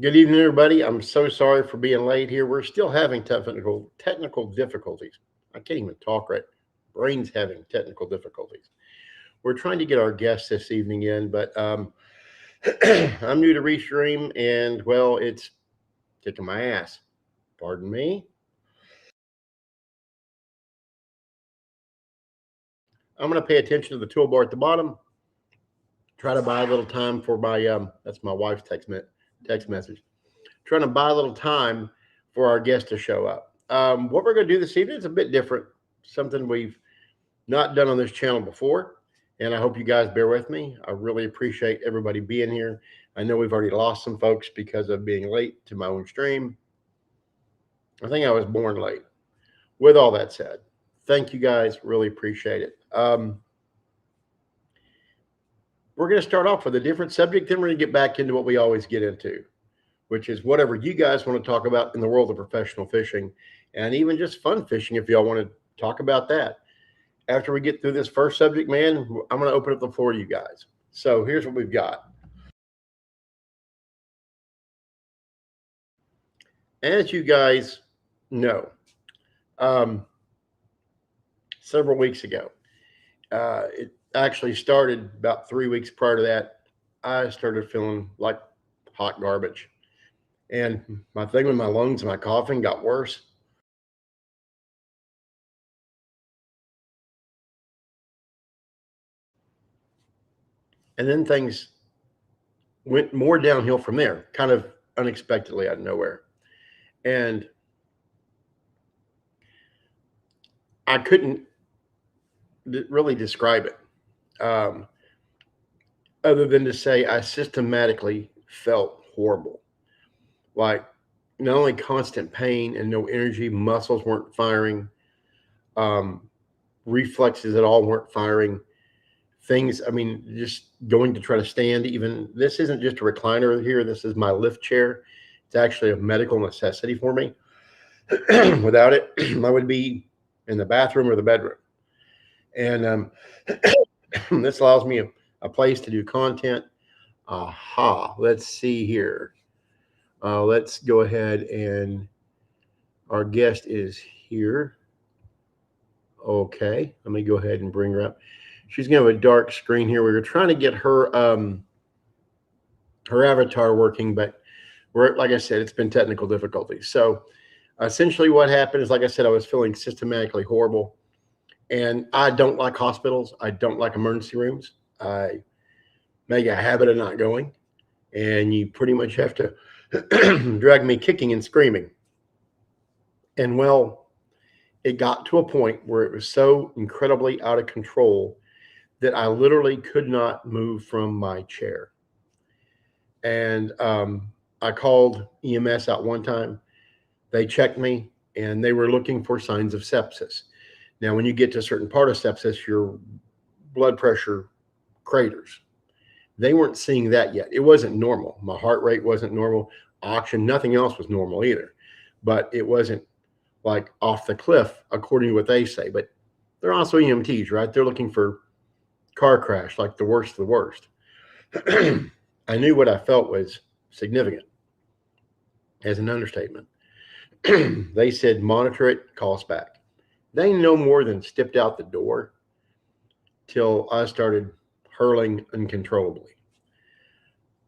Good evening, everybody. I'm so sorry for being late here. We're still having technical difficulties. I can't even talk right. Brain's having technical difficulties. We're trying to get our guests this evening in, but I'm new to Restream, and well, it's kicking my ass. Pardon me. I'm going to pay attention to the toolbar at the bottom. Try to buy a little time for my that's my wife's text message. Trying to buy a little time for our guest to show up. What we're going to do this evening is a bit different, something we've not done on this channel before, and I hope you guys bear with me. I really appreciate everybody being here. I know we've already lost some folks because of being late to my own stream. I think I was born late. With all that said, thank you guys. Really appreciate it. We're going to start off with a different subject, then we're going to get back into what we always get into, which is whatever you guys want to talk about in the world of professional fishing, and even just fun fishing if y'all want to talk about that. After we get through this first subject, man, I'm going to open up the floor to you guys. So here's what we've got. As you guys know, several weeks ago, it actually started about 3 weeks prior to that. I started feeling like hot garbage. And my thing with my lungs and my coughing got worse. And then things went more downhill from there, kind of unexpectedly out of nowhere. And I couldn't really describe it other than to say I systematically felt horrible. Like not only constant pain and no energy, muscles weren't firing, reflexes at all weren't firing. Things, I mean, just going to try to stand, even this isn't just a recliner here, this is my lift chair. It's actually a medical necessity for me. Without it, I would be in the bathroom or the bedroom. And this allows me a place to do content. Aha, let's see here. Let's go ahead, and our guest is here. Okay, let me go ahead and bring her up. She's gonna have a dark screen here. We were trying to get her her avatar working, but like I said, it's been technical difficulties. So essentially what happened is, like I said, I was feeling systematically horrible. And I don't like hospitals. I don't like emergency rooms. I make a habit of not going. And you pretty much have to drag me kicking and screaming. And well, it got to a point where it was so incredibly out of control that I literally could not move from my chair. And I called EMS out one time. They checked me, and they were looking for signs of sepsis. Now, when you get to a certain part of sepsis, your blood pressure craters. They weren't seeing that yet. It wasn't normal. My heart rate wasn't normal. Oxygen, nothing else was normal either. But it wasn't like off the cliff, according to what they say. But they're also EMTs, right? They're looking for car crash, like the worst of the worst. I knew what I felt was significant, as an understatement. They said, monitor it, call us back. They no more than stepped out the door till I started hurling uncontrollably.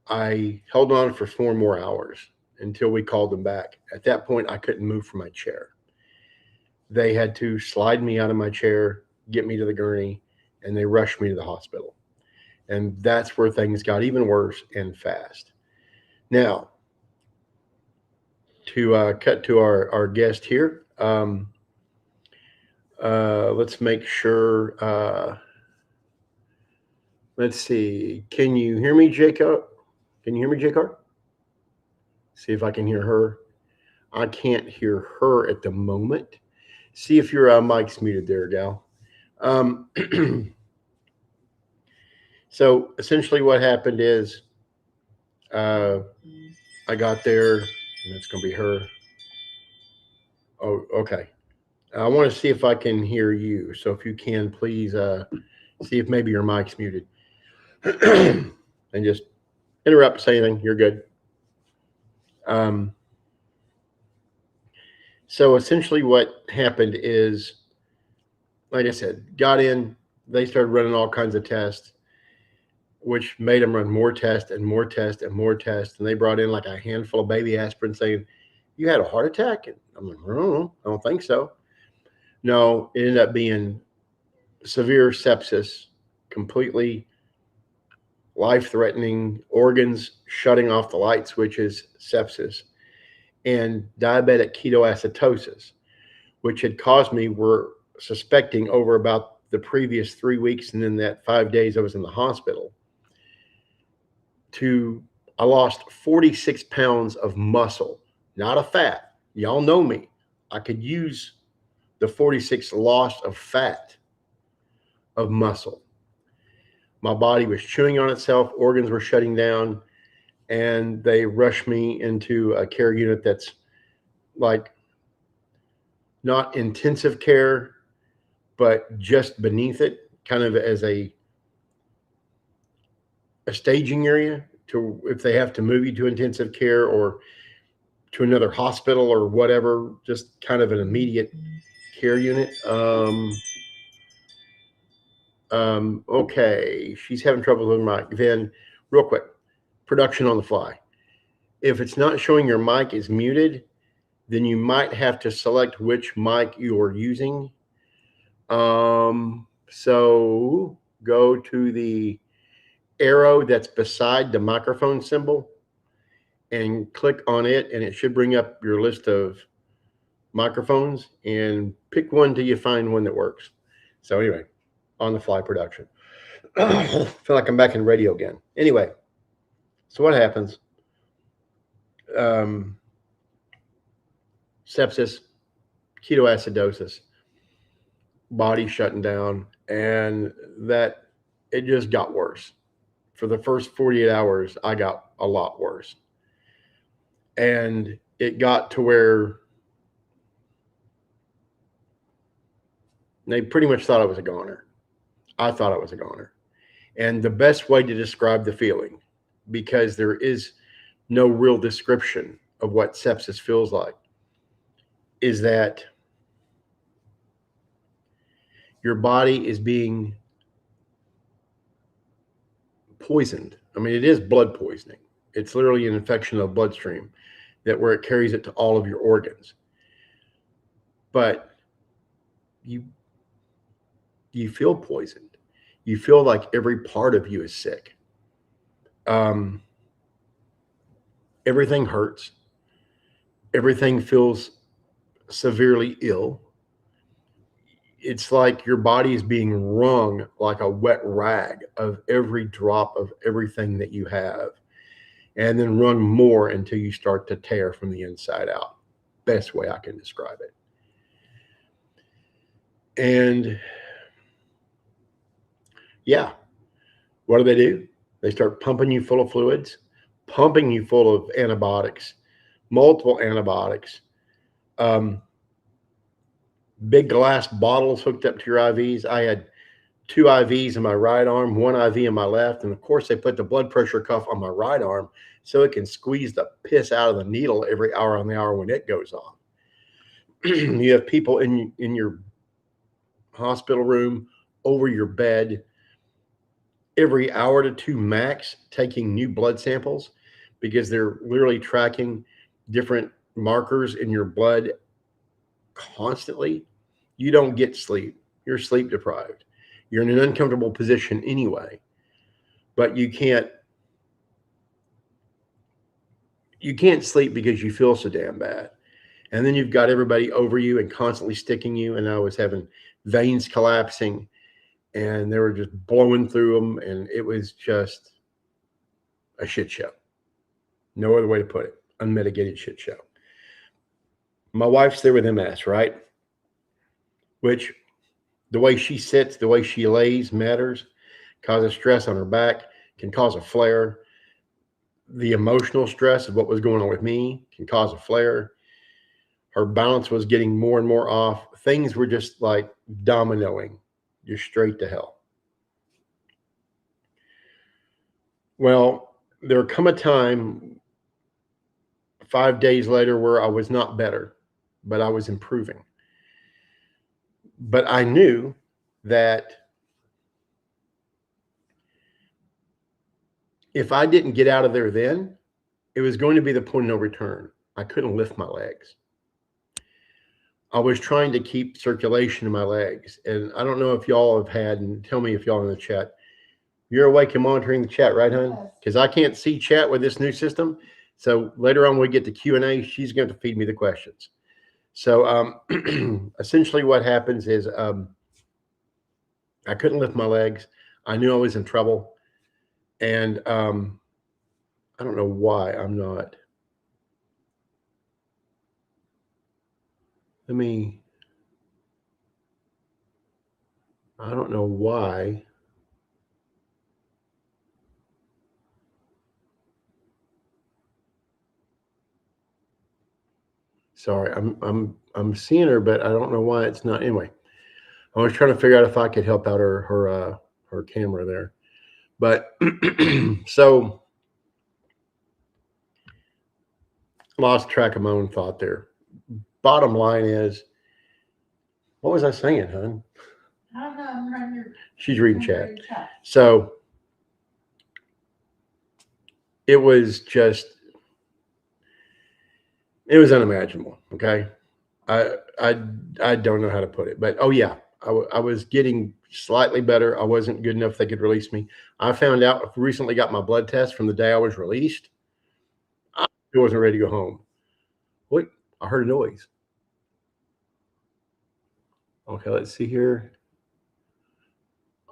I held on for 4 more hours until we called them back. At that point, I couldn't move from my chair. They had to slide me out of my chair, get me to the gurney, and they rushed me to the hospital. And that's where things got even worse and fast. Now, to cut to our guest here, let's make sure. Let's see. Can you hear me, JCarr? Can you hear me, JCarr? See if I can hear her. I can't hear her at the moment. See if your mic's muted there, gal. So essentially what happened is I got there, and that's going to be her. Oh, okay. I want to see if I can hear you. So if you can, please see if maybe your mic's muted. And just interrupt, say anything. You're good. So essentially what happened is, like I said, got in, they started running all kinds of tests, which made them run more tests and more tests and more tests. And they brought in like a handful of baby aspirin saying, you had a heart attack? And I'm like, I don't think so. No, it ended up being severe sepsis, completely life-threatening, organs shutting off the light switches, sepsis, and diabetic ketoacidosis, which had caused me, we're suspecting over about the previous 3 weeks and then that 5 days I was in the hospital, I lost 46 pounds of muscle, not of fat. Y'all know me. I could use the 46 loss of fat, of muscle. My body was chewing on itself, organs were shutting down, and they rushed me into a care unit that's like not intensive care, but just beneath it, kind of as a staging area to if they have to move you to intensive care or to another hospital or whatever, just kind of an immediate care unit. Okay, she's having trouble with her mic. Then, real quick, production on the fly. If it's not showing your mic is muted, then you might have to select which mic you are using. So go to the arrow that's beside the microphone symbol and click on it, and it should bring up your list of microphones, and pick one till you find one that works. So anyway, on the fly production. I feel like I'm back in radio again. Anyway, so what happens? Sepsis, ketoacidosis, body shutting down, and that it just got worse. For the first 48 hours, I got a lot worse. And it got to where they pretty much thought I was a goner. I thought I was a goner. And the best way to describe the feeling, because there is no real description of what sepsis feels like, is that your body is being poisoned. I mean, it is blood poisoning. It's literally an infection of the bloodstream that where it carries it to all of your organs. But you feel poisoned. You feel like every part of you is sick. Everything hurts. Everything feels severely ill. It's like your body is being wrung like a wet rag of every drop of everything that you have, and then wrung more until you start to tear from the inside out. Best way I can describe it. And yeah, what do? They start pumping you full of fluids, pumping you full of antibiotics, multiple antibiotics, big glass bottles hooked up to your IVs. I had 2 IVs in my right arm, 1 IV in my left. And of course, they put the blood pressure cuff on my right arm so it can squeeze the piss out of the needle every hour on the hour when it goes on. You have people in your hospital room, over your bed, every hour to 2 max, taking new blood samples because they're literally tracking different markers in your blood constantly. You don't get sleep. You're sleep deprived. You're in an uncomfortable position anyway, but you can't sleep because you feel so damn bad. And then you've got everybody over you and constantly sticking you. And I was having veins collapsing and they were just blowing through them. And it was just a shit show. No other way to put it. Unmitigated shit show. My wife's there with MS, right? Which the way she sits, the way she lays matters, causes stress on her back, can cause a flare. The emotional stress of what was going on with me can cause a flare. Her balance was getting more and more off. Things were just like dominoing, just straight to hell. Well, there come a time 5 days later where I was not better, but I was improving. But I knew that if I didn't get out of there then, it was going to be the point of no return. I couldn't lift my legs. I was trying to keep circulation in my legs. And I don't know if y'all have had, and tell me if y'all in the chat, you're awake and monitoring the chat, right, hon? Because I can't see chat with this new system. So later on, when we get to Q&A, she's going to feed me the questions. So essentially what happens is I couldn't lift my legs. I knew I was in trouble. And I don't know why I'm not. I don't know why. Sorry, I'm seeing her, but I don't know why it's not. Anyway, I was trying to figure out if I could help out her camera there. But so lost track of my own thought there. Bottom line is, what was I saying, hon? I don't know. I'm trying to. She's reading chat. So it was unimaginable. Okay. I don't know how to put it, but oh yeah, I was getting slightly better. I wasn't good enough they could release me. I found out recently, got my blood test from the day I was released. I wasn't ready to go home. What? I heard a noise. Okay, let's see here.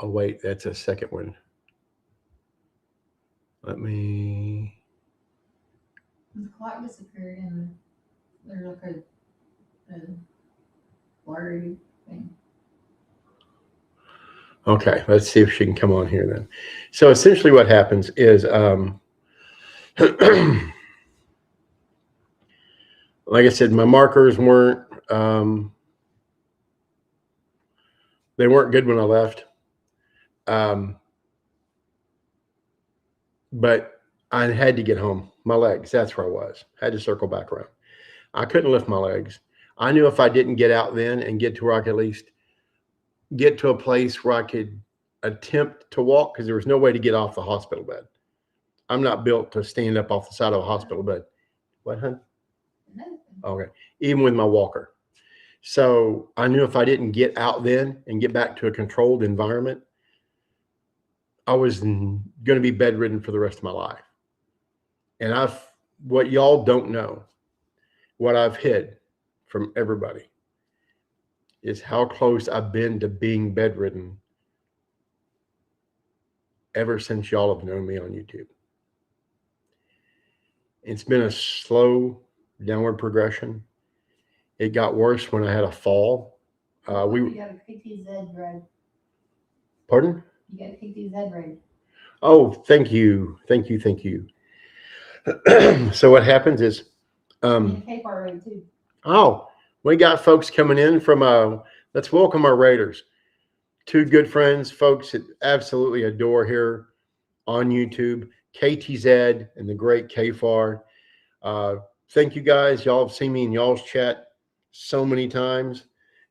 Oh wait, that's a second one. Let me. The clock disappeared and there's like a blurry thing. Okay, let's see if she can come on here then. So essentially what happens is, like I said, my markers weren't, they weren't good when I left. But I had to get home. My legs, that's where I was. I had to circle back around. I couldn't lift my legs. I knew if I didn't get out then and get to where I could at least get to a place where I could attempt to walk, because there was no way to get off the hospital bed. I'm not built to stand up off the side of a hospital bed. What, hon? Okay. Even with my walker. So I knew if I didn't get out then and get back to a controlled environment, I was going to be bedridden for the rest of my life. And what y'all don't know, what I've hid from everybody, is how close I've been to being bedridden ever since y'all have known me on YouTube. It's been a slow downward progression. It got worse when I had a fall. You got a KTZ red. Pardon? You got a KTZ red. Oh, thank you. So what happens is, K-Bar red too. Oh, we got folks coming in from let's welcome our Raiders. Two good friends, folks that absolutely adore here on YouTube, KTZ and the great KFAR. Thank you guys. Y'all have seen me in y'all's chat so many times,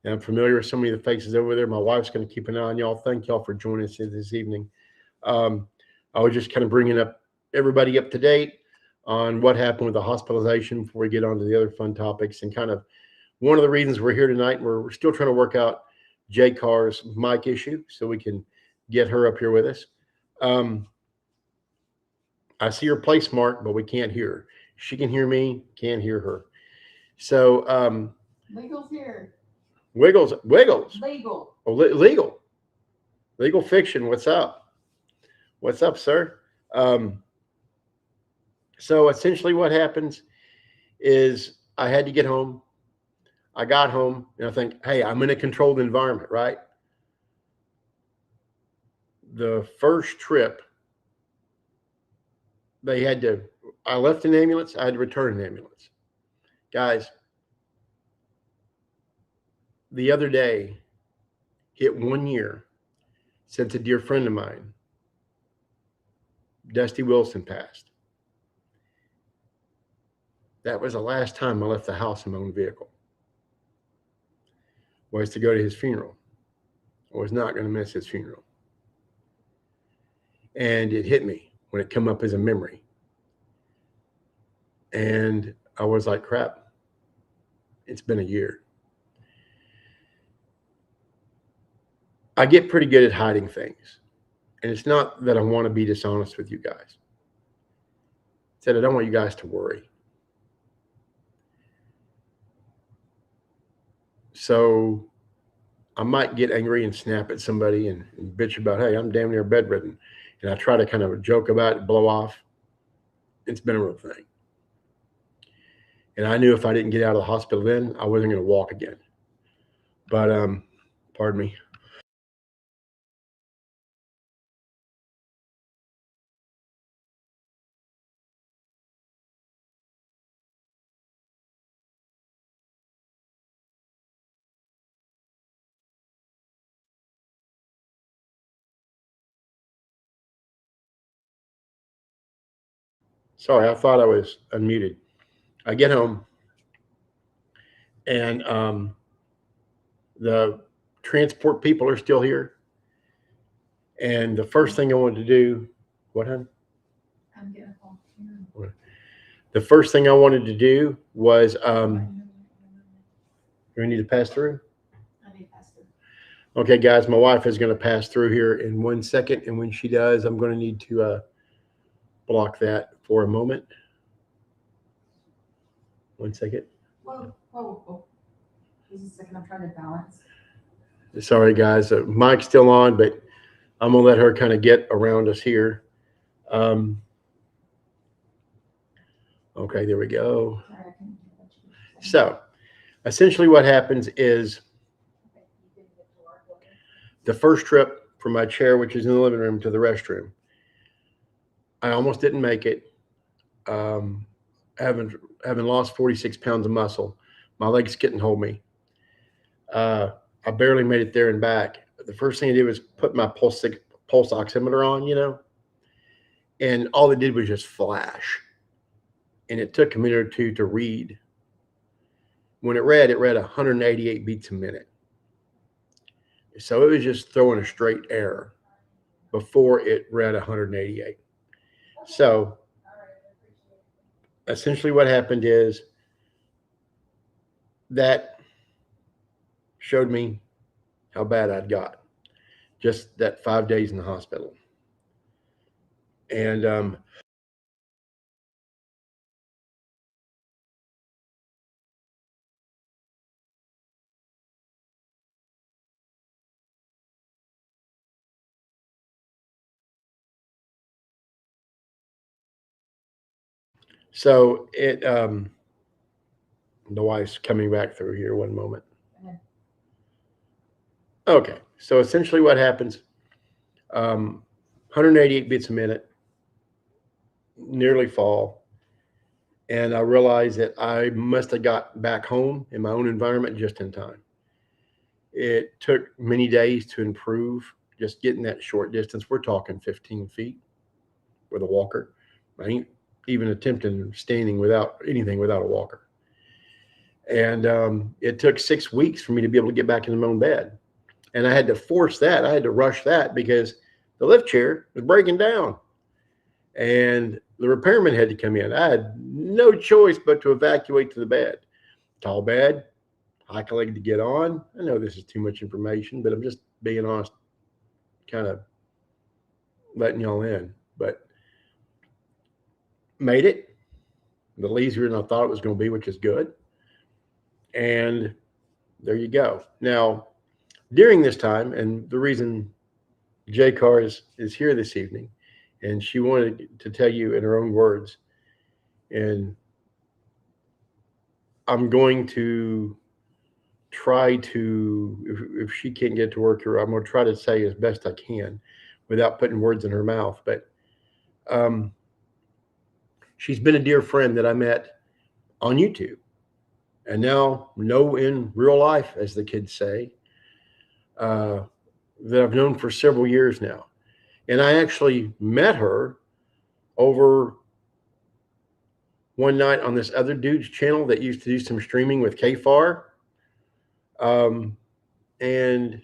and I'm familiar with so many of the faces over there. My wife's going to keep an eye on y'all. Thank y'all for joining us this evening. I was just kind of bringing everybody up to date on what happened with the hospitalization before we get on to the other fun topics, and kind of one of the reasons we're here tonight. We're still trying to work out JCarr's mic issue so we can get her up here with us. I see her place mark, but we can't hear her. She can hear me, can't hear her. So Legal's here. Wiggles. Legal. Oh, legal fiction. What's up? What's up, sir? So essentially what happens is I had to get home. I got home and I think, hey, I'm in a controlled environment, right? The first trip, I left an ambulance. I had to return an ambulance. Guys, the other day hit 1 year since a dear friend of mine, Dusty Wilson, passed. That was the last time I left the house in my own vehicle, was to go to his funeral. I was not going to miss his funeral. And it hit me when it came up as a memory. And I was like, crap, it's been a year. I get pretty good at hiding things. And it's not that I want to be dishonest with you guys. It's that I don't want you guys to worry. So I might get angry and snap at somebody and bitch about, hey, I'm damn near bedridden. And I try to kind of joke about it, blow off. It's been a real thing. And I knew if I didn't get out of the hospital then, I wasn't going to walk again. But, pardon me. Sorry, I thought I was unmuted. I get home and the transport people are still here. And the first thing I wanted to do, what, hon? I'm getting a call. The first thing I wanted to do was, do we need to pass through? I need to pass through. Okay, guys, my wife is going to pass through here in 1 second. And when she does, I'm going to need to block that for a moment. 1 second. Whoa, whoa, whoa. Just a second, I'm trying to balance. Sorry, guys. Mic's still on, but I'm going to let her kind of get around us here. Okay, there we go. So essentially what happens is the first trip from my chair, which is in the living room, to the restroom, I almost didn't make it. Having lost 46 pounds of muscle, my legs couldn't hold me. I barely made it there and back. The first thing I did was put my pulse oximeter on, and all it did was just flash. And it took a minute or two to read. When it read 188 beats a minute. So it was just throwing a straight error before it read 188. So essentially what happened is that showed me how bad I'd got. Just that 5 days in the hospital. And so it, the wife's coming back through here. 1 moment. Okay. So essentially what happens, 188 beats a minute, nearly fall. And I realized that I must have got back home in my own environment just in time. It took many days to improve, just getting that short distance. We're talking 15 feet with a walker. I ain't even attempting standing without a walker. And it took 6 weeks for me to be able to get back in my own bed. And I had to force that. I had to rush that because the lift chair was breaking down. And the repairman had to come in. I had no choice but to evacuate to the bed. Tall bed, high leg to get on. I know this is too much information, but I'm just being honest, kind of letting y'all in. But made it a little easier than I thought it was going to be, which is good. And there you go. Now, during this time, and the reason JCarr is here this evening, and she wanted to tell you in her own words, and I'm going to try to, if she can't get to work here, I'm going to try to say as best I can without putting words in her mouth. But she's been a dear friend that I met on YouTube and now know in real life, as the kids say, that I've known for several years now. And I actually met her over one night on this other dude's channel that used to do some streaming with JCarr. And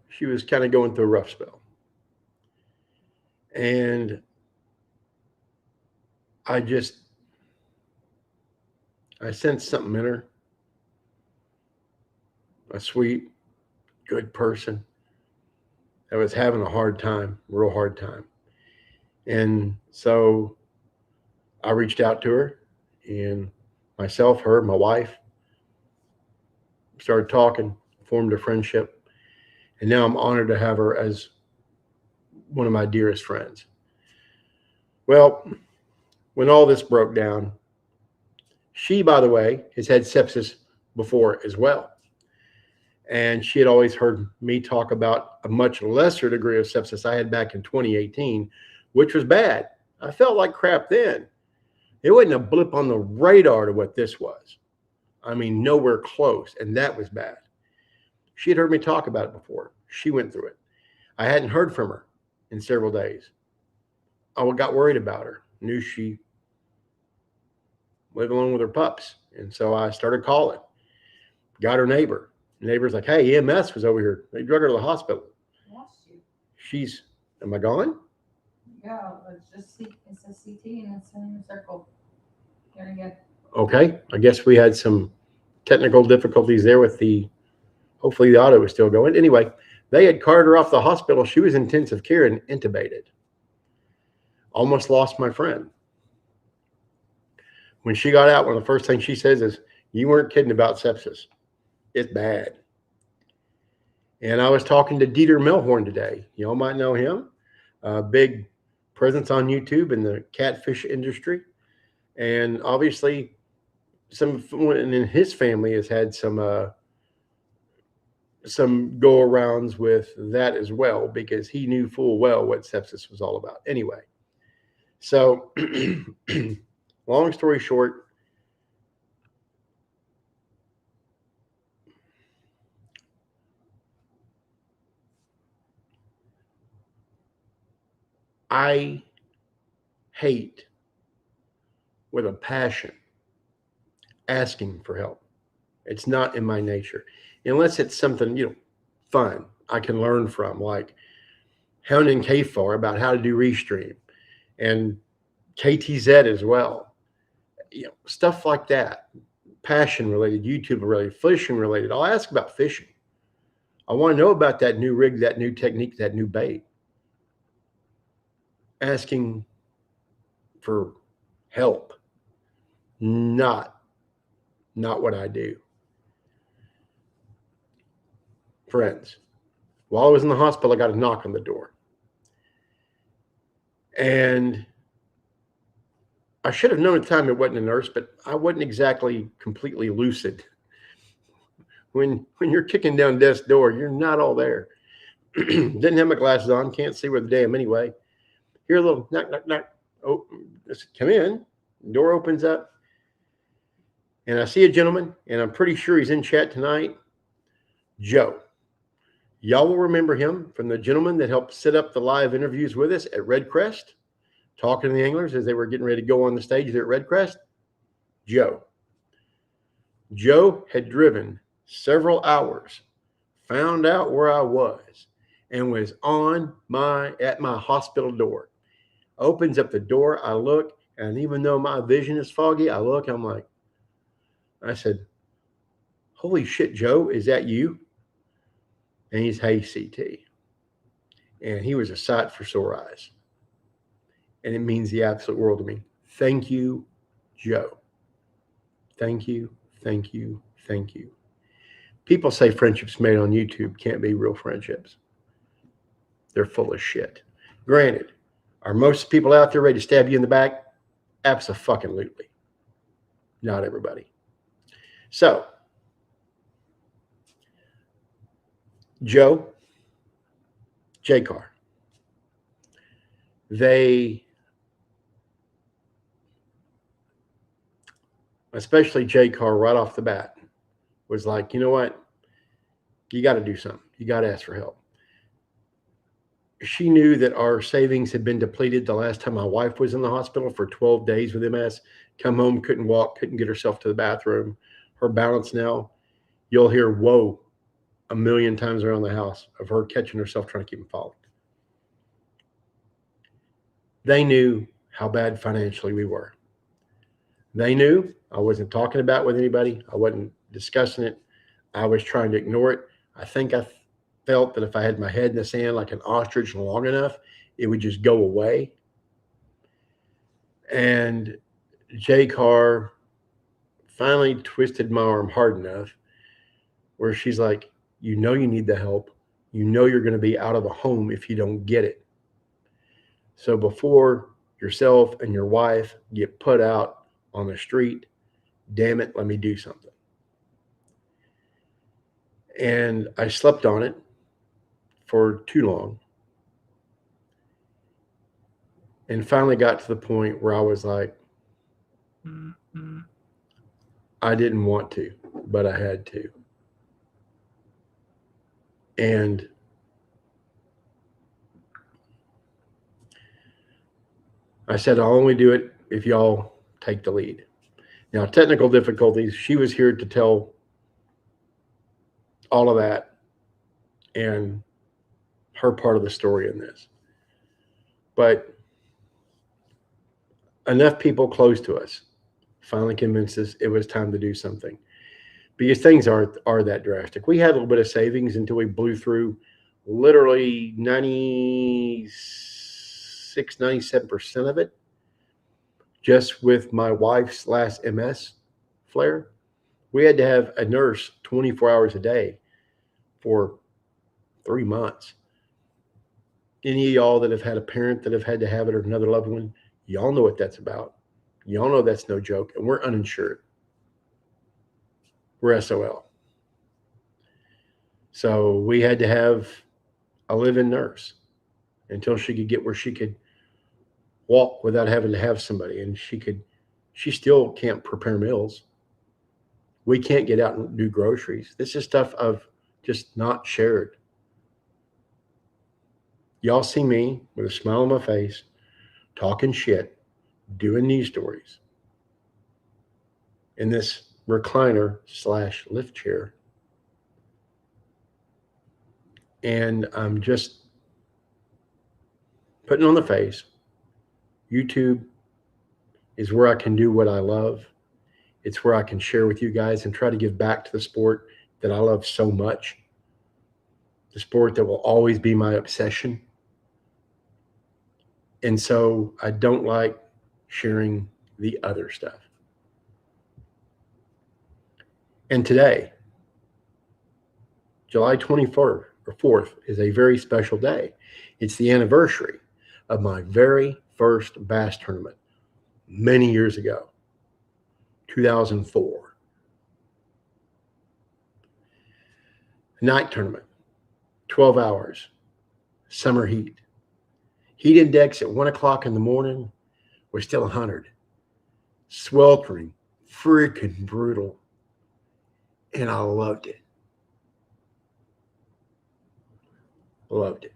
she was kind of going through a rough spell. And I sensed something in her. A sweet, good person that was having a hard time, real hard time. And so I reached out to her, and myself, her, my wife, started talking, formed a friendship. And now I'm honored to have her as one of my dearest friends. Well, when all this broke down, she, by the way, has had sepsis before as well. And she had always heard me talk about a much lesser degree of sepsis I had back in 2018, which was bad. I felt like crap then. It wasn't a blip on the radar to what this was. I mean, nowhere close. And that was bad. She had heard me talk about it before. She went through it. I hadn't heard from her in several days. I got worried about her. Knew she lived alone with her pups. And so I started calling. Got her neighbor. The neighbor's like, hey, EMS was over here. They drug her to the hospital. Lost you. Am I gone? Yeah, it's just, it says CT and it's in the circle. There again. Okay. I guess we had some technical difficulties there with hopefully the audio was still going. Anyway, they had carted her off the hospital. She was in intensive care and intubated. Almost lost my friend. When she got out, one of the first things she says is, you weren't kidding about sepsis. It's bad. And I was talking to Dieter Melhorn today. You all might know him. Big presence on YouTube in the catfish industry. And obviously, someone in his family has had some go-arounds with that as well, because he knew full well what sepsis was all about. Anyway, so long story short, I hate with a passion asking for help. It's not in my nature, unless it's something, fun I can learn from, like hounding JCarr about how to do restream, and KTZ as well. Stuff like that, passion related, YouTube related, fishing related. I'll ask about fishing. I want to know about that new rig, that new technique, that new bait. Asking for help, not what I do. Friends, while I was in the hospital, I got a knock on the door. And I should have known at the time it wasn't a nurse, but I wasn't exactly completely lucid. When you're kicking down death's door, you're not all there. Didn't have my glasses on, can't see where the damn anyway. Hear a little knock, knock, knock. Oh, come in. Door opens up. And I see a gentleman, and I'm pretty sure he's in chat tonight. Joe. Y'all will remember him from the gentleman that helped set up the live interviews with us at Red Crest, talking to the anglers as they were getting ready to go on the stage there at Red Crest. Joe. Joe had driven several hours, found out where I was, and was at my hospital door. Opens up the door, I look, and even though my vision is foggy, I look, I said, holy shit, Joe, is that you? And he's, hey, CT. And he was a sight for sore eyes. And it means the absolute world to me. Thank you, Joe. Thank you, thank you, thank you. People say friendships made on YouTube can't be real friendships. They're full of shit. Granted, are most people out there ready to stab you in the back? Abso-fucking-lutely. Not everybody. So, Joe, JCarr, especially JCarr right off the bat, was like, you know what? You got to do something. You got to ask for help. she knew that our savings had been depleted the last time my wife was in the hospital for 12 days with MS. Come home, couldn't walk, couldn't get herself to the bathroom. Her balance now, you'll hear whoa a million times around the house of her catching herself trying to keep them falling. They knew how bad financially we were. They knew I wasn't talking about it with anybody. I wasn't discussing it. I was trying to ignore it. I think I felt that if I had my head in the sand like an ostrich long enough, it would just go away. And JCarr finally twisted my arm hard enough where she's like, you know you need the help. You know you're going to be out of the home if you don't get it. So before yourself and your wife get put out on the street, damn it, let me do something. And I slept on it for too long. And finally got to the point where I was like, I didn't want to, but I had to. And I said, I'll only do it if y'all take the lead. Now, technical difficulties, she was here to tell all of that and her part of the story in this. But enough people close to us finally convinced us it was time to do something, because things are that drastic. We had a little bit of savings until we blew through literally 96, 97% of it just with my wife's last MS flare. We had to have a nurse 24 hours a day for 3 months. Any of y'all that have had a parent that have had to have it or another loved one, y'all know what that's about. Y'all know that's no joke. And we're uninsured. We're SOL. So we had to have a live-in nurse until she could get where she could walk without having to have somebody. And she still can't prepare meals. We can't get out and do groceries. This is stuff of just not shared. Y'all see me with a smile on my face, talking shit, doing news stories in this recliner / lift chair. And I'm just putting on the face. YouTube is where I can do what I love. It's where I can share with you guys and try to give back to the sport that I love so much. The sport that will always be my obsession. And so I don't like sharing the other stuff. And today, July 24th or 4th, is a very special day. It's the anniversary of my very first bass tournament many years ago, 2004. Night tournament, 12 hours, summer heat. Heat index at 1 o'clock in the morning was still 100. Sweltering, freaking brutal. And I loved it. Loved it.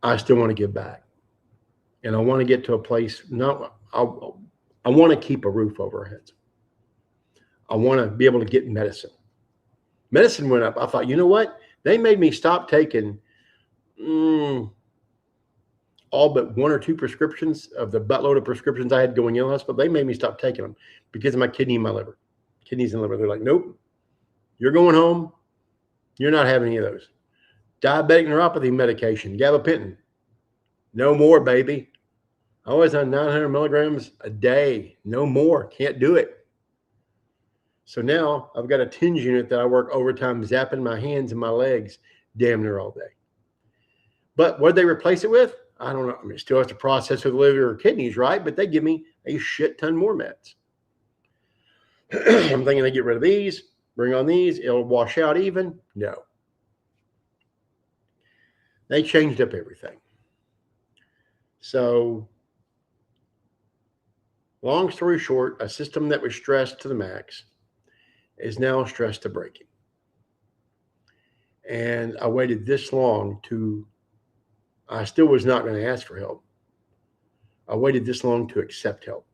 I still want to give back. And I want to get to a place, I want to keep a roof over our heads. I want to be able to get medicine. Medicine went up. I thought, you know what? They made me stop taking all but 1 or 2 prescriptions of the buttload of prescriptions I had going in the hospital. They made me stop taking them because of my kidney and my liver. Kidneys and liver. They're like, nope, you're going home. You're not having any of those. Diabetic neuropathy medication, gabapentin. No more, baby. I was on 900 milligrams a day. No more. Can't do it. So now I've got a tinge unit that I work overtime zapping my hands and my legs damn near all day. But what did they replace it with? I don't know. I mean, it still has to process with liver or kidneys, right? But they give me a shit ton more meds. I'm thinking they get rid of these, bring on these, it'll wash out even. No. They changed up everything. So, long story short, a system that was stressed to the max is now stressed to breaking. And I waited this long I still was not going to ask for help. I waited this long to accept help.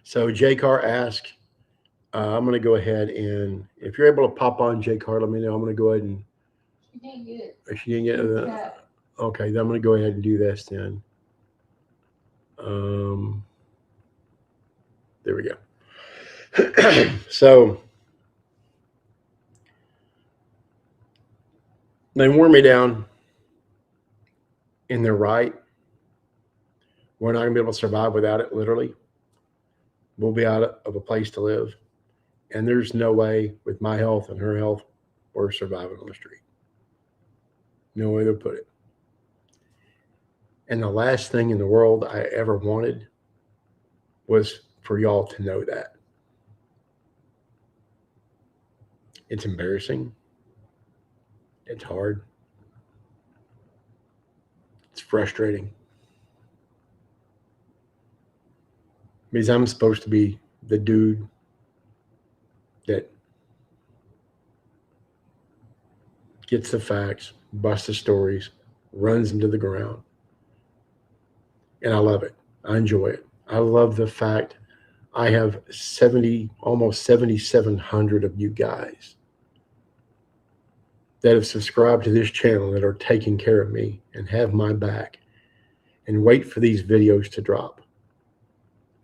So JCarr asked, I'm going to go ahead and, if you're able to pop on JCarr, let me know. I'm going to go ahead and. She didn't get it. She didn't get it. Okay, then I'm going to go ahead and do this then. There we go. So they wore me down, and they're right. We're not going to be able to survive without it, literally. We'll be out of a place to live. And there's no way with my health and her health, we're surviving on the street. No way to put it. And the last thing in the world I ever wanted was for y'all to know that. It's embarrassing. It's hard. It's frustrating. Because I'm supposed to be the dude that gets the facts, busts the stories, runs them to the ground. And I love it. I enjoy it. I love the fact I have almost 7,700 of you guys that have subscribed to this channel, that are taking care of me and have my back and wait for these videos to drop,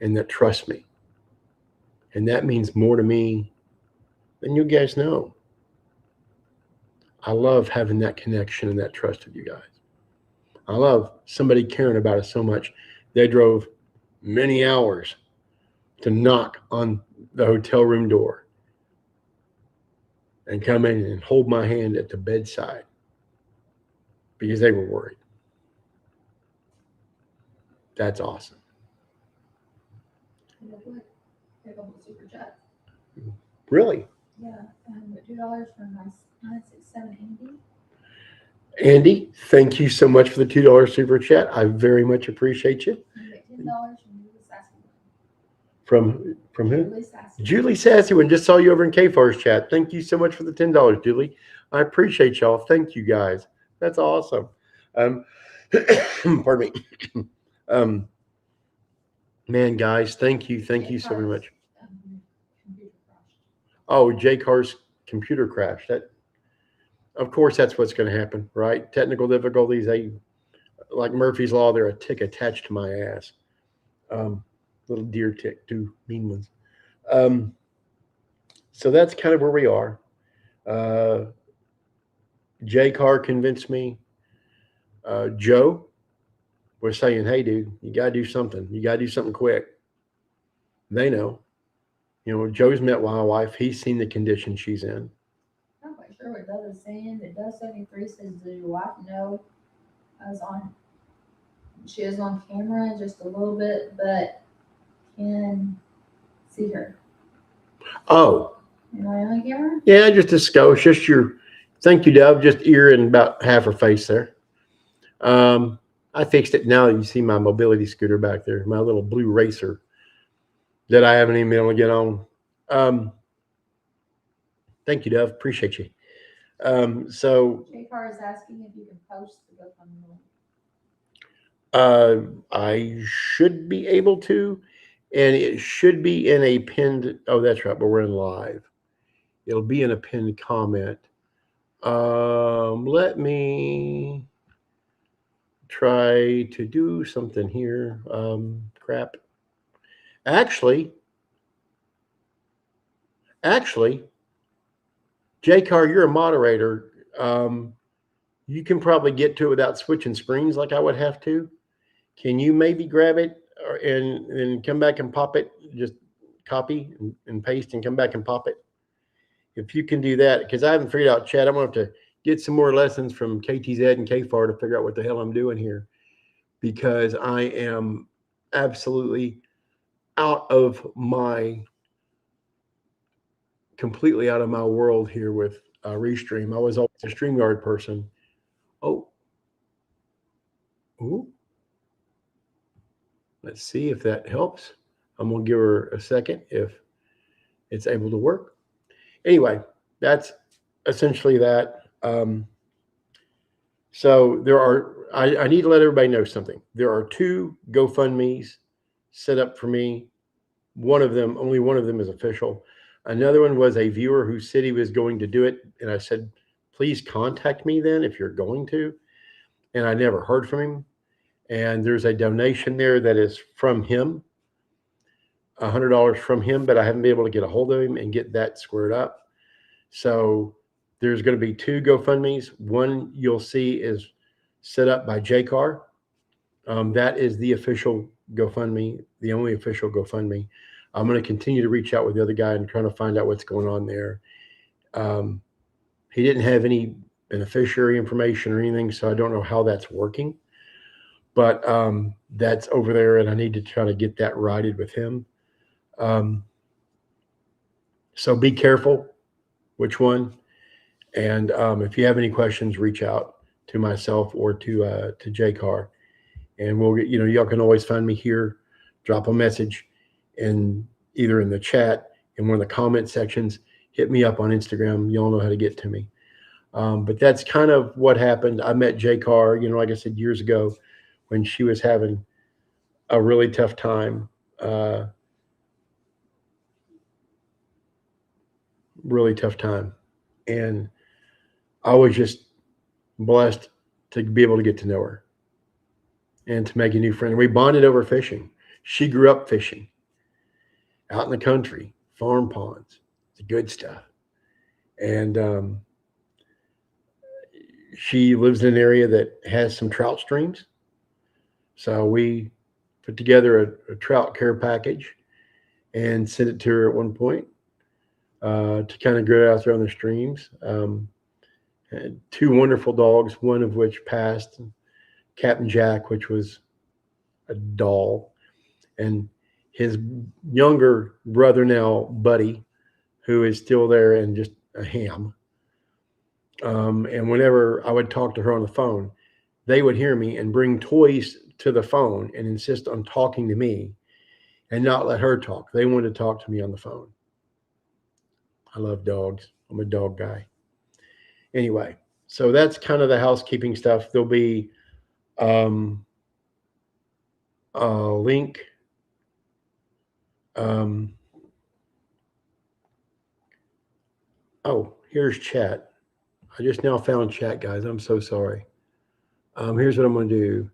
and that trust me. And that means more to me than you guys know. I love having that connection and that trust with you guys. I love somebody caring about us so much. They drove many hours to knock on the hotel room door and come in and hold my hand at the bedside because they were worried. That's awesome. Super chat. Really? Yeah, $2 from 967 Andy. Andy, thank you so much for the $2 super chat. I very much appreciate you. You get $10 from Julie Sassy. From who? Julie Sassy. Julie Sassy one. Just saw you over in KFAR's chat. Thank you so much for the $10, Julie. I appreciate y'all. Thank you guys. That's awesome. Pardon me. Man, guys, thank you so very much. Oh, JCarr's computer crashed. That, of course, that's what's going to happen, right? Technical difficulties. They, like Murphy's Law, they're a tick attached to my ass. Little deer tick, two mean ones. So that's kind of where we are. JCarr convinced me. Joe was saying, hey, dude, you got to do something. You got to do something quick. They know. You know, Joe's met my wife. He's seen the condition she's in. I'm not quite sure what Doug is saying, but Doug 73 says, does your wife know she is on camera just a little bit, but can see her? Oh. Am I on camera? Yeah, just a skosh. Just thank you, Dove. Just ear and about half her face there. I fixed it now. You see my mobility scooter back there, my little blue racer that I haven't even been able to get on. Thank you, Dove. Appreciate you. So JCarr is asking if you can post the GoFundMe link. I should be able to, and it should be in a pinned. Oh, that's right, but we're in live. It'll be in a pinned comment. Let me try to do something here. Crap. Actually, JCarr, you're a moderator. You can probably get to it without switching screens like I would have to. Can you maybe grab it and come back and pop it? Just copy and paste and come back and pop it. If you can do that, because I haven't figured out chat. I'm going to have to get some more lessons from KTZ and KFAR to figure out what the hell I'm doing here, because I am absolutely completely out of my world here with Restream. I was always a StreamYard person. Oh. Ooh. Let's see if that helps. I'm going to give her a second if it's able to work. Anyway, that's essentially that. So there are, I need to let everybody know something. There are 2 GoFundMes set up for me. Only one of them is official. Another one was a viewer who said he was going to do it. And I said, please contact me then if you're going to. And I never heard from him. And there's a donation there that is from him, $100 from him, but I haven't been able to get a hold of him and get that squared up. So there's going to be 2 GoFundMes. One you'll see is set up by JCarr. That is the official GoFundMe, the only official GoFundMe. I'm going to continue to reach out with the other guy and trying to find out what's going on there. He didn't have any beneficiary information or anything, so I don't know how that's working. But that's over there, and I need to try to get that righted with him. So be careful which one. And if you have any questions, reach out to myself or to JCarr. And we'll get, y'all can always find me here, drop a message, and either in the chat, in one of the comment sections, hit me up on Instagram. Y'all know how to get to me. But that's kind of what happened. I met JCarr, like I said, years ago when she was having a really tough time. Really tough time. And I was just blessed to be able to get to know her and to make a new friend. We bonded over fishing. She grew up fishing out in the country, farm ponds, the good stuff. And she lives in an area that has some trout streams. So we put together a trout care package and sent it to her at one point to kind of get out there on the streams. Had 2 wonderful dogs, one of which passed, Captain Jack, which was a doll, and his younger brother now, Buddy, who is still there and just a ham. And whenever I would talk to her on the phone, they would hear me and bring toys to the phone and insist on talking to me and not let her talk. They wanted to talk to me on the phone. I love dogs. I'm a dog guy. Anyway, so that's kind of the housekeeping stuff. There'll be a link. Oh, here's chat. I just now found chat, guys. I'm so sorry. Here's what I'm going to do.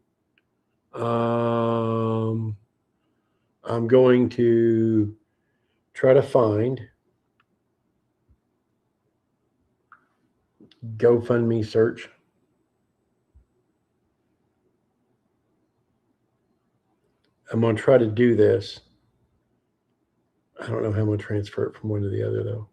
I'm going to try to find GoFundMe search. I'm going to try to do this. I don't know how I'm going to transfer it from one to the other, though.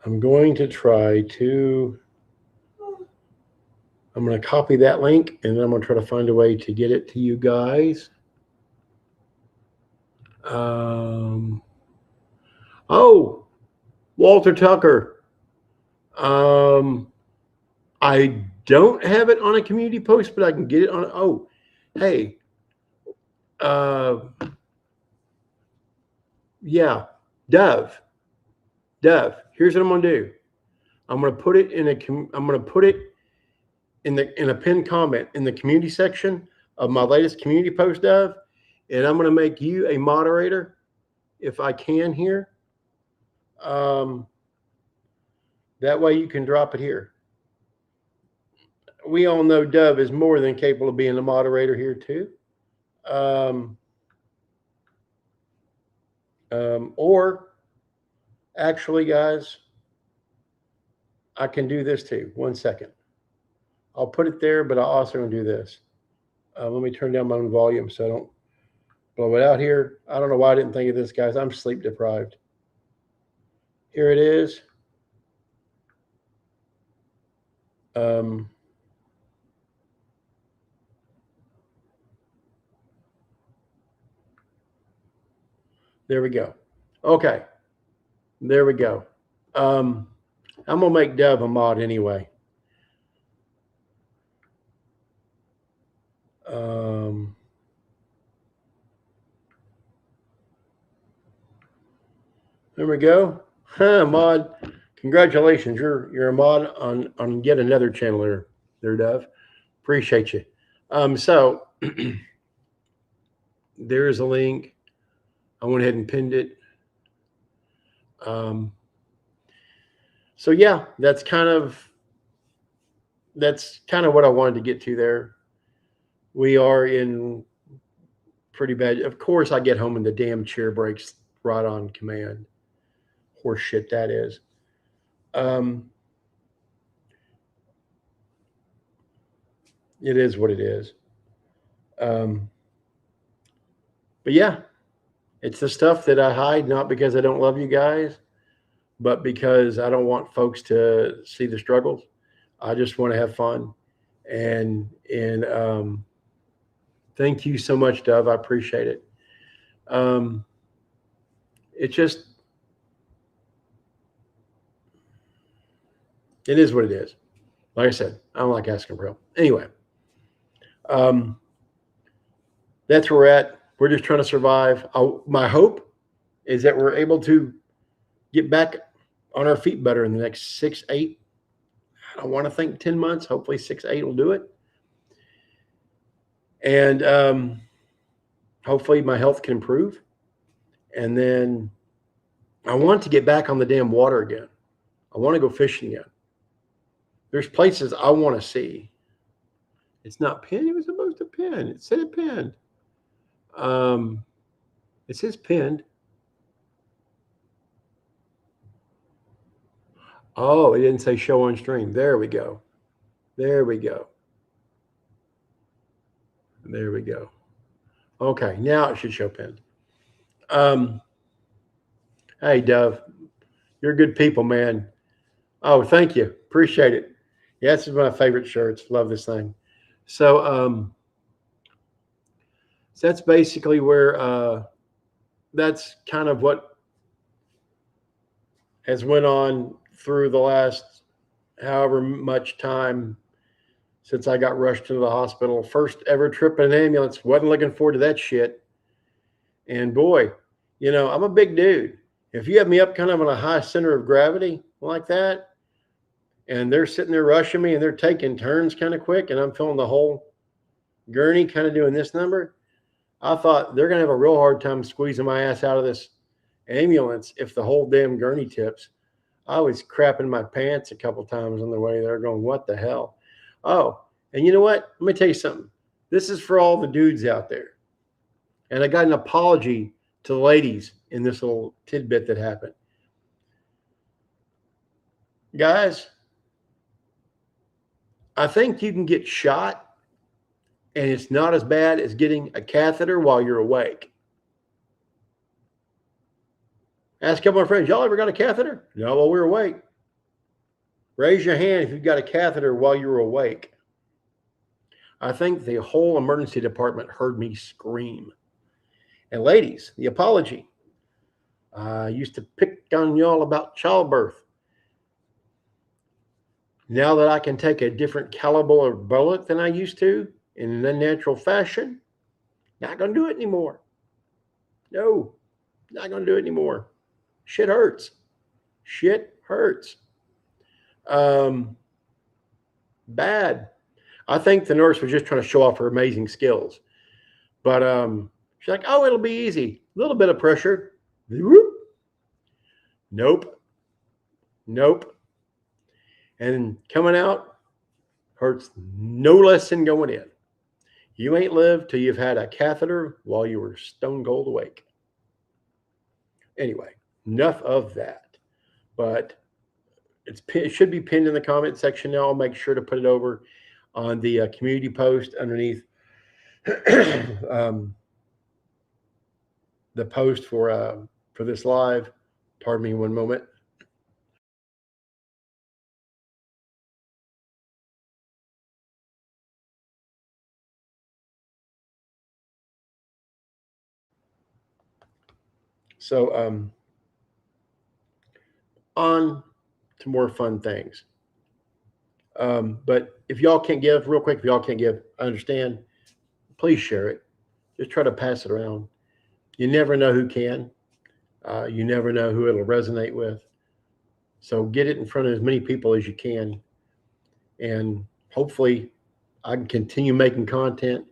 I'm going to try to, I'm going to copy that link, and then I'm going to try to find a way to get it to you guys. Oh, Walter Tucker. I don't have it on a community post, but I can get it on. Oh, hey. Yeah, Dove. Here's what I'm gonna do. I'm gonna put it in a pinned comment in the community section of my latest community post, Dove, and I'm gonna make you a moderator if I can here. That way you can drop it here. We all know Dove is more than capable of being a moderator here too. Or actually, guys, I can do this too. 1 second. I'll put it there, but I'll also gonna do this. Let me turn down my own volume so I don't blow it out here. I don't know why I didn't think of this, guys. I'm sleep deprived. Here it is. There we go. Okay. There we go. I'm going to make Dove a mod anyway. There we go. Mod. Congratulations. You're a mod on yet another channel there, Dove. Appreciate you. So there's a link. I went ahead and pinned it. So yeah, that's kind of what I wanted to get to there. We are in pretty bad. Of course, I get home and the damn chair breaks right on command. Horse shit that is. It is what it is. But yeah, it's the stuff that I hide, not because I don't love you guys, but because I don't want folks to see the struggles. I just want to have fun. And thank you so much, Dove. I appreciate it. It is what it is. Like I said, I don't like asking for help. Anyway, that's where we're at. We're just trying to survive. My hope is that we're able to get back on our feet better in the next 6, 8. I want to think 10 months. Hopefully 6, 8 will do it. And hopefully my health can improve. And then I want to get back on the damn water again. I want to go fishing again. There's places I want to see. It's not pinned. It was supposed to pin. It said it pinned. It says pinned. Oh, it didn't say show on stream. There we go. There we go. There we go. Okay, now it should show pinned. Hey, Dove, you're good people, man. Oh, thank you. Appreciate it. Yeah, this is one of my favorite shirts. Love this thing. So that's basically where that's kind of what has went on through the last however much time since I got rushed into the hospital. First ever trip in an ambulance. Wasn't looking forward to that shit. And boy, I'm a big dude. If you have me up kind of on a high center of gravity like that, and they're sitting there rushing me and they're taking turns kind of quick, and I'm feeling the whole gurney kind of doing this number, I thought they're going to have a real hard time squeezing my ass out of this ambulance if the whole damn gurney tips. I was crapping my pants a couple times on the way there going, what the hell? Oh, and you know what? Let me tell you something. This is for all the dudes out there. And I got an apology to the ladies in this little tidbit that happened. Guys, I think you can get shot and it's not as bad as getting a catheter while you're awake. Ask a couple of my friends, y'all ever got a catheter? No, while we're awake. Raise your hand if you've got a catheter while you're awake. I think the whole emergency department heard me scream. And ladies, the apology. I used to pick on y'all about childbirth. Now that I can take a different caliber of bullet than I used to in an unnatural fashion, not going to do it anymore. No, not going to do it anymore. Shit hurts. Shit hurts. Bad. I think the nurse was just trying to show off her amazing skills. But she's like, oh, it'll be easy. A little bit of pressure. Whoop. Nope. And coming out hurts no less than going in. You ain't lived till you've had a catheter while you were stone cold awake. Anyway, enough of that. But it should be pinned in the comment section now. I'll make sure to put it over on the community post underneath the post for this live. Pardon me one moment. So on to more fun things. But if y'all can't give, real quick, if y'all can't give, I understand. Please share it. Just try to pass it around. You never know who can. You never know who it'll resonate with. So get it in front of as many people as you can. And hopefully I can continue making content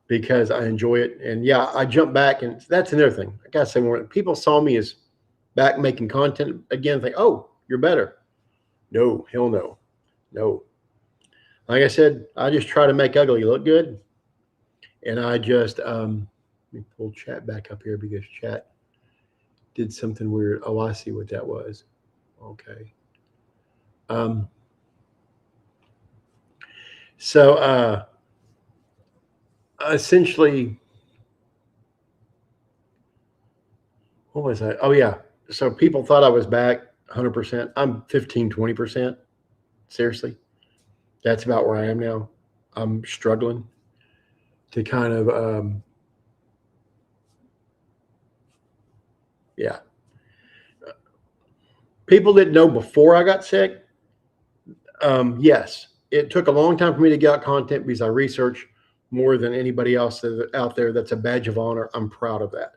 because I enjoy it. And yeah, I jump back, and that's another thing. I gotta say more. People saw me as back making content again, think, oh, you're better. No, hell no. No. Like I said, I just try to make ugly look good. And I just let me pull chat back up here because chat did something weird. Oh, I see what that was. Okay. So essentially, what was I? Oh yeah. So people thought I was back 100%. I'm 15, 20%. Seriously. That's about where I am now. I'm struggling to kind of yeah. People didn't know before I got sick. Yes, it took a long time for me to get out content because I research more than anybody else out there. That's a badge of honor. I'm proud of that.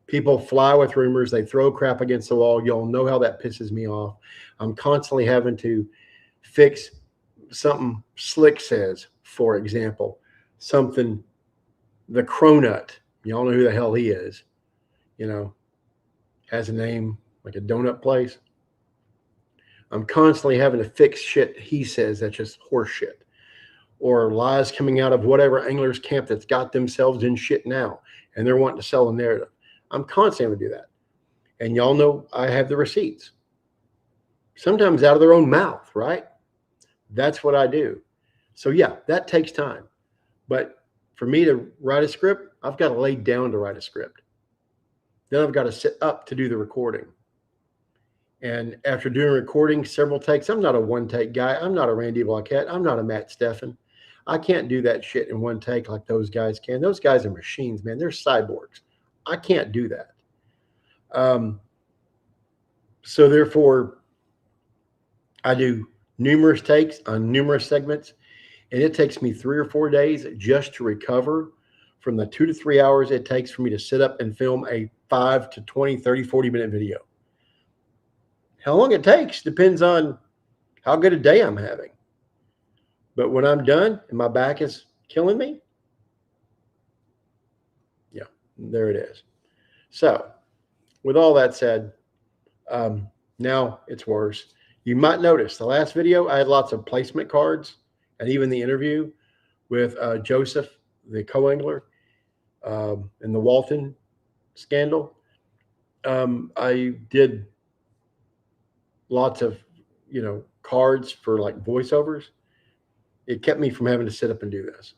People fly with rumors. They throw crap against the wall. Y'all know how that pisses me off. I'm constantly having to fix something Slick says, for example, something the Cronut. Y'all know who the hell he is. You know, has a name like a donut place. I'm constantly having to fix shit he says that's just horse shit, or lies coming out of whatever angler's camp that's got themselves in shit now, and they're wanting to sell a narrative. I'm constantly having to do that. And y'all know I have the receipts. Sometimes out of their own mouth, right? That's what I do. So yeah, that takes time. But for me to write a script, I've got to lay down to write a script. Then I've got to sit up to do the recording. And after doing recording several takes, I'm not a one-take guy. I'm not a Randy Blockett. I'm not a Matt Steffen. I can't do that shit in one take like those guys can. Those guys are machines, man. They're cyborgs. I can't do that. So therefore, I do numerous takes on numerous segments, and it takes me 3 or 4 days just to recover from the 2 to 3 hours it takes for me to sit up and film a 5 to 20, 30, 40-minute video. How long it takes depends on how good a day I'm having. But when I'm done and my back is killing me, yeah, there it is. So with all that said, now it's worse. You might notice the last video, I had lots of placement cards, and even the interview with Joseph, the co-angler, in the Walton scandal. I did lots of, cards for like voiceovers. It kept me from having to sit up and do this.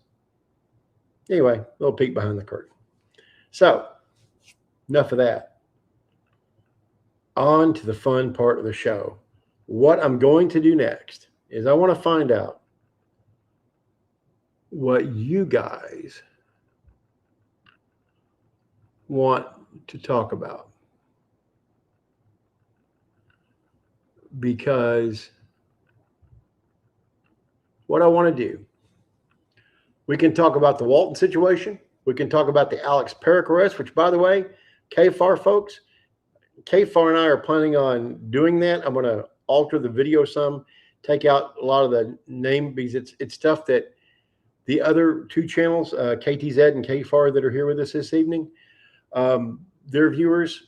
Anyway, a little peek behind the curtain. So enough of that. On to the fun part of the show. What I'm going to do next is I want to find out what you guys want to talk about. Because what I want to do, we can talk about the Walton situation. We can talk about the Alex Perrick arrest, which, by the way, KFAR folks, KFAR and I are planning on doing that. I'm going to alter the video some, take out a lot of the name because it's stuff that the other two channels, KTZ and KFAR, that are here with us this evening, their viewers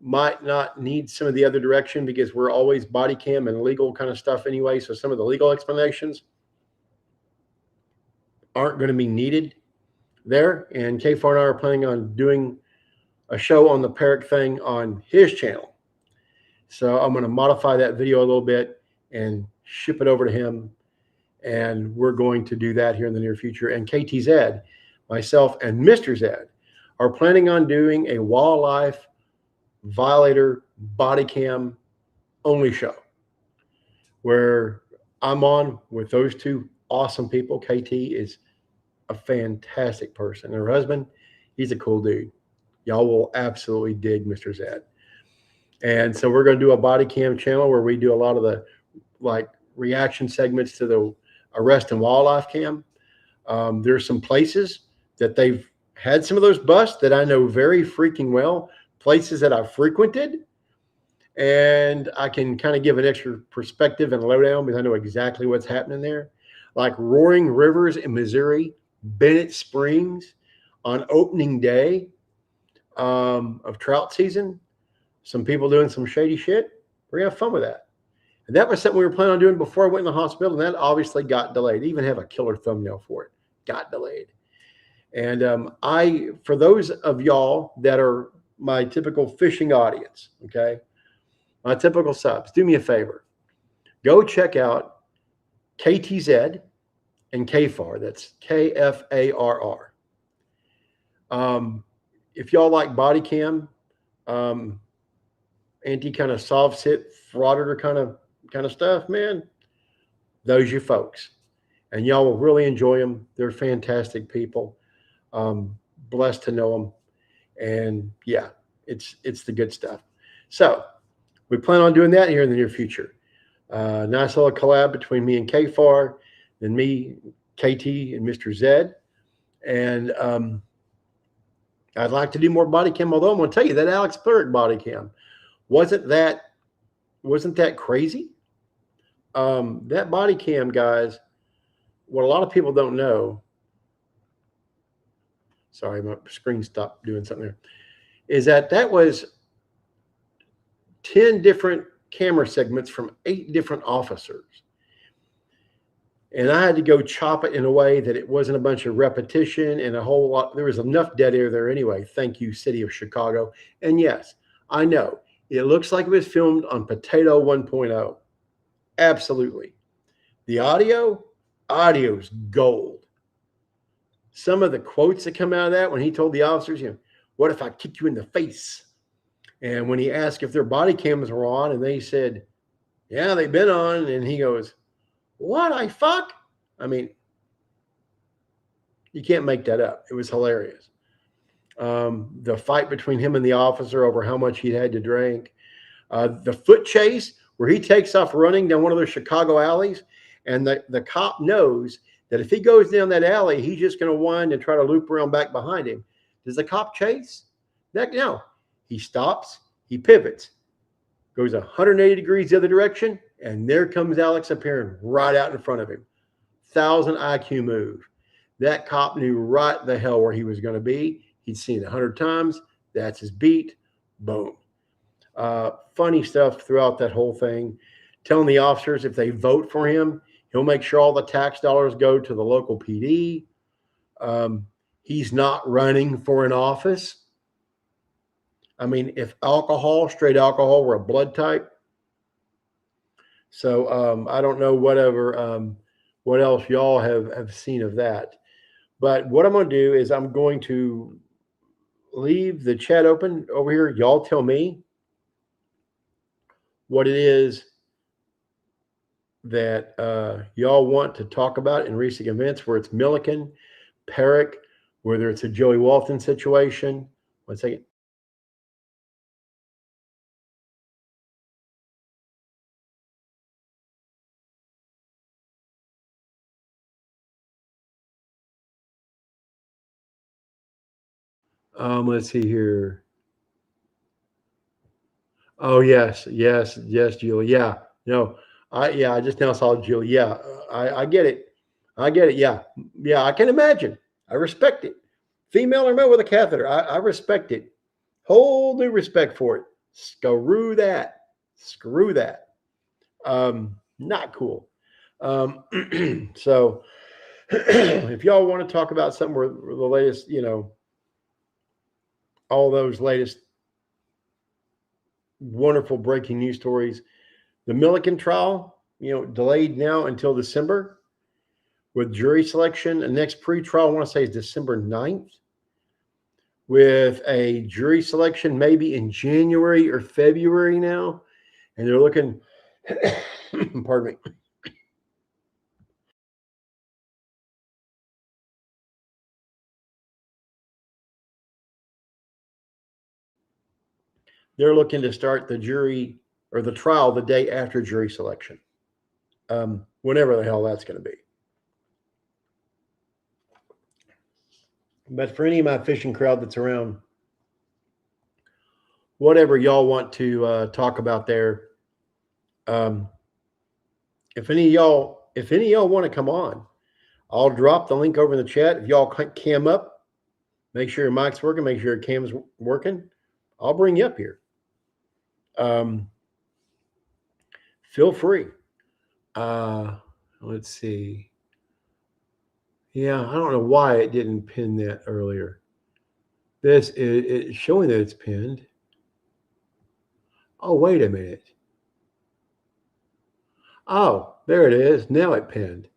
might not need some of the other direction because we're always body cam and legal kind of stuff anyway. So some of the legal explanations aren't going to be needed there. And KFAR and I are planning on doing a show on the Perrick thing on his channel. So I'm going to modify that video a little bit and ship it over to him. And we're going to do that here in the near future. And KTZ, myself, and Mr. Zed are planning on doing a wildlife violator body cam only show where I'm on with those two awesome people. KT is a fantastic person. Her husband, he's a cool dude. Y'all will absolutely dig Mr. Zed. And so we're going to do a body cam channel where we do a lot of the like reaction segments to the arrest and wildlife cam. There's some places that they've had some of those busts that I know very freaking well, places that I've frequented, and I can kind of give an extra perspective and lowdown because I know exactly what's happening there. Like Roaring Rivers in Missouri, Bennett Springs on opening day of trout season. Some people doing some shady shit. We're gonna have fun with that. And that was something we were planning on doing before I went in the hospital, and that obviously got delayed. Even have a killer thumbnail for it. Got delayed. And for those of y'all that are my typical fishing audience, okay, my typical subs, do me a favor. Go check out KTZ and KFAR. That's KFARR. If y'all like body cam, anti kind of soft sit, frauditor kind of stuff, man, those you folks. And y'all will really enjoy them. They're fantastic people. Blessed to know them. And yeah, it's the good stuff. So we plan on doing that here in the near future. Nice little collab between me and KFAR, and me, KT, and Mr. Zed. And I'd like to do more body cam, although I'm going to tell you that Alex Plurick body cam wasn't that crazy. That body cam, guys, what a lot of people don't know, sorry, my screen stopped doing something there, is that was 10 different camera segments from 8 different officers. And I had to go chop it in a way that it wasn't a bunch of repetition and a whole lot. There was enough dead air there anyway. Thank you, City of Chicago. And yes, I know it looks like it was filmed on Potato 1.0. Absolutely. The audio's gold. Some of the quotes that come out of that when he told the officers, what if I kick you in the face? And when he asked if their body cams were on, and they said, yeah, they've been on. And he goes, what I fuck? I mean, you can't make that up. It was hilarious. The fight between him and the officer over how much he'd had to drink. The foot chase where he takes off running down one of those Chicago alleys, and the cop knows that if he goes down that alley, he's just going to wind and try to loop around back behind him. Does the cop chase? No. He stops, he pivots, goes 180 degrees the other direction, and there comes Alex appearing right out in front of him. 1,000 IQ move. That cop knew right the hell where he was going to be. He'd seen it 100 times. That's his beat. Boom. Funny stuff throughout that whole thing. Telling the officers if they vote for him, he'll make sure all the tax dollars go to the local PD. He's not running for an office. I mean, if straight alcohol were a blood type. So I don't know what else y'all have seen of that. But what I'm going to do is I'm going to leave the chat open over here. Y'all tell me what it is that y'all want to talk about in recent events, where it's Milliken, Perrick, whether it's a Joey Walton situation. One second. Let's see here. Oh, yes, Julie. Yeah, no, I just now saw Julie. Yeah, I get it. Yeah, I can imagine. I respect it. Female or male with a catheter. I respect it. Whole new respect for it. Screw that. Not cool. So if y'all want to talk about something where the latest, all those latest wonderful breaking news stories, the Milliken trial, delayed now until December with jury selection. The next pre-trial, I want to say, is December 9th, with a jury selection maybe in January or February now. And they're looking, pardon me. they're looking to start the jury or the trial the day after jury selection, whenever the hell that's going to be. But for any of my fishing crowd that's around, whatever y'all want to talk about there, if any of y'all want to come on, I'll drop the link over in the chat. If y'all cam up, make sure your mic's working, make sure your cam's working. I'll bring you up here. Feel free. Let's see. Yeah, I don't know why it didn't pin that earlier. This is showing that it's pinned. Oh, wait a minute. Oh, there it is. Now it pinned.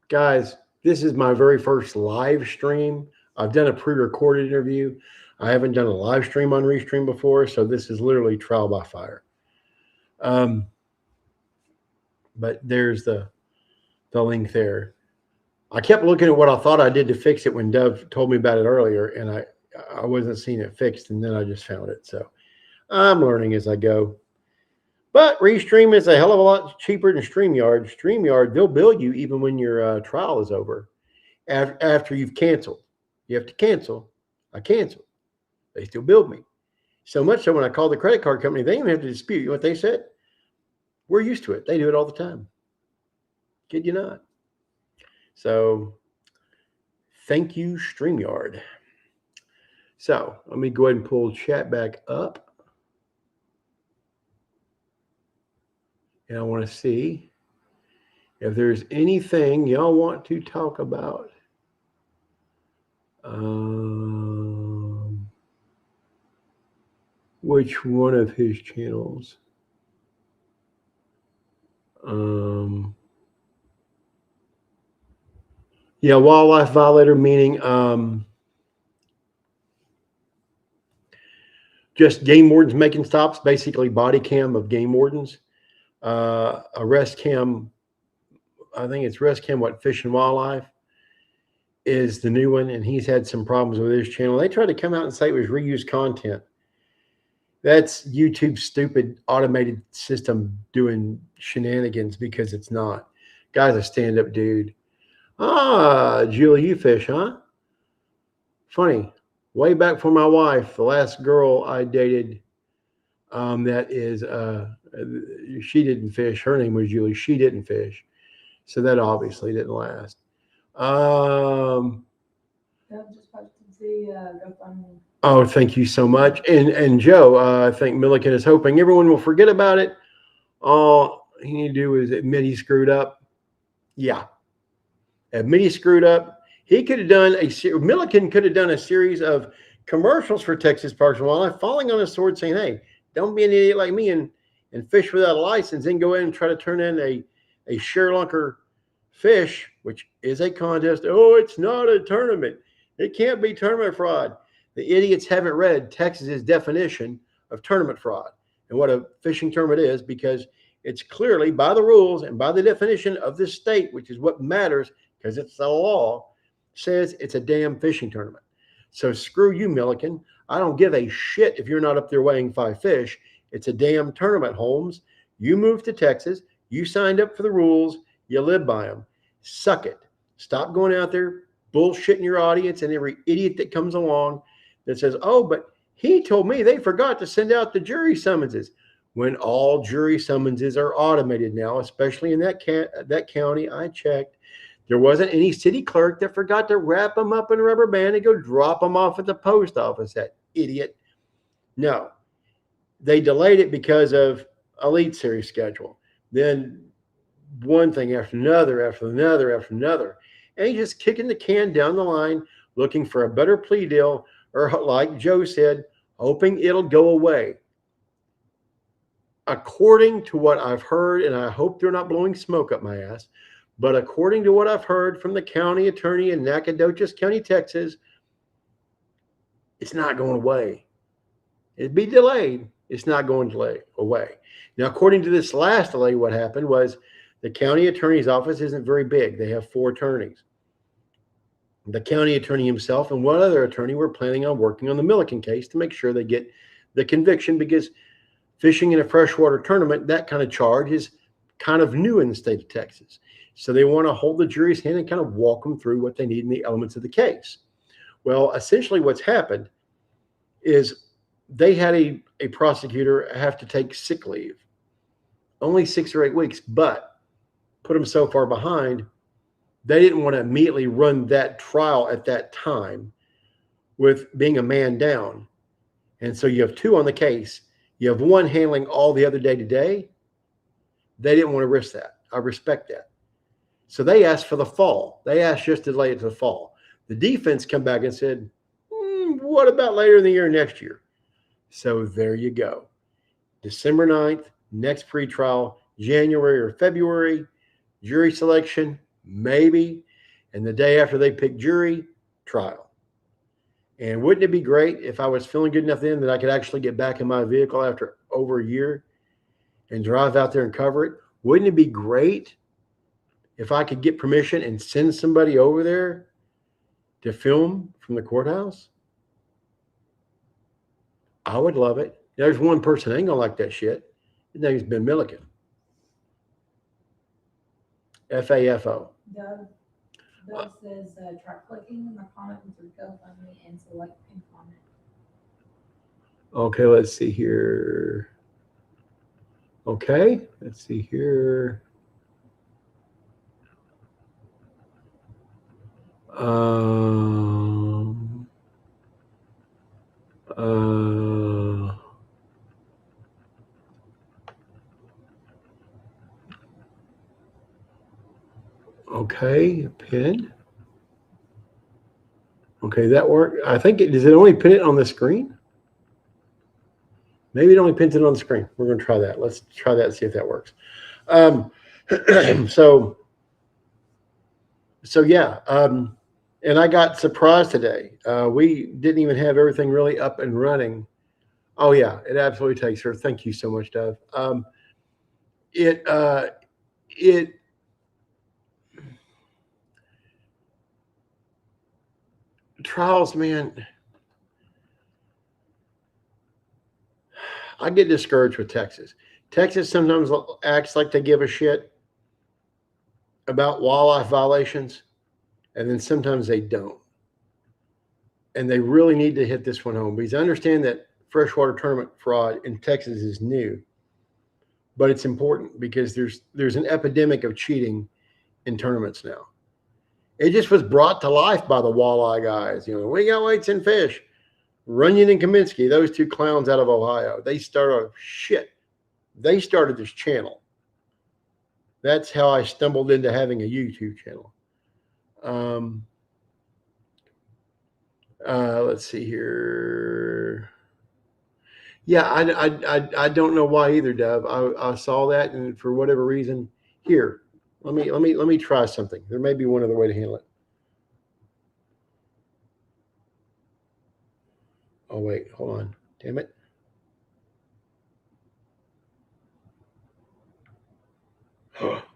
Guys, this is my very first live stream. I've done a pre-recorded interview. I haven't done a live stream on Restream before, so this is literally trial by fire. But there's the link there. I kept looking at what I thought I did to fix it when Dove told me about it earlier, and I wasn't seeing it fixed, and then I just found it. So I'm learning as I go. But Restream is a hell of a lot cheaper than StreamYard. StreamYard, they'll bill you even when your trial is over. After you've canceled. You have to cancel. I canceled. They still billed me. So much so when I called the credit card company, they didn't even have to dispute. You know what they said? We're used to it. They do it all the time. Kid you not. So thank you, StreamYard. So let me go ahead and pull chat back up. And I want to see if there's anything y'all want to talk about. Which one of his channels? Yeah, wildlife violator, meaning just game wardens making stops, basically body cam of game wardens. Arrest cam, I think it's Rest Cam, Fish and Wildlife is the new one, and he's had some problems with his channel. They tried to come out and say it was reused content. That's YouTube's stupid automated system doing shenanigans because it's not. Guy's a stand-up dude. Julie, you fish, huh? Funny. Way back for my wife, the last girl I dated, that is, she didn't fish. Her name was Julie. She didn't fish. So that obviously didn't last. Just posted the GoFundMe. Oh, thank you so much. And Joe, I think Milliken is hoping everyone will forget about it. All he need to do is admit he screwed up. Yeah. Admit he screwed up. He could have done Milliken could have done a series of commercials for Texas Parks and Wildlife, falling on his sword saying, hey, don't be an idiot like me and fish without a license, and go in and try to turn in a Sherlunker fish, which is a contest. Oh, it's not a tournament. It can't be tournament fraud. The idiots haven't read Texas's definition of tournament fraud and what a fishing tournament is, because it's clearly by the rules and by the definition of this state, which is what matters because it's the law, says it's a damn fishing tournament. So screw you, Milliken. I don't give a shit if you're not up there weighing 5 fish. It's a damn tournament, Holmes. You moved to Texas. You signed up for the rules. You live by them. Suck it. Stop going out there bullshitting your audience and every idiot that comes along that says, oh, but he told me they forgot to send out the jury summonses. When all jury summonses are automated now, especially in that county, I checked. There wasn't any city clerk that forgot to wrap them up in a rubber band and go drop them off at the post office. That idiot. No. They delayed it because of Elite Series schedule. Then one thing after another, after another, after another. And he's just kicking the can down the line, looking for a better plea deal, or like Joe said, hoping it'll go away. According to what I've heard, and I hope they're not blowing smoke up my ass, but according to what I've heard from the county attorney in Nacogdoches County, Texas, it's not going away. It'd be delayed. It's not going away. Now, according to this last delay, what happened was the county attorney's office isn't very big. They have 4 attorneys. The county attorney himself and one other attorney were planning on working on the Milliken case to make sure they get the conviction, because fishing in a freshwater tournament, that kind of charge is kind of new in the state of Texas. So they want to hold the jury's hand and kind of walk them through what they need in the elements of the case. Well, essentially what's happened is they had a prosecutor have to take sick leave, only 6 or 8 weeks, but put them so far behind, they didn't want to immediately run that trial at that time with being a man down. And so you have 2 on the case. You have 1 handling all the other day-to-day. They didn't want to risk that. I respect that. So they asked for the fall. They asked just to delay it to the fall. The defense come back and said, what about later in the year, next year? So there you go. December 9th, next pretrial, January or February, jury selection, maybe. And the day after they pick jury, trial. And wouldn't it be great if I was feeling good enough then that I could actually get back in my vehicle after over a year and drive out there and cover it? Wouldn't it be great if I could get permission and send somebody over there to film from the courthouse? I would love it. There's one person ain't gonna like that shit. His name's Ben Milliken. FAFO. Doug says, try clicking on the comment through GoFundMe and select pin comment. Okay, let's see here. Okay, let's see here. Okay, pin. Okay, that worked. I think does it only pin it on the screen? Maybe it only pins it on the screen. We're going to try that. Let's try that and see if that works. So yeah. And I got surprised today. We didn't even have everything really up and running. Oh yeah, it absolutely takes her. Thank you so much, Dove. Trials, man. I get discouraged with Texas. Texas sometimes acts like they give a shit about wildlife violations, and then sometimes they don't. And they really need to hit this one home, because I understand that freshwater tournament fraud in Texas is new, but it's important because there's an epidemic of cheating in tournaments now. It just was brought to life by the walleye guys. You know, we got weights and fish. Runyon and Kaminsky, those 2 clowns out of Ohio, they started this channel. That's how I stumbled into having a YouTube channel. Let's see here. Yeah, I don't know why either, Dove. I saw that, and for whatever reason, here, let me try something. There may be one other way to handle it. Oh wait, hold on. Damn it.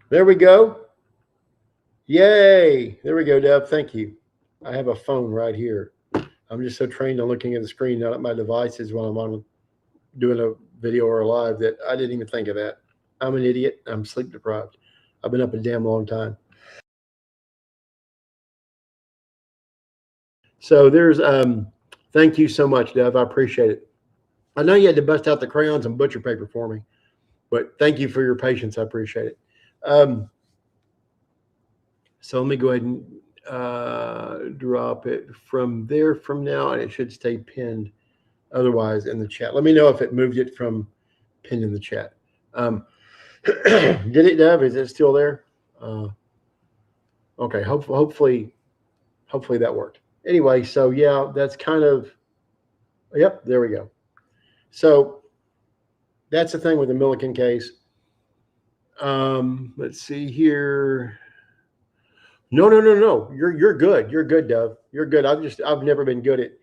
There we go. Yay. There we go, Deb. Thank you. I have a phone right here. I'm just so trained on looking at the screen, not at my devices while I'm on doing a video or a live, that I didn't even think of that. I'm an idiot. I'm sleep deprived. I've been up a damn long time. So there's, thank you so much, Dev. I appreciate it. I know you had to bust out the crayons and butcher paper for me, but thank you for your patience. I appreciate it. So let me go ahead and drop it from there from now, and it should stay pinned otherwise in the chat. Let me know if it moved it from pinned in the chat. Did it, Dev? Is it still there? Okay, hopefully that worked. Anyway, so yeah, that's kind of, yep, there we go. So that's the thing with the Milliken case. Let's see here. No. You're good. You're good, Dove. You're good. I've never been good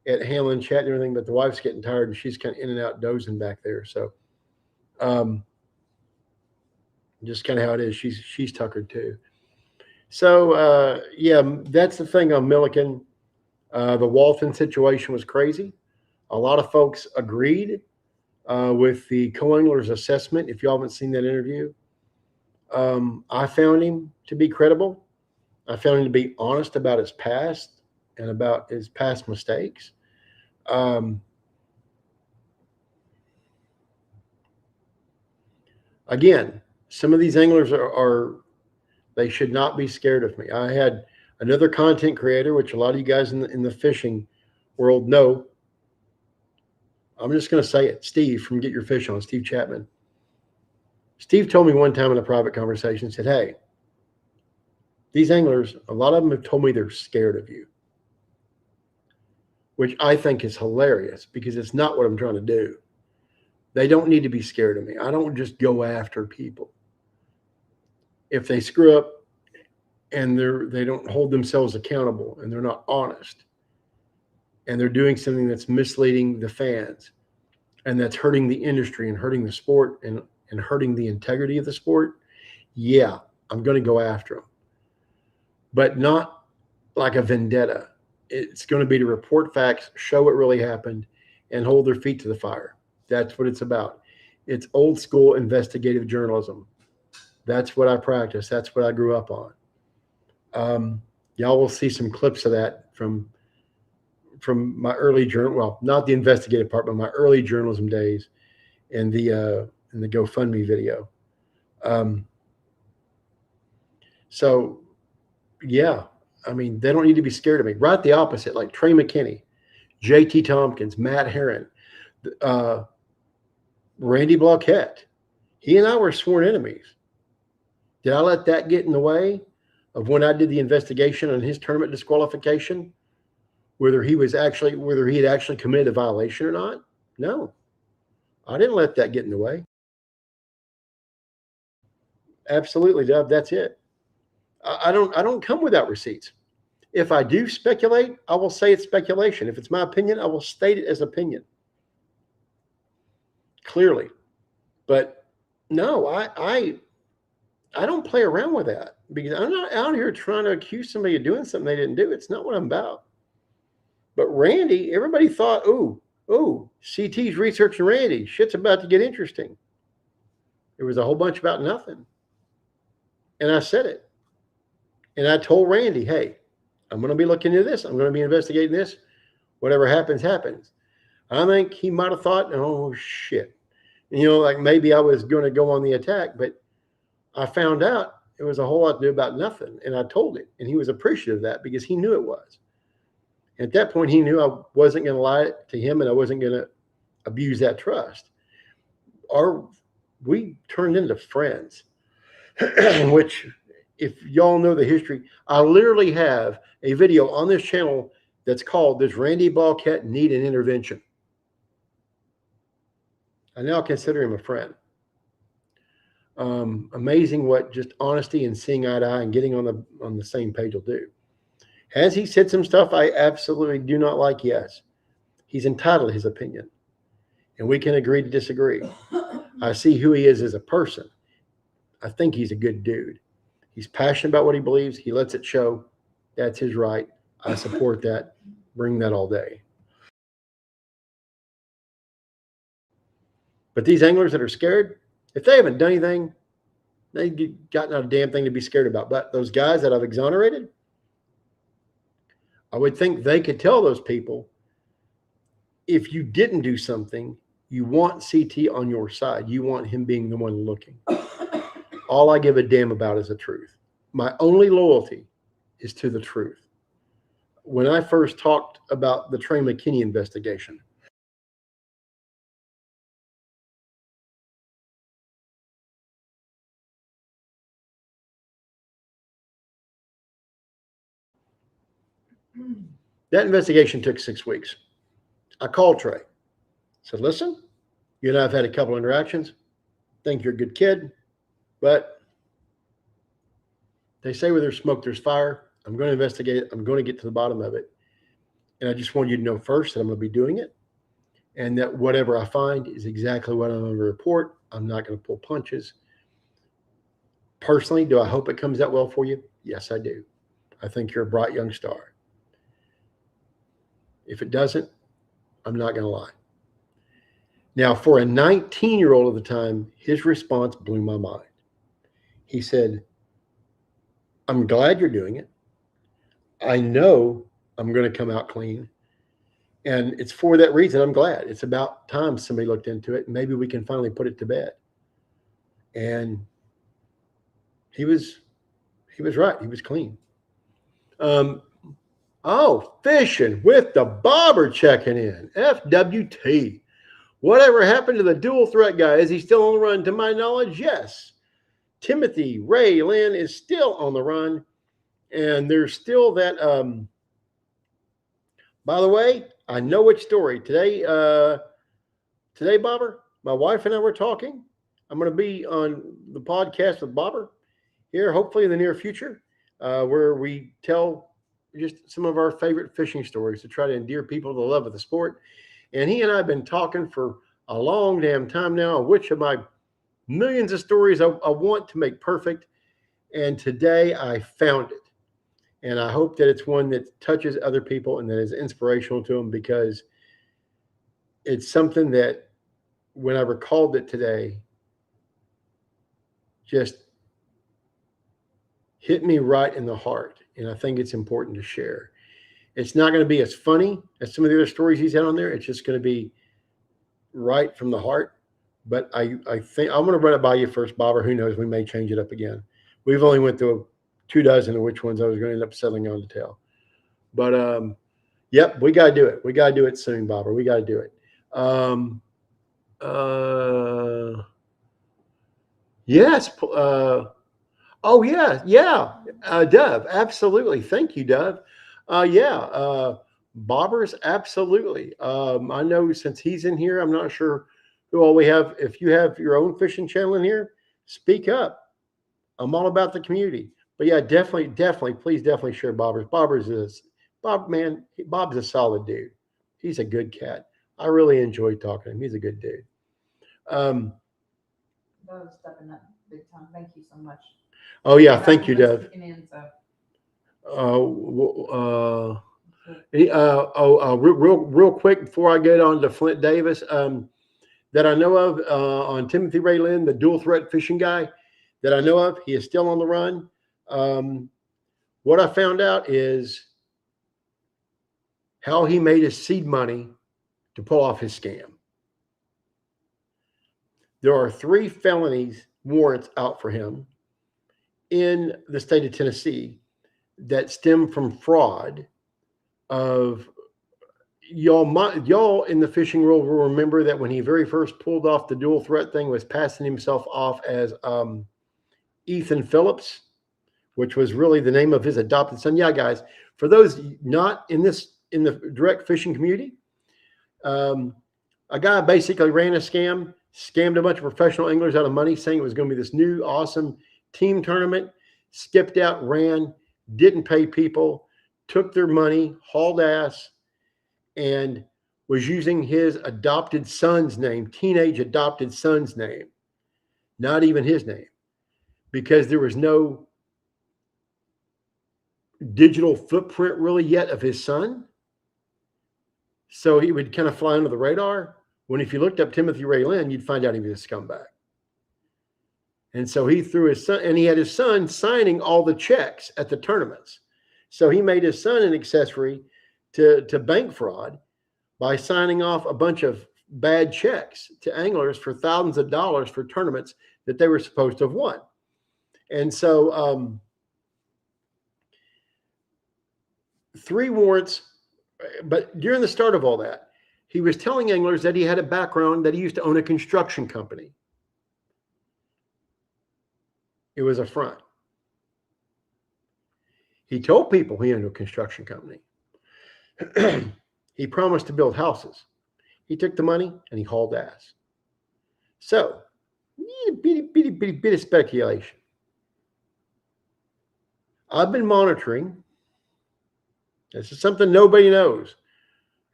at handling chat and everything, but the wife's getting tired and she's kind of in and out dozing back there. So, just kind of how it is. She's tuckered too. So, yeah, that's the thing on Milliken. The Walton situation was crazy. A lot of folks agreed with the co-angler's assessment. If you all haven't seen that interview, I found him to be credible. I found him to be honest about his past and about his past mistakes. Again, some of these anglers they should not be scared of me. I had another content creator, which a lot of you guys in the fishing world know. I'm just going to say it. Steve from Get Your Fish On, Steve Chapman. Steve told me one time in a private conversation, said, hey, these anglers, a lot of them have told me they're scared of you, which I think is hilarious because it's not what I'm trying to do. They don't need to be scared of me. I don't just go after people. If they screw up and they don't hold themselves accountable and they're not honest and they're doing something that's misleading the fans and that's hurting the industry and hurting the sport and hurting the integrity of the sport, yeah, I'm going to go after them. But not like a vendetta. It's going to be to report facts, show what really happened, and hold their feet to the fire. That's what it's about. It's old school investigative journalism. That's what I practice. That's what I grew up on. Y'all will see some clips of that from my early journal. Well, not the investigative part, but my early journalism days in the GoFundMe video. So, yeah, I mean, they don't need to be scared of me. Right the opposite, like Trey McKinney, JT Tompkins, Matt Herron, Randy Blockett. He and I were sworn enemies. Did I let that get in the way of when I did the investigation on his tournament disqualification, whether he had actually committed a violation or not? No, I didn't let that get in the way. Absolutely, Dub. That's it. I don't come without receipts. If I do speculate, I will say it's speculation. If it's my opinion, I will state it as opinion. Clearly. But no, I don't play around with that because I'm not out here trying to accuse somebody of doing something they didn't do. It's not what I'm about. But Randy, everybody thought, CT's researching Randy. Shit's about to get interesting. It was a whole bunch about nothing. And I said it. And I told Randy, hey, I'm going to be looking into this. I'm going to be investigating this. Whatever happens, happens. I think he might have thought, oh, shit. Like maybe I was going to go on the attack, but I found out it was a whole lot to do about nothing. And I told him, and he was appreciative of that because he knew it was. And at that point, he knew I wasn't going to lie to him and I wasn't going to abuse that trust. We turned into friends, which if y'all know the history, I literally have a video on this channel that's called Does Randy Blockett Need an Intervention? I now consider him a friend. Amazing what just honesty and seeing eye to eye and getting on the same page will do. Has he said some stuff I absolutely do not like? Yes. He's entitled to his opinion. And we can agree to disagree. I see who he is as a person. I think he's a good dude. He's passionate about what he believes. He lets it show. That's his right. I support that. Bring that all day. But these anglers that are scared, if they haven't done anything, they got not a damn thing to be scared about. But those guys that I've exonerated, I would think they could tell those people, if you didn't do something, you want CT on your side. You want him being the one looking. All I give a damn about is the truth. My only loyalty is to the truth. When I first talked about the Trey McKinney investigation, that investigation took 6 weeks. I called Trey. Said, listen, you and I have had a couple interactions. Think you're a good kid, but they say where there's smoke, there's fire. I'm going to investigate it. I'm going to get to the bottom of it. And I just want you to know first that I'm going to be doing it. And that whatever I find is exactly what I'm going to report. I'm not going to pull punches. Personally, do I hope it comes out well for you? Yes, I do. I think you're a bright young star. If it doesn't, I'm not going to lie. Now, for a 19-year-old at the time, his response blew my mind. He said, I'm glad you're doing it. I know I'm going to come out clean. And it's for that reason I'm glad. It's about time somebody looked into it. Maybe we can finally put it to bed. And he was right. He was clean. Fishing with the bobber checking in. FWT. Whatever happened to the dual threat guy? Is he still on the run? To my knowledge, yes. Timothy Ray Lynn is still on the run. And there's still that. By the way, I know which story. Today, Bobber, my wife and I were talking. I'm going to be on the podcast with Bobber here, hopefully in the near future, where we tell just some of our favorite fishing stories to try to endear people to the love of the sport. And he and I have been talking for a long damn time now, which of my millions of stories I want to make perfect. And today I found it. And I hope that it's one that touches other people and that is inspirational to them, because it's something that when I recalled it today, just hit me right in the heart. And I think it's important to share. It's not going to be as funny as some of the other stories he's had on there. It's just going to be right from the heart. But I think I'm going to run it by you first, Bobber. Who knows? We may change it up again. We've only went through 24 of which ones I was going to end up settling on to tell. But yep, we got to do it. We got to do it soon, Bobber. We got to do it. Yes. Oh yeah, yeah. Dove, absolutely. Thank you, Dove. Bobbers, absolutely. I know since he's in here, I'm not sure who all we have. If you have your own fishing channel in here, speak up. I'm all about the community. But yeah, definitely, please definitely share Bobbers. Bob's a solid dude. He's a good cat. I really enjoyed talking to him. He's a good dude. Dove's stepping up big time. Thank you so much. Oh yeah, thank you, Dove. Real quick before I get on to Flint Davis, that I know of on Timothy Ray Lynn, the dual threat fishing guy that I know of, he is still on the run. What I found out is how he made his seed money to pull off his scam. There are 3 felonies warrants out for him in the state of Tennessee that stem from fraud. Of y'all in the fishing world will remember that when he very first pulled off the dual threat thing, was passing himself off as Ethan Phillips, which was really the name of his adopted son. Yeah, guys, for those not in the direct fishing community, a guy basically ran a scammed a bunch of professional anglers out of money, saying it was going to be this new awesome team tournament, skipped out, ran, didn't pay people, took their money, hauled ass, and was using his adopted son's name, teenage adopted son's name, not even his name, because there was no digital footprint really yet of his son. So he would kind of fly under the radar, when if you looked up Timothy Ray Lynn, you'd find out he was a scumbag. And so he threw his son, and he had his son signing all the checks at the tournaments. So he made his son an accessory to bank fraud by signing off a bunch of bad checks to anglers for thousands of dollars for tournaments that they were supposed to have won. And so 3 warrants, but during the start of all that, he was telling anglers that he had a background, that he used to own a construction company. It was a front. He told people he owned a construction company. He promised to build houses. He took the money and he hauled ass. So, a bit of speculation. I've been monitoring. This is something nobody knows.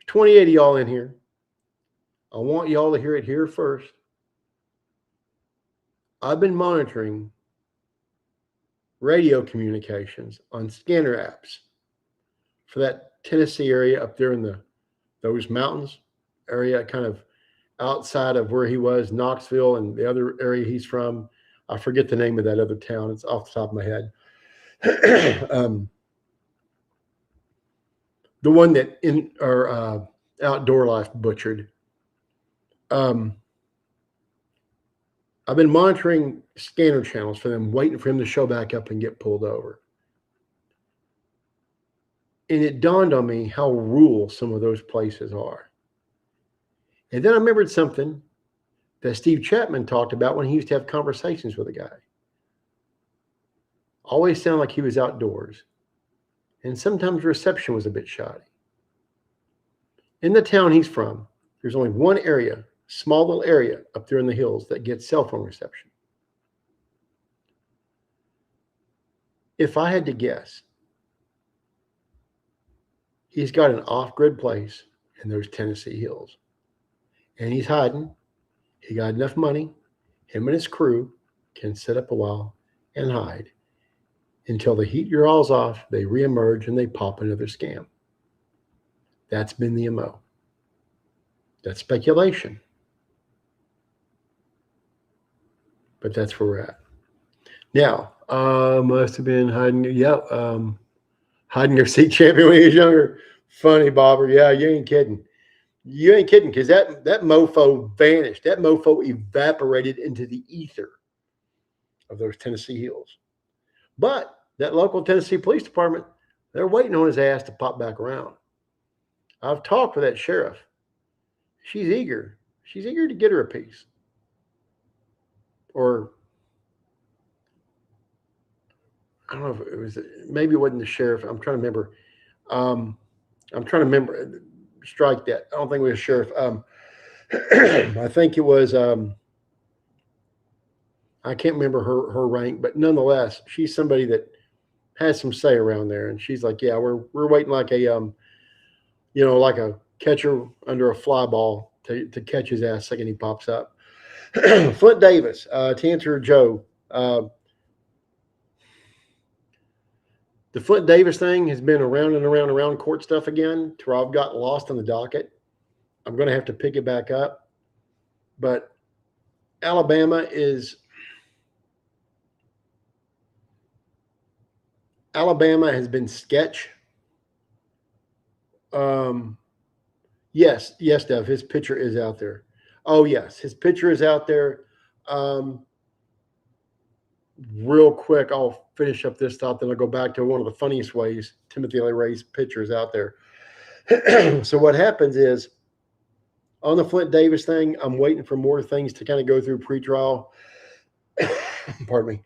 28 of y'all in here. I want y'all to hear it here first. I've been monitoring radio communications on scanner apps for that Tennessee area up there in those mountains area, kind of outside of where he was, Knoxville, and the other area he's from. I forget the name of that other town. It's off the top of my head. The one that in our outdoor life butchered. I've been monitoring scanner channels for them, waiting for him to show back up and get pulled over. And it dawned on me how rural some of those places are. And then I remembered something that Steve Chapman talked about when he used to have conversations with a guy. Always sounded like he was outdoors. And sometimes reception was a bit shoddy. In the town he's from, there's only one area, small little area up there in the hills that gets cell phone reception. If I had to guess, he's got an off-grid place in those Tennessee hills. And he's hiding. He got enough money. Him and his crew can sit up a while and hide until the heat draws off, they reemerge, and they pop another scam. That's been the MO. That's speculation. But that's where we're at. Now, must have been hiding. Yeah, hiding your seat champion when he was younger. Funny, Bobber. Yeah, you ain't kidding. You ain't kidding, because that mofo vanished. That mofo evaporated into the ether of those Tennessee hills. But that local Tennessee Police Department, they're waiting on his ass to pop back around. I've talked with that sheriff. She's eager. She's eager to get her a piece. Or, I don't know if it was, maybe it wasn't the sheriff. I'm trying to remember. Strike that. I don't think it was a sheriff. I think it was, I can't remember her rank, but nonetheless, she's somebody that has some say around there. And she's like, yeah, we're waiting like a, like a catcher under a fly ball to catch his ass second he pops up. Flint Davis, to answer Joe, the Flint Davis thing has been around and around court stuff again to where I've gotten lost on the docket. I'm going to have to pick it back up. But Alabama has been sketch. Yes, Dev, his picture is out there. Oh, yes, his picture is out there. Real quick, I'll finish up this thought, then I'll go back to one of the funniest ways Timothy Lee Ray's picture is out there. So what happens is, on the Flint Davis thing, I'm waiting for more things to kind of go through pretrial. Pardon me.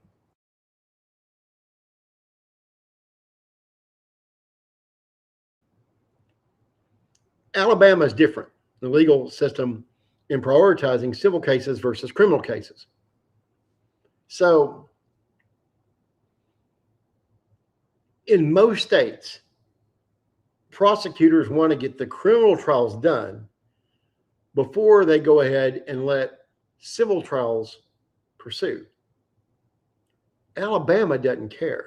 Alabama is different, the legal system, in prioritizing civil cases versus criminal cases. So in most states, prosecutors want to get the criminal trials done before they go ahead and let civil trials pursue. Alabama doesn't care.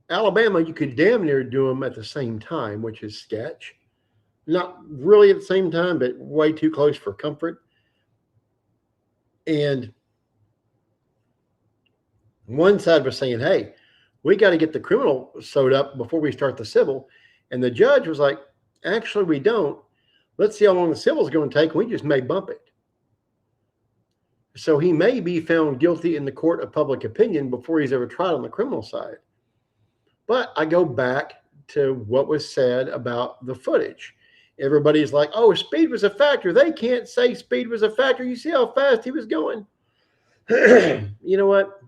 Alabama, you could damn near do them at the same time, which is sketch. Not really at the same time, but way too close for comfort. And one side was saying, hey, we got to get the criminal sewed up before we start the civil. And the judge was like, actually, we don't. Let's see how long the civil is going to take. We just may bump it. So he may be found guilty in the court of public opinion before he's ever tried on the criminal side. But I go back to what was said about the footage. Everybody's like, oh, speed was a factor. They can't say speed was a factor. You see how fast he was going? You know what?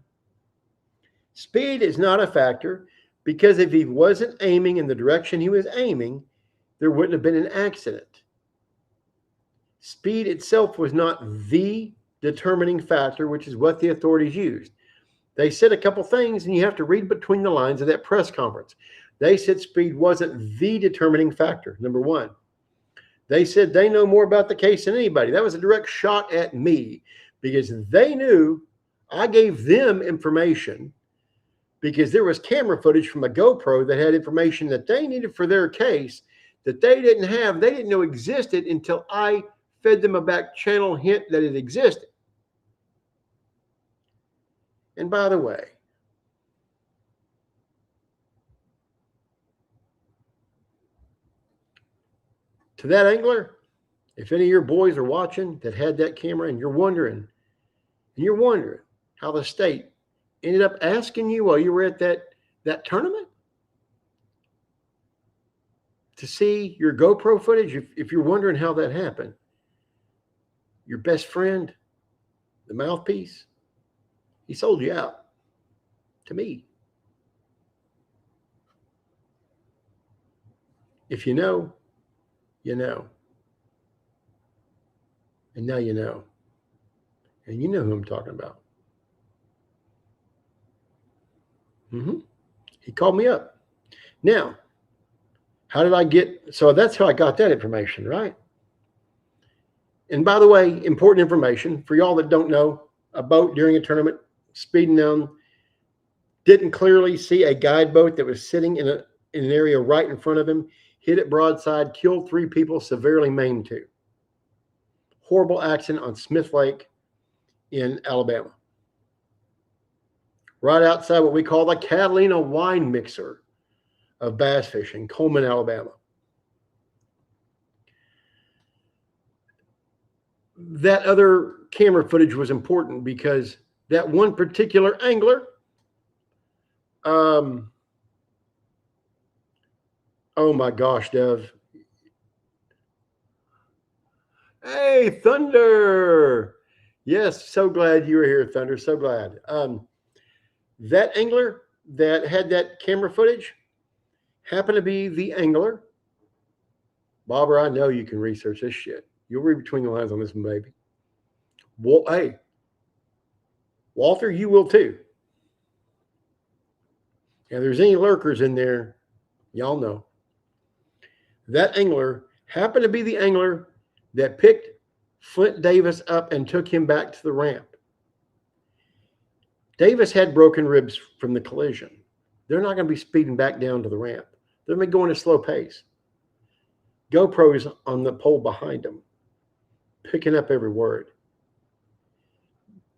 Speed is not a factor, because if he wasn't aiming in the direction he was aiming, there wouldn't have been an accident. Speed itself was not the determining factor, which is what the authorities used. They said a couple things, and you have to read between the lines of that press conference. They said speed wasn't the determining factor, number one. They said they know more about the case than anybody. That was a direct shot at me, because they knew I gave them information, because there was camera footage from a GoPro that had information that they needed for their case that they didn't have, they didn't know existed until I fed them a back channel hint that it existed. And by the way, to that angler, if any of your boys are watching that had that camera and you're wondering how the state ended up asking you while you were at that tournament to see your GoPro footage, if you're wondering how that happened, your best friend, the mouthpiece, he sold you out to me. If you know, you know. And now you know. And you know who I'm talking about. He called me up. Now, how did I get, so that's how I got that information, right? And by the way, important information for y'all that don't know, a boat during a tournament, speeding down, didn't clearly see a guide boat that was sitting in an area right in front of him, hit it broadside, killed 3 people, severely maimed 2. Horrible accident on Smith Lake in Alabama. Right outside what we call the Catalina wine mixer of bass fishing, Coleman, Alabama. That other camera footage was important because that one particular angler, oh my gosh, Dev. Hey, Thunder. Yes, so glad you were here, Thunder. So glad. That angler that had that camera footage happened to be the angler. Barbara, I know you can research this shit. You'll read between the lines on this one, baby. Well, hey, Walter, you will too. And if there's any lurkers in there, y'all know. That angler happened to be the angler that picked Flint Davis up and took him back to the ramp. Davis had broken ribs from the collision. They're not going to be speeding back down to the ramp. They're going to be going at a slow pace. GoPro's on the pole behind them, picking up every word.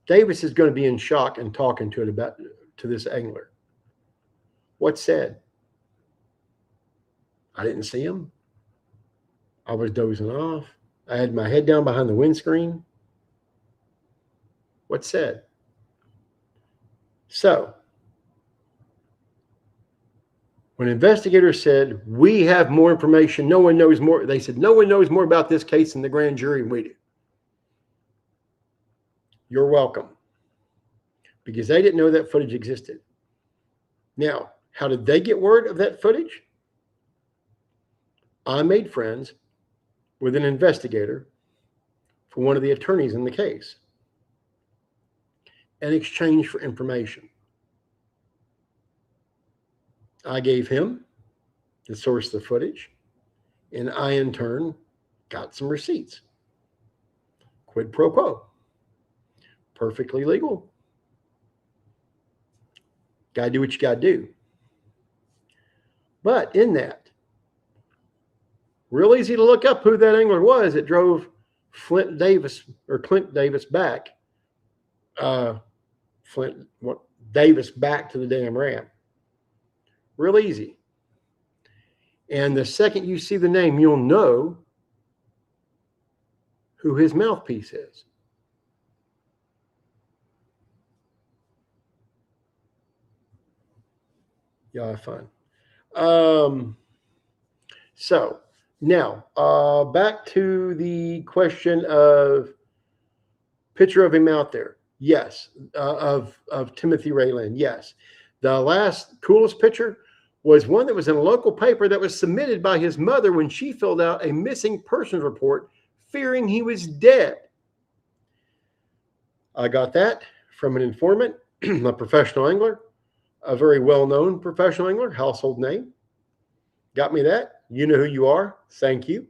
Davis is going to be in shock and talking to this angler. What's said? I didn't see him. I was dozing off. I had my head down behind the windscreen. What's said? So, when investigators said, we have more information, no one knows more, they said, no one knows more about this case than the grand jury and we do. You're welcome. Because they didn't know that footage existed. Now, how did they get word of that footage? I made friends with an investigator for one of the attorneys in the case in exchange for information. I gave him the source of the footage, and I, in turn, got some receipts. Quid pro quo. Perfectly legal. Got to do what you got to do. But in that, real easy to look up who that angler was that drove Clint Davis back. Davis back to the damn ramp. Real easy. And the second you see the name, you'll know who his mouthpiece is. Y'all have fun. So now back to the question of picture of him out there. Yes. Of Timothy Ray Lynn. Yes. The last coolest picture was one that was in a local paper that was submitted by his mother when she filled out a missing persons report, fearing he was dead. I got that from an informant, a professional angler, a very well-known professional angler, household name. Got me that. You know who you are. Thank you.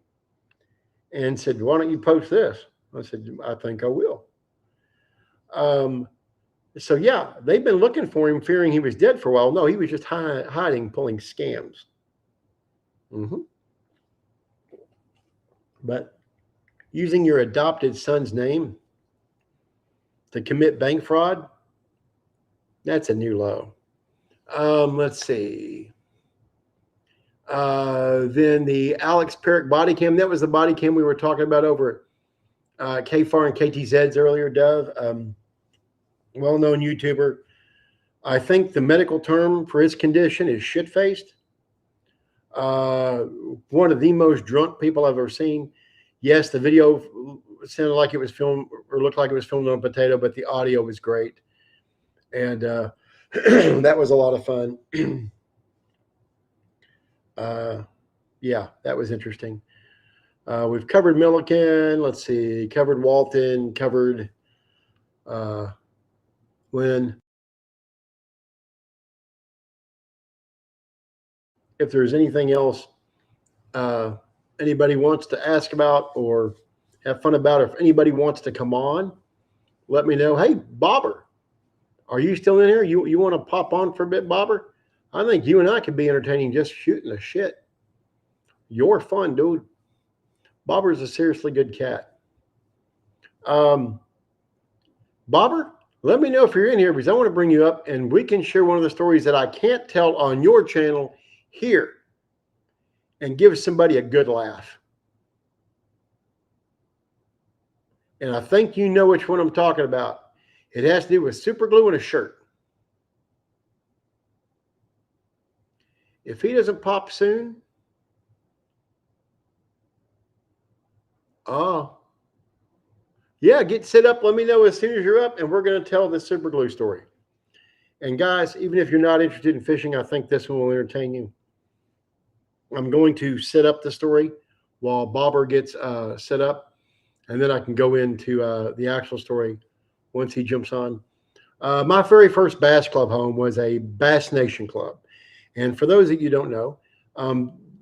And said, why don't you post this? I said, I think I will. So yeah, they've been looking for him, fearing he was dead for a while. No, he was just hiding, pulling scams. But using your adopted son's name to commit bank fraud, that's a new low. Let's see. Then the Alex Perrick body cam. That was the body cam we were talking about over at KFAR and KTZ's earlier, Dove. Well-known YouTuber. I think the medical term for his condition is shit-faced. One of the most drunk people I've ever seen. Yes, the video sounded like it was filmed or looked like it was filmed on a potato, but the audio was great. And that was a lot of fun. Yeah, that was interesting. We've covered Milliken. Let's see, covered Walton, covered Lynn. If there's anything else anybody wants to ask about or have fun about, or if anybody wants to come on, let me know. Hey, Bobber, are you still in here? You want to pop on for a bit, Bobber? I think you and I could be entertaining just shooting the shit. You're fun, dude. Bobber's a seriously good cat. Bobber, let me know if you're in here because I want to bring you up and we can share one of the stories that I can't tell on your channel here and give somebody a good laugh. And I think you know which one I'm talking about. It has to do with super glue and a shirt. If he doesn't pop soon, yeah, get set up. Let me know as soon as you're up, and we're going to tell the super glue story. And guys, even if you're not interested in fishing, I think this one will entertain you. I'm going to set up the story while Bobber gets set up, and then I can go into the actual story once he jumps on. My very first bass club home was a Bass Nation club. And for those that you don't know,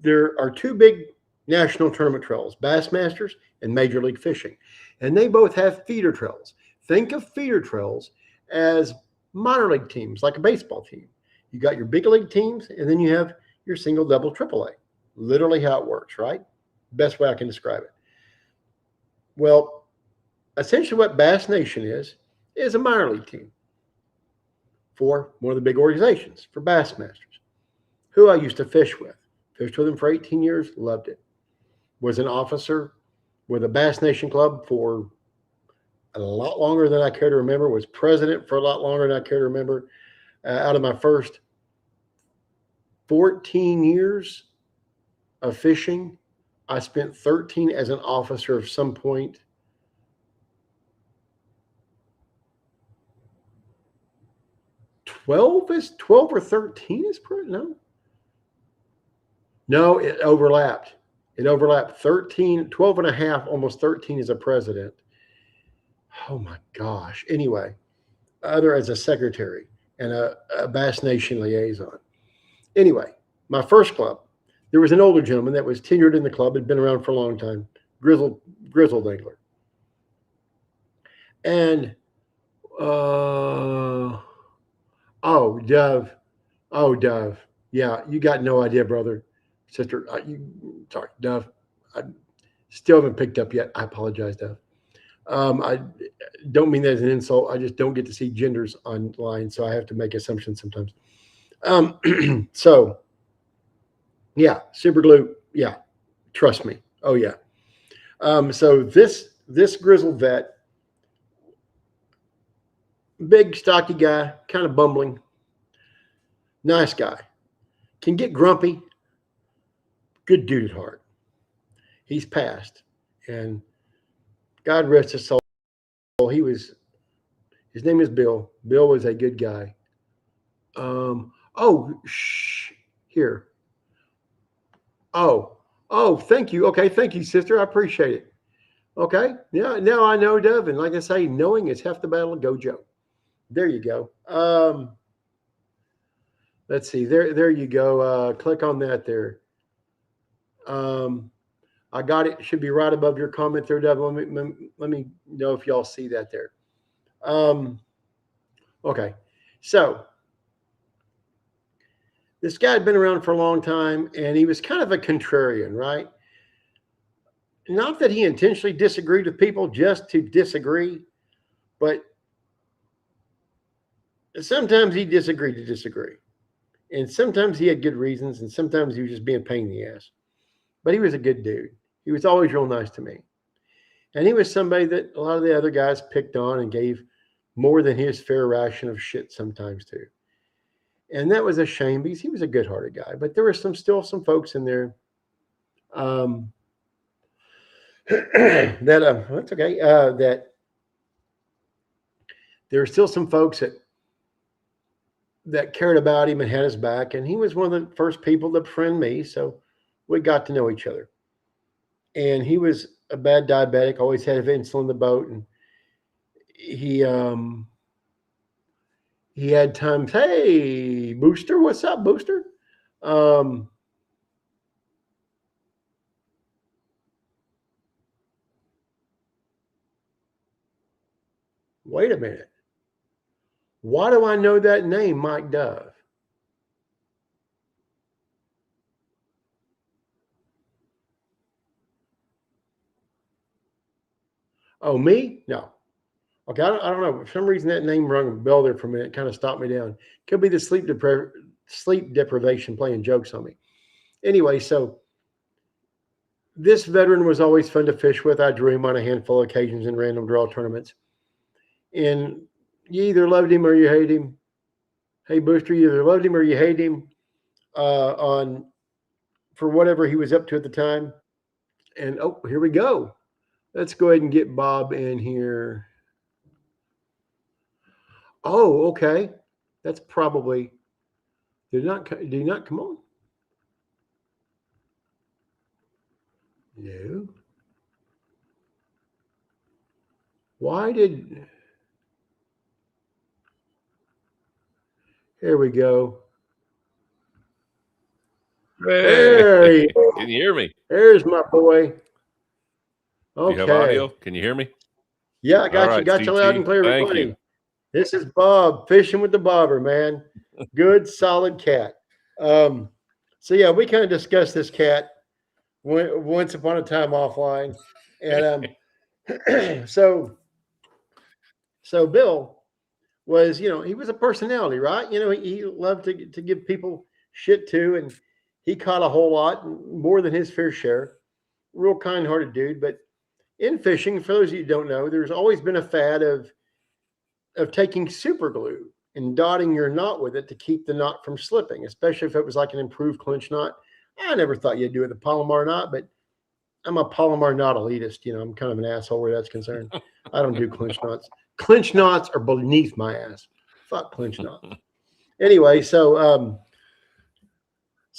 there are two big national tournament trails, Bassmasters and Major League Fishing. And they both have feeder trails. Think of feeder trails as minor league teams, like a baseball team. You got your big league teams, and then you have your single, double, AAA. Literally how it works, right? Best way I can describe it. Well, essentially what Bass Nation is a minor league team for one of the big organizations, for Bassmasters, who I used to fish with. Fished with them for 18 years, loved it. Was an officer with a Bass Nation club for a lot longer than I care to remember, was president for a lot longer than I care to remember. Out of my first 14 years of fishing, I spent 13 as an officer of some point. Twelve or 13 is no, it overlapped. It overlapped 13, 12 and a half, almost 13 as a president. Oh my gosh. Anyway, other as a secretary and a Bass Nation liaison. Anyway, my first club, there was an older gentleman that was tenured in the club, had been around for a long time, grizzled angler. And, Dove. Yeah, you got no idea, brother. Sister, sorry, Dove. I still haven't picked up yet. I apologize, Dove. I don't mean that as an insult. I just don't get to see genders online, so I have to make assumptions sometimes. So, yeah, super glue. Yeah, trust me. Oh yeah. So this grizzled vet, big stocky guy, kind of bumbling, nice guy, can get grumpy. Good dude at heart. He's passed, and God rest his soul. His name is Bill. Bill was a good guy. Here. Thank you. Okay, thank you, sister. I appreciate it. Okay, yeah, now I know, Dove, and like I say, knowing is half the battle. Go, Joe. There you go. Let's see. There you go. Click on that there. I got it. Should be right above your comment there, Dove. Let me know if y'all see that there. Okay, so this guy had been around for a long time, and he was kind of a contrarian, right? not that he intentionally disagreed with people just to disagree, but sometimes he disagreed to disagree. And sometimes he had good reasons, and sometimes he was just being a pain in the ass. But he was a good dude. He was always real nice to me. And he was somebody that a lot of the other guys picked on and gave more than his fair ration of shit sometimes to. And that was a shame because he was a good-hearted guy. But there were still some folks in there that that's okay. That there were still some folks that cared about him and had his back. And he was one of the first people to befriend me. So we got to know each other. And he was a bad diabetic, always had insulin in the boat. And he had times, hey, Booster, what's up, Booster? Wait a minute. Why do I know that name, Mike Dove? Oh, me? No. Okay, I don't know. For some reason, that name rung a bell there for a minute. Kind of stopped me down. Could be the sleep deprivation playing jokes on me. Anyway, so this veteran was always fun to fish with. I drew him on a handful of occasions in random draw tournaments. And you either loved him or you hate him. Hey, Booster, you either loved him or you hate him for whatever he was up to at the time. And, oh, here we go. Let's go ahead and get Bob in here. Oh, okay. That's probably did not come on. No. Why did? Here we go. Hey, can you hear me? There's my boy. Okay. Do you have audio? Can you hear me? Yeah, I got you. Got you loud and clear. Thank you. This is Bob fishing with the bobber, man. Good, solid cat. So yeah, we kind of discussed this cat once upon a time offline, and so Bill was, he was a personality, right? He loved to give people shit too, and he caught a whole lot, more than his fair share. Real kind-hearted dude. But in fishing, for those of you who don't know, there's always been a fad of taking super glue and dotting your knot with it to keep the knot from slipping, especially if it was like an improved clinch knot. I never thought you'd do it with a Palomar knot, but I'm a Palomar knot elitist. I'm kind of an asshole where that's concerned. I don't do clinch knots. Clinch knots are beneath my ass. Fuck clinch knots. Anyway, so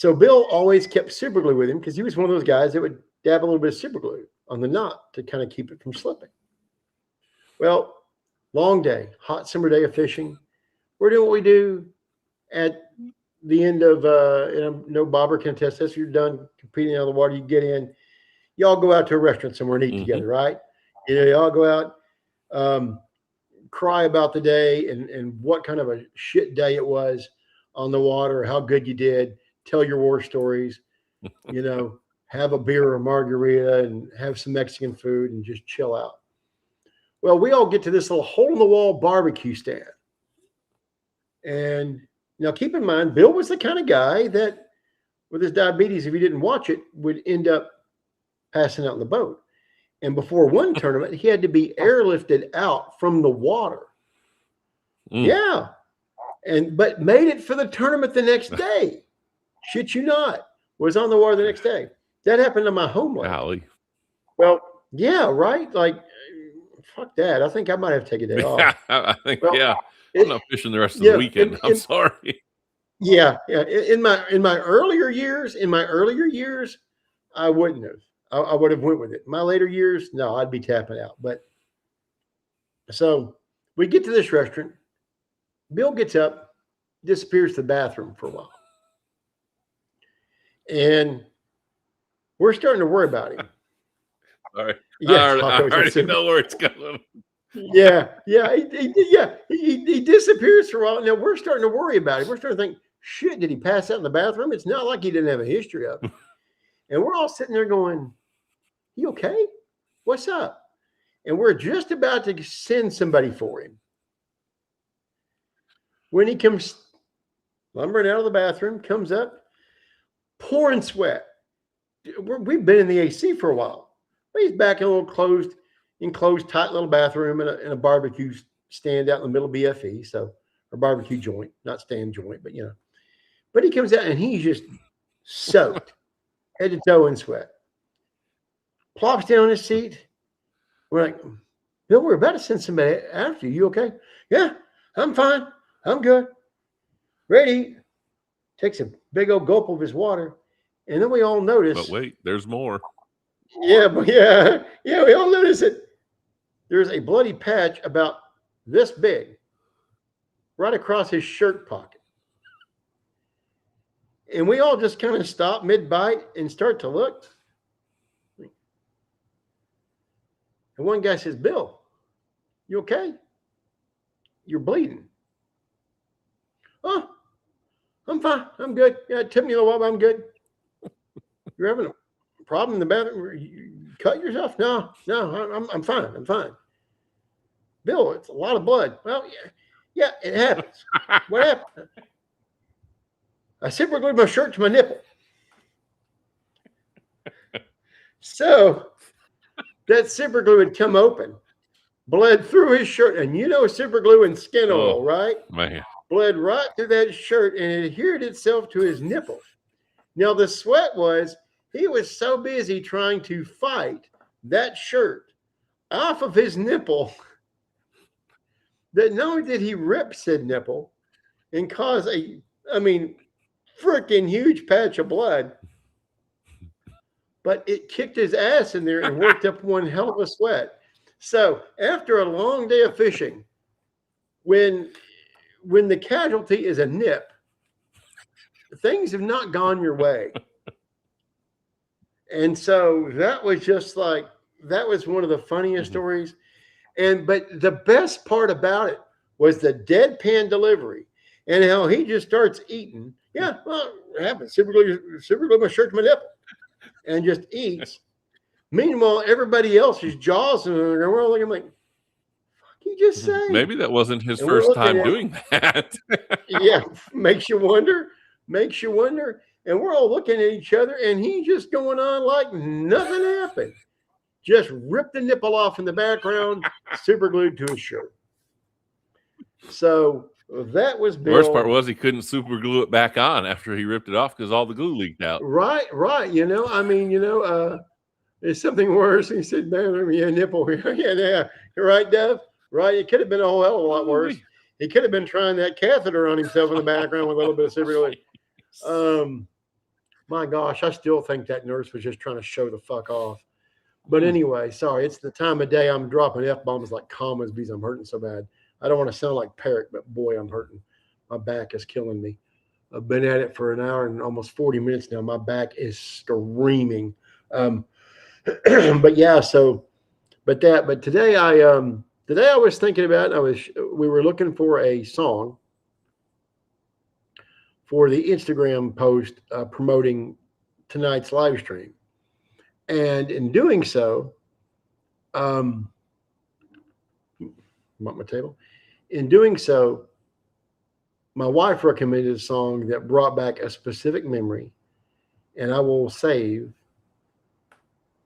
Bill always kept super glue with him because he was one of those guys that would dab a little bit of super glue on the knot to kind of keep it from slipping. Well, long day, hot summer day of fishing. We're doing what we do at the end of, no bobber can attest this. You're done competing out of the water. You get in, y'all go out to a restaurant somewhere and eat together, right? Y'all go out, cry about the day and what kind of a shit day it was on the water, how good you did, tell your war stories, have a beer or a margarita and have some Mexican food and just chill out. Well, we all get to this little hole-in-the-wall barbecue stand. And now keep in mind, Bill was the kind of guy that with his diabetes, if he didn't watch it, would end up passing out in the boat. And before one tournament, he had to be airlifted out from the water. Yeah. But made it for the tournament the next day. Shit you not. Was on the water the next day. That happened to my homeland. Golly. Well, yeah, right? Like, fuck that. I think I might have to take a day off. I think, I'm not fishing the rest of the weekend. I'm sorry. Yeah. In my earlier years, I wouldn't have. I would have went with it. My later years, no, I'd be tapping out. But so we get to this restaurant. Bill gets up, disappears to the bathroom for a while. And we're starting to worry about him. All right. Yes, I already know where it's going. Yeah. He disappears for a while. Now we're starting to worry about him. We're starting to think, shit, did he pass out in the bathroom? It's not like he didn't have a history of it. And we're all sitting there going, You okay? What's up? And we're just about to send somebody for him. When he comes lumbering out of the bathroom, comes up, pouring sweat. We've been in the AC for a while. He's back in a little enclosed, tight little bathroom in a barbecue stand out in the middle of BFE. So, or barbecue joint, not stand joint, but But he comes out and he's just soaked, head to toe in sweat. Plops down in his seat. We're like, Bill, we're about to send somebody after you. You okay? Yeah, I'm fine. I'm good. Ready. Takes a big old gulp of his water. And then we all notice. But wait, there's more. Yeah, we all notice that there's a bloody patch about this big right across his shirt pocket. And we all just kind of stop mid-bite and start to look. And one guy says, Bill, you okay? You're bleeding. Oh, I'm fine. I'm good. Yeah, it took me a little while, but I'm good. You're having a problem in the bathroom? You cut yourself? No, I'm fine. I'm fine. Bill, it's a lot of blood. Well, yeah, it happens. What happened? I super glued my shirt to my nipple. So that super glue had come open, bled through his shirt, and super glue and skin oil, right? Man. Bled right through that shirt and adhered itself to his nipple. Now the sweat was, he was so busy trying to fight that shirt off of his nipple that not only did he rip said nipple and cause freaking huge patch of blood, but it kicked his ass in there and worked up one hell of a sweat. So after a long day of fishing, when the casualty is a nip, things have not gone your way. And so that was just that was one of the funniest stories. But the best part about it was the deadpan delivery and how he just starts eating. Yeah, well, it happens. Super glue my shirt to my nipple and just eats. Meanwhile, everybody else's jaws and we're all looking like, fuck you just say? Maybe that wasn't his first time doing that. Yeah, makes you wonder. And we're all looking at each other and he's just going on like nothing happened. Just ripped the nipple off in the background, super glued to his shirt. So that was Bill. Worst part was he couldn't super glue it back on after he ripped it off because all the glue leaked out. Right. It's something worse. He said, man, yeah, nipple. Yeah. You're right, Dev. Right. It could have been a whole hell of a lot worse. He could have been trying that catheter on himself in the background with a little bit of super glue. My gosh, I still think that nurse was just trying to show the fuck off. But anyway, sorry, it's the time of day I'm dropping F-bombs like commas because I'm hurting so bad. I don't want to sound like Parrot, but boy, I'm hurting. My back is killing me. I've been at it for an hour and almost 40 minutes now. My back is screaming. But today I was thinking about, we were looking for a song for the Instagram post promoting tonight's live stream. And in doing so, want my table? In doing so, my wife recommended a song that brought back a specific memory, and I will save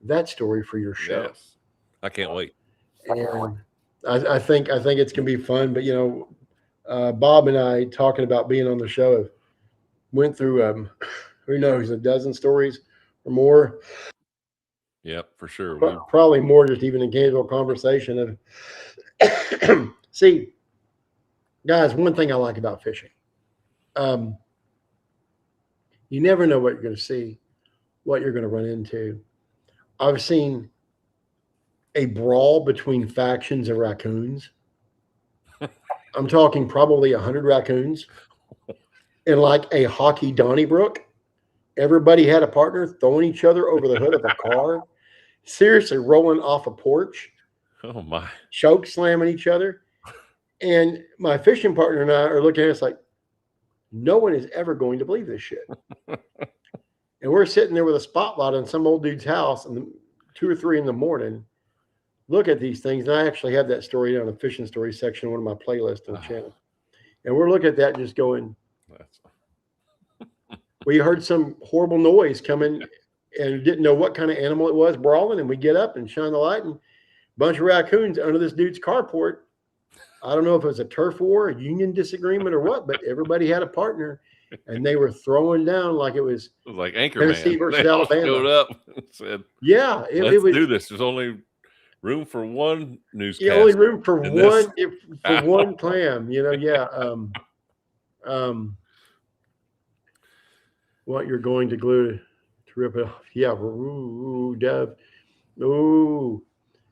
that story for your show. Yes. I can't wait. And I think it's gonna be fun. But Bob and I talking about being on the show went through who knows, a dozen stories or more. Yep, for sure. Probably more, just even a casual conversation of see, guys, one thing I like about fishing. You never know what you're going to see, what you're going to run into. I've seen a brawl between factions of raccoons. I'm talking probably 100 raccoons in like a hockey Donnybrook. Everybody had a partner throwing each other over the hood of a car. Seriously, rolling off a porch. Oh my. Choke slamming each other. And my fishing partner and I are looking at us like, no one is ever going to believe this shit. And we're sitting there with a spotlight on some old dude's house, and 2 or 3 in the morning, look at these things. And I actually have that story down in the fishing story section, one of my playlists on the channel. And we're looking at that just going, we heard some horrible noise coming and didn't know what kind of animal it was brawling. And we get up and shine the light, and a bunch of raccoons under this dude's carport. I don't know if it was a turf war, a union disagreement, or what, but everybody had a partner, and they were throwing down like it was like Anchorman. Tennessee versus They all Alabama. showed up and said, Yeah, let's was, do this. There's only room for one newscast. Yeah, only room for in one this. for one clam. You know, yeah. What you're going to glue to rip it off? Yeah, ooh, Deb. Ooh,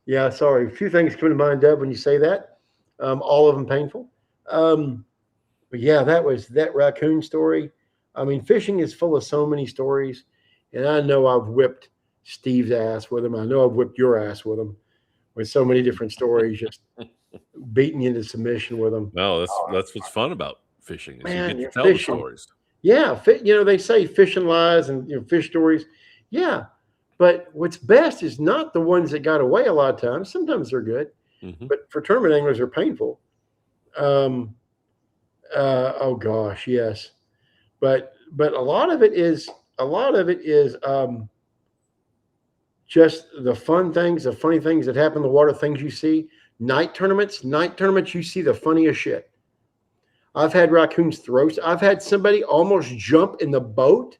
yeah. Sorry, a few things come to mind, Deb, when you say that. All of them painful. But yeah, that raccoon story. I mean, fishing is full of so many stories, and I know I've whipped Steve's ass with him. I know I've whipped your ass with him, with so many different stories, just beating you into submission with them. No, that's what's fun about fishing. Is Man, you get to you're tell fishing. the stories. Yeah, they say fishing lies and fish stories. Yeah, but what's best is not the ones that got away a lot of times. Sometimes they're good, but for tournament anglers, are painful. Oh gosh, yes, but a lot of it is just the fun things, the funny things that happen in the water, things you see. Night tournaments, you see the funniest shit. I've had raccoons throw. I've had somebody almost jump in the boat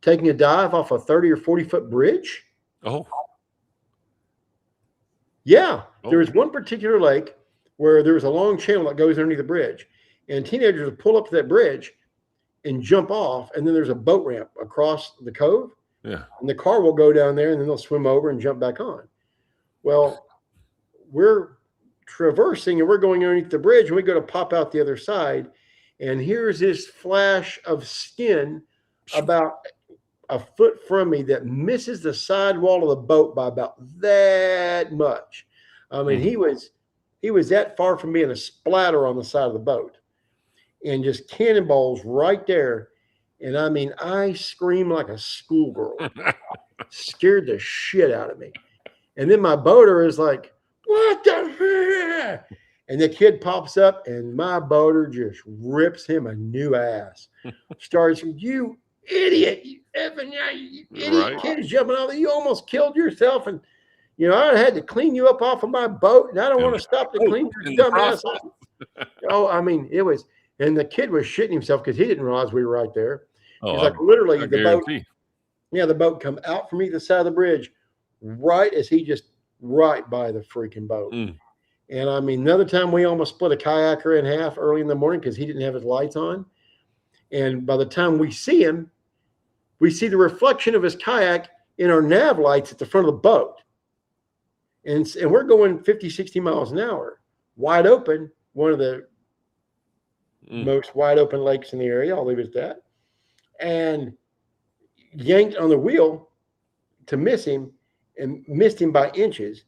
taking a dive off a 30 or 40-foot bridge. Oh. Yeah. Oh. There was one particular lake where there was a long channel that goes underneath the bridge, and teenagers would pull up to that bridge and jump off, and then there's a boat ramp across the cove. Yeah. And the car will go down there, and then they'll swim over and jump back on. Well, we're traversing and we're going underneath the bridge, and we go to pop out the other side, and here's this flash of skin about a foot from me that misses the sidewall of the boat by about that much. I mean, he was that far from being a splatter on the side of the boat, and just cannonballs right there. And I mean, I screamed like a schoolgirl. Scared the shit out of me. And then my boater is like, what the? And the kid pops up, and my boater just rips him a new ass. Starts, you idiot, you effing, you idiot kid is jumping out there. You almost killed yourself. And, I had to clean you up off of my boat, and I don't want to stop to clean your dumb ass off. Oh, I mean, it was, and the kid was shitting himself because he didn't realize we were right there. Oh, He's like, literally, the boat come out from either side of the bridge right as he just right by the freaking boat. And I mean, another time we almost split a kayaker in half early in the morning because he didn't have his lights on. And by the time we see him, we see the reflection of his kayak in our nav lights at the front of the boat. And we're going 50, 60 miles an hour, wide open, one of the most wide open lakes in the area. I'll leave it at that. And yanked on the wheel to miss him, and missed him by inches,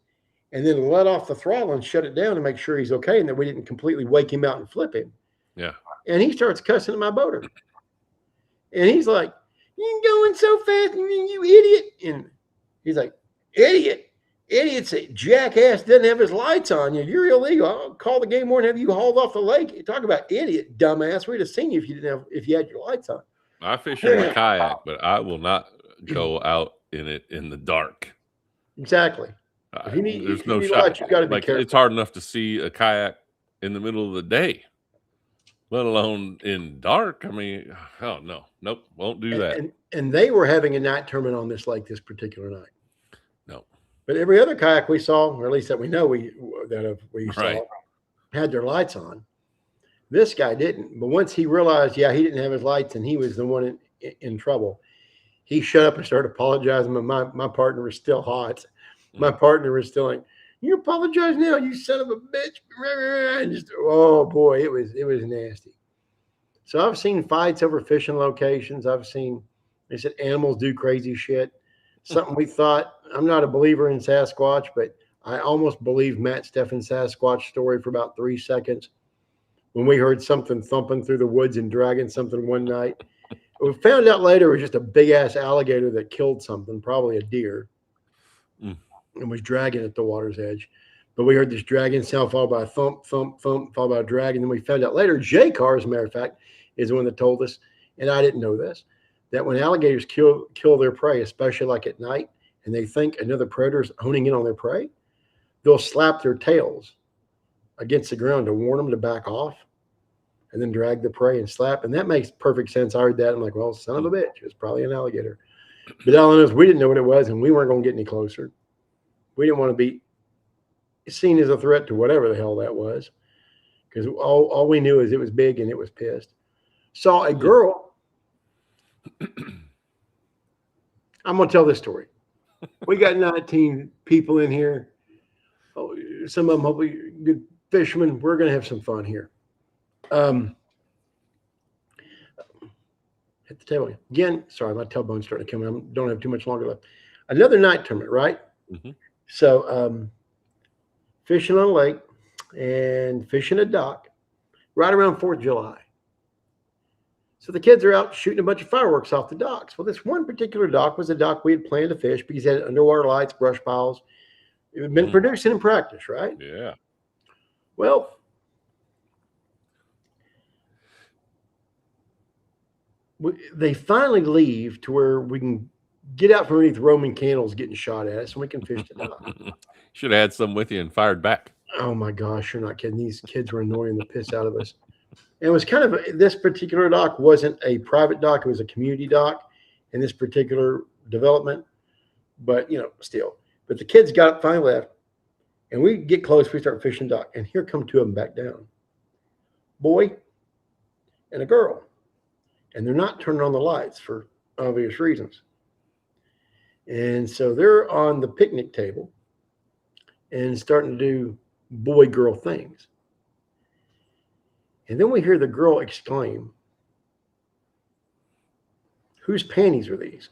and then let off the throttle and shut it down to make sure he's okay and that we didn't completely wake him out and flip him. Yeah. And he starts cussing at my boater. And he's like, you're going so fast, you idiot. And he's like, idiot's a jackass, doesn't have his lights on. You're illegal. I'll call the game warden and have you hauled off the lake. You talk about idiot, dumbass. We'd have seen you if you had your lights on. I fish in a kayak, but I will not go out in it in the dark. Exactly. There's no shot. You got to be careful. It's hard enough to see a kayak in the middle of the day, let alone in dark. I mean, oh no, nope, won't do that. And they were having a night tournament on this lake this particular night. No, but every other kayak we saw, or at least that we know we saw, had their lights on. This guy didn't. But once he realized, he didn't have his lights, and he was the one in trouble, he shut up and started apologizing. But my partner was still hot. My partner was still like, you apologize now, you son of a bitch. And just, oh boy, it was nasty. So I've seen fights over fishing locations. They said animals do crazy shit. Something we thought, I'm not a believer in Sasquatch, but I almost believed Matt Steffen's Sasquatch story for about 3 seconds when we heard something thumping through the woods and dragging something one night. We found out later it was just a big ass alligator that killed something, probably a deer. and was dragging at the water's edge. But we heard this dragging sound followed by a thump, thump, thump, followed by a drag. And then we found out later, JCarr, as a matter of fact, is the one that told us, and I didn't know this, that when alligators kill their prey, especially like at night, and they think another predator is honing in on their prey, they'll slap their tails against the ground to warn them to back off, and then drag the prey and slap. And that makes perfect sense. I heard that. I'm like, well, son of a bitch, it's probably an alligator. But all I know is we didn't know what it was, and we weren't going to get any closer. We didn't want to be seen as a threat to whatever the hell that was, because all we knew is it was big and it was pissed. Saw a girl. I'm going to tell this story. We got 19 people in here. Oh, some of them hopefully good fishermen. We're going to have some fun here. Hit the table again. Sorry, my tailbone's starting to come in. I don't have too much longer left. Another night tournament, right? Mm-hmm. So fishing on a lake and fishing a dock right around 4th of July. So the kids are out shooting a bunch of fireworks off the docks. Well, this one particular dock was a dock we had planned to fish because it had underwater lights, brush piles. It had been producing in practice, right? Yeah. Well, they finally leave to where we can get out from underneath Roman candles getting shot at us, and we can fish the dock. Should have had some with you and fired back. Oh my gosh, you're not kidding. These kids were annoying the piss out of us. And it was kind of this particular dock wasn't a private dock; it was a community dock in this particular development. But still. But the kids finally left, and we get close. We start fishing dock, and here come two of them back down, boy and a girl, and they're not turning on the lights for obvious reasons. And so they're on the picnic table and starting to do boy-girl things. And then we hear the girl exclaim, "Whose panties are these?"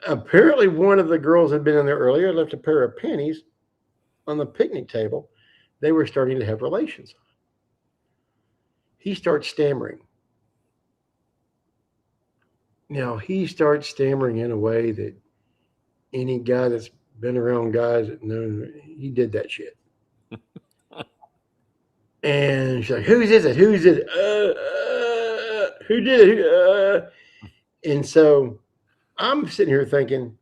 Apparently one of the girls had been in there earlier, left a pair of panties on the picnic table. They were starting to have relations. He starts stammering. Now, he starts stammering in a way that any guy that's been around guys that know, he did that shit. And she's like, "Who's it? Who's it? Who did it?" And so I'm sitting here thinking,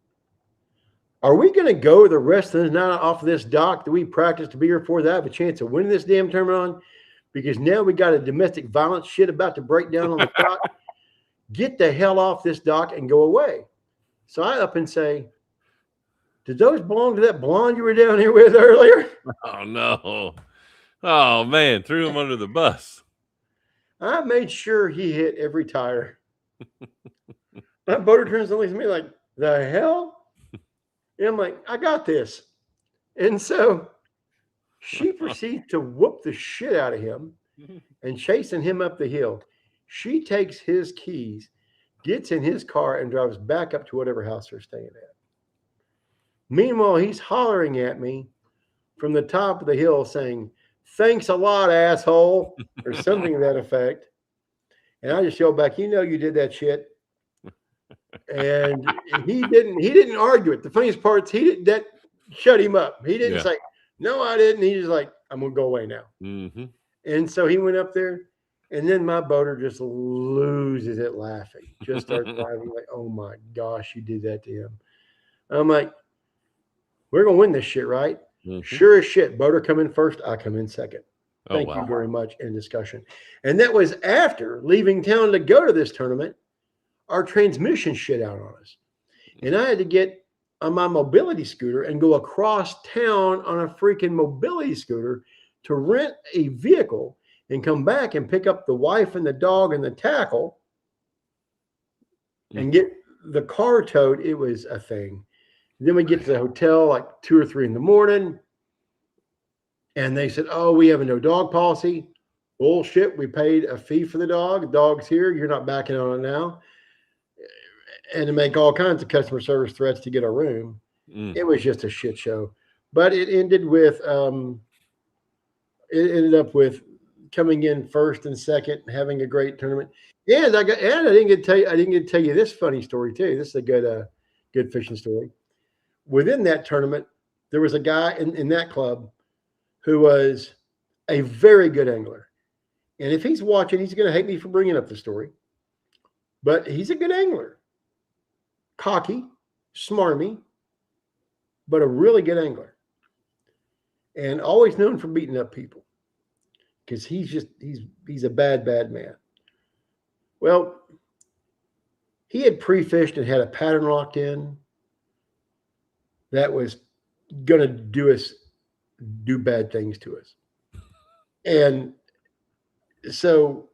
are we going to go the rest of the night off of this dock that we practiced to be here for, that I have a chance of winning this damn tournament on? Because now we got a domestic violence shit about to break down on the dock. Get the hell off this dock and go away. So I up and say, "Did those belong to that blonde you were down here with earlier?" Oh, no. Oh, man. Threw him under the bus. I made sure he hit every tire. My boater turns and looks at me like, "The hell?" And I'm like, "I got this." And so she proceeds to whoop the shit out of him and chasing him up the hill. She takes his keys, gets in his car, and drives back up to whatever house they're staying at. Meanwhile, he's hollering at me from the top of the hill saying, "Thanks a lot, asshole," or something to that effect. And I just yelled back, "You know you did that shit." And he didn't argue it. The funniest part is that shut him up. He didn't say, "No, I didn't." He just like, "I'm going to go away now." Mm-hmm. And so he went up there, and then my boater just loses it laughing. Just starts laughing like, "Oh my gosh, you did that to him." I'm like, "We're going to win this shit, right?" Mm-hmm. Sure as shit. Boater come in first. I come in second. Thank you very much. In discussion. And that was after leaving town to go to this tournament. Our transmission shit out on us. And I had to get on my mobility scooter and go across town on a freaking mobility scooter to rent a vehicle and come back and pick up the wife and the dog and the tackle and get the car towed. It was a thing. Then we get to the hotel like 2 or 3 in the morning. And they said, "Oh, we have a no dog policy." Bullshit. We paid a fee for the dog. The dog's here. You're not backing on it now. And to make all kinds of customer service threats to get a room. It was just a shit show. But it ended with, it ended up with coming in first and second, having a great tournament. And I didn't get to tell you this funny story too. This is a good good fishing story. Within that tournament, there was a guy in that club who was a very good angler. And if he's watching, he's going to hate me for bringing up the story. But he's a good angler. Cocky, smarmy, but a really good angler. And always known for beating up people. Because he's a bad man. Well, he had pre-fished and had a pattern locked in that was going to do bad things to us. And so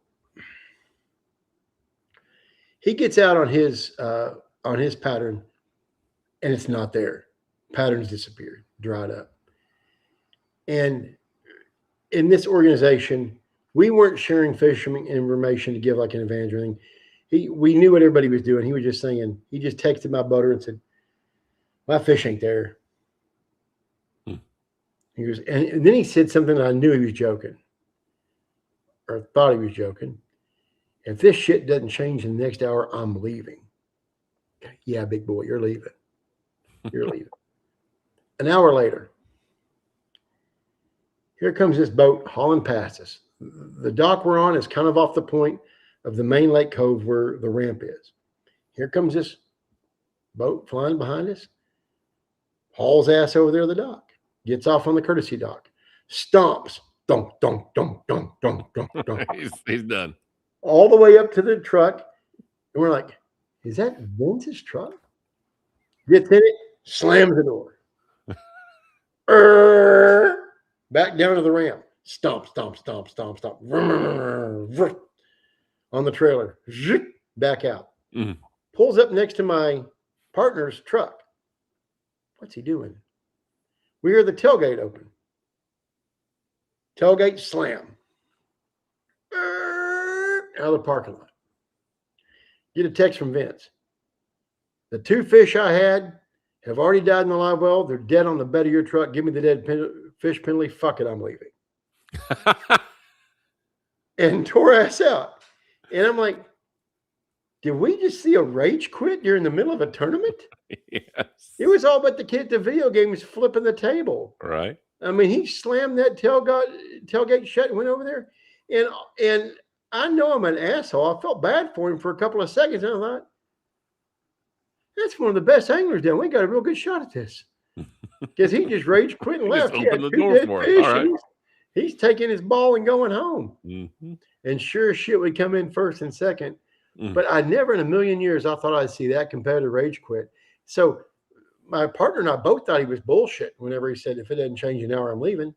he gets out on his pattern and it's not there. Patterns disappeared, dried up. And in this organization, we weren't sharing fishing information to give like an advantage or anything. We knew what everybody was doing. He was just saying, he just texted my boater and said, my fish ain't there. He goes, and then he said something that I knew he was joking or thought he was joking. If this shit doesn't change in the next hour, I'm leaving. Yeah, big boy, you're leaving. You're leaving. An hour later, here comes this boat hauling past us. The dock we're on is kind of off the point of the main lake cove where the ramp is. Here comes this boat flying behind us, hauls ass over there to the dock, gets off on the courtesy dock, stomps, dunk, dunk, dunk, dunk, dunk, dunk, dunk. He's done. All the way up to the truck. And we're like, is that Vince's truck? Gets in it, slams the door. Back down to the ramp. Stomp, stomp, stomp, stomp, stomp. On the trailer. Back out. Mhm. Pulls up next to my partner's truck. What's he doing? We hear the tailgate open. Tailgate slam. Out of the parking lot. Get a text from Vince. The 2 fish I had have already died in the live well. They're dead on the bed of your truck. Give me the dead fish penalty. Fuck it, I'm leaving. And tore ass out. And I'm like, did we just see a rage quit during the middle of a tournament? Yes. It was all but the kid at the video game was flipping the table. Right. I mean, he slammed that tailgate shut and went over there. And I know I'm an asshole. I felt bad for him for a couple of seconds. And I thought, that's one of the best anglers down. We got a real good shot at this. Because he just rage quit and left. Just He had opened the 2 door dead for it. fish, All and right. he's taking his ball and going home. Mm-hmm. And sure as shit, we come in first and second. Mm. But I never in a million years, I thought I'd see that competitive rage quit. So my partner and I both thought he was bullshit whenever he said, if it doesn't change in an hour, I'm leaving.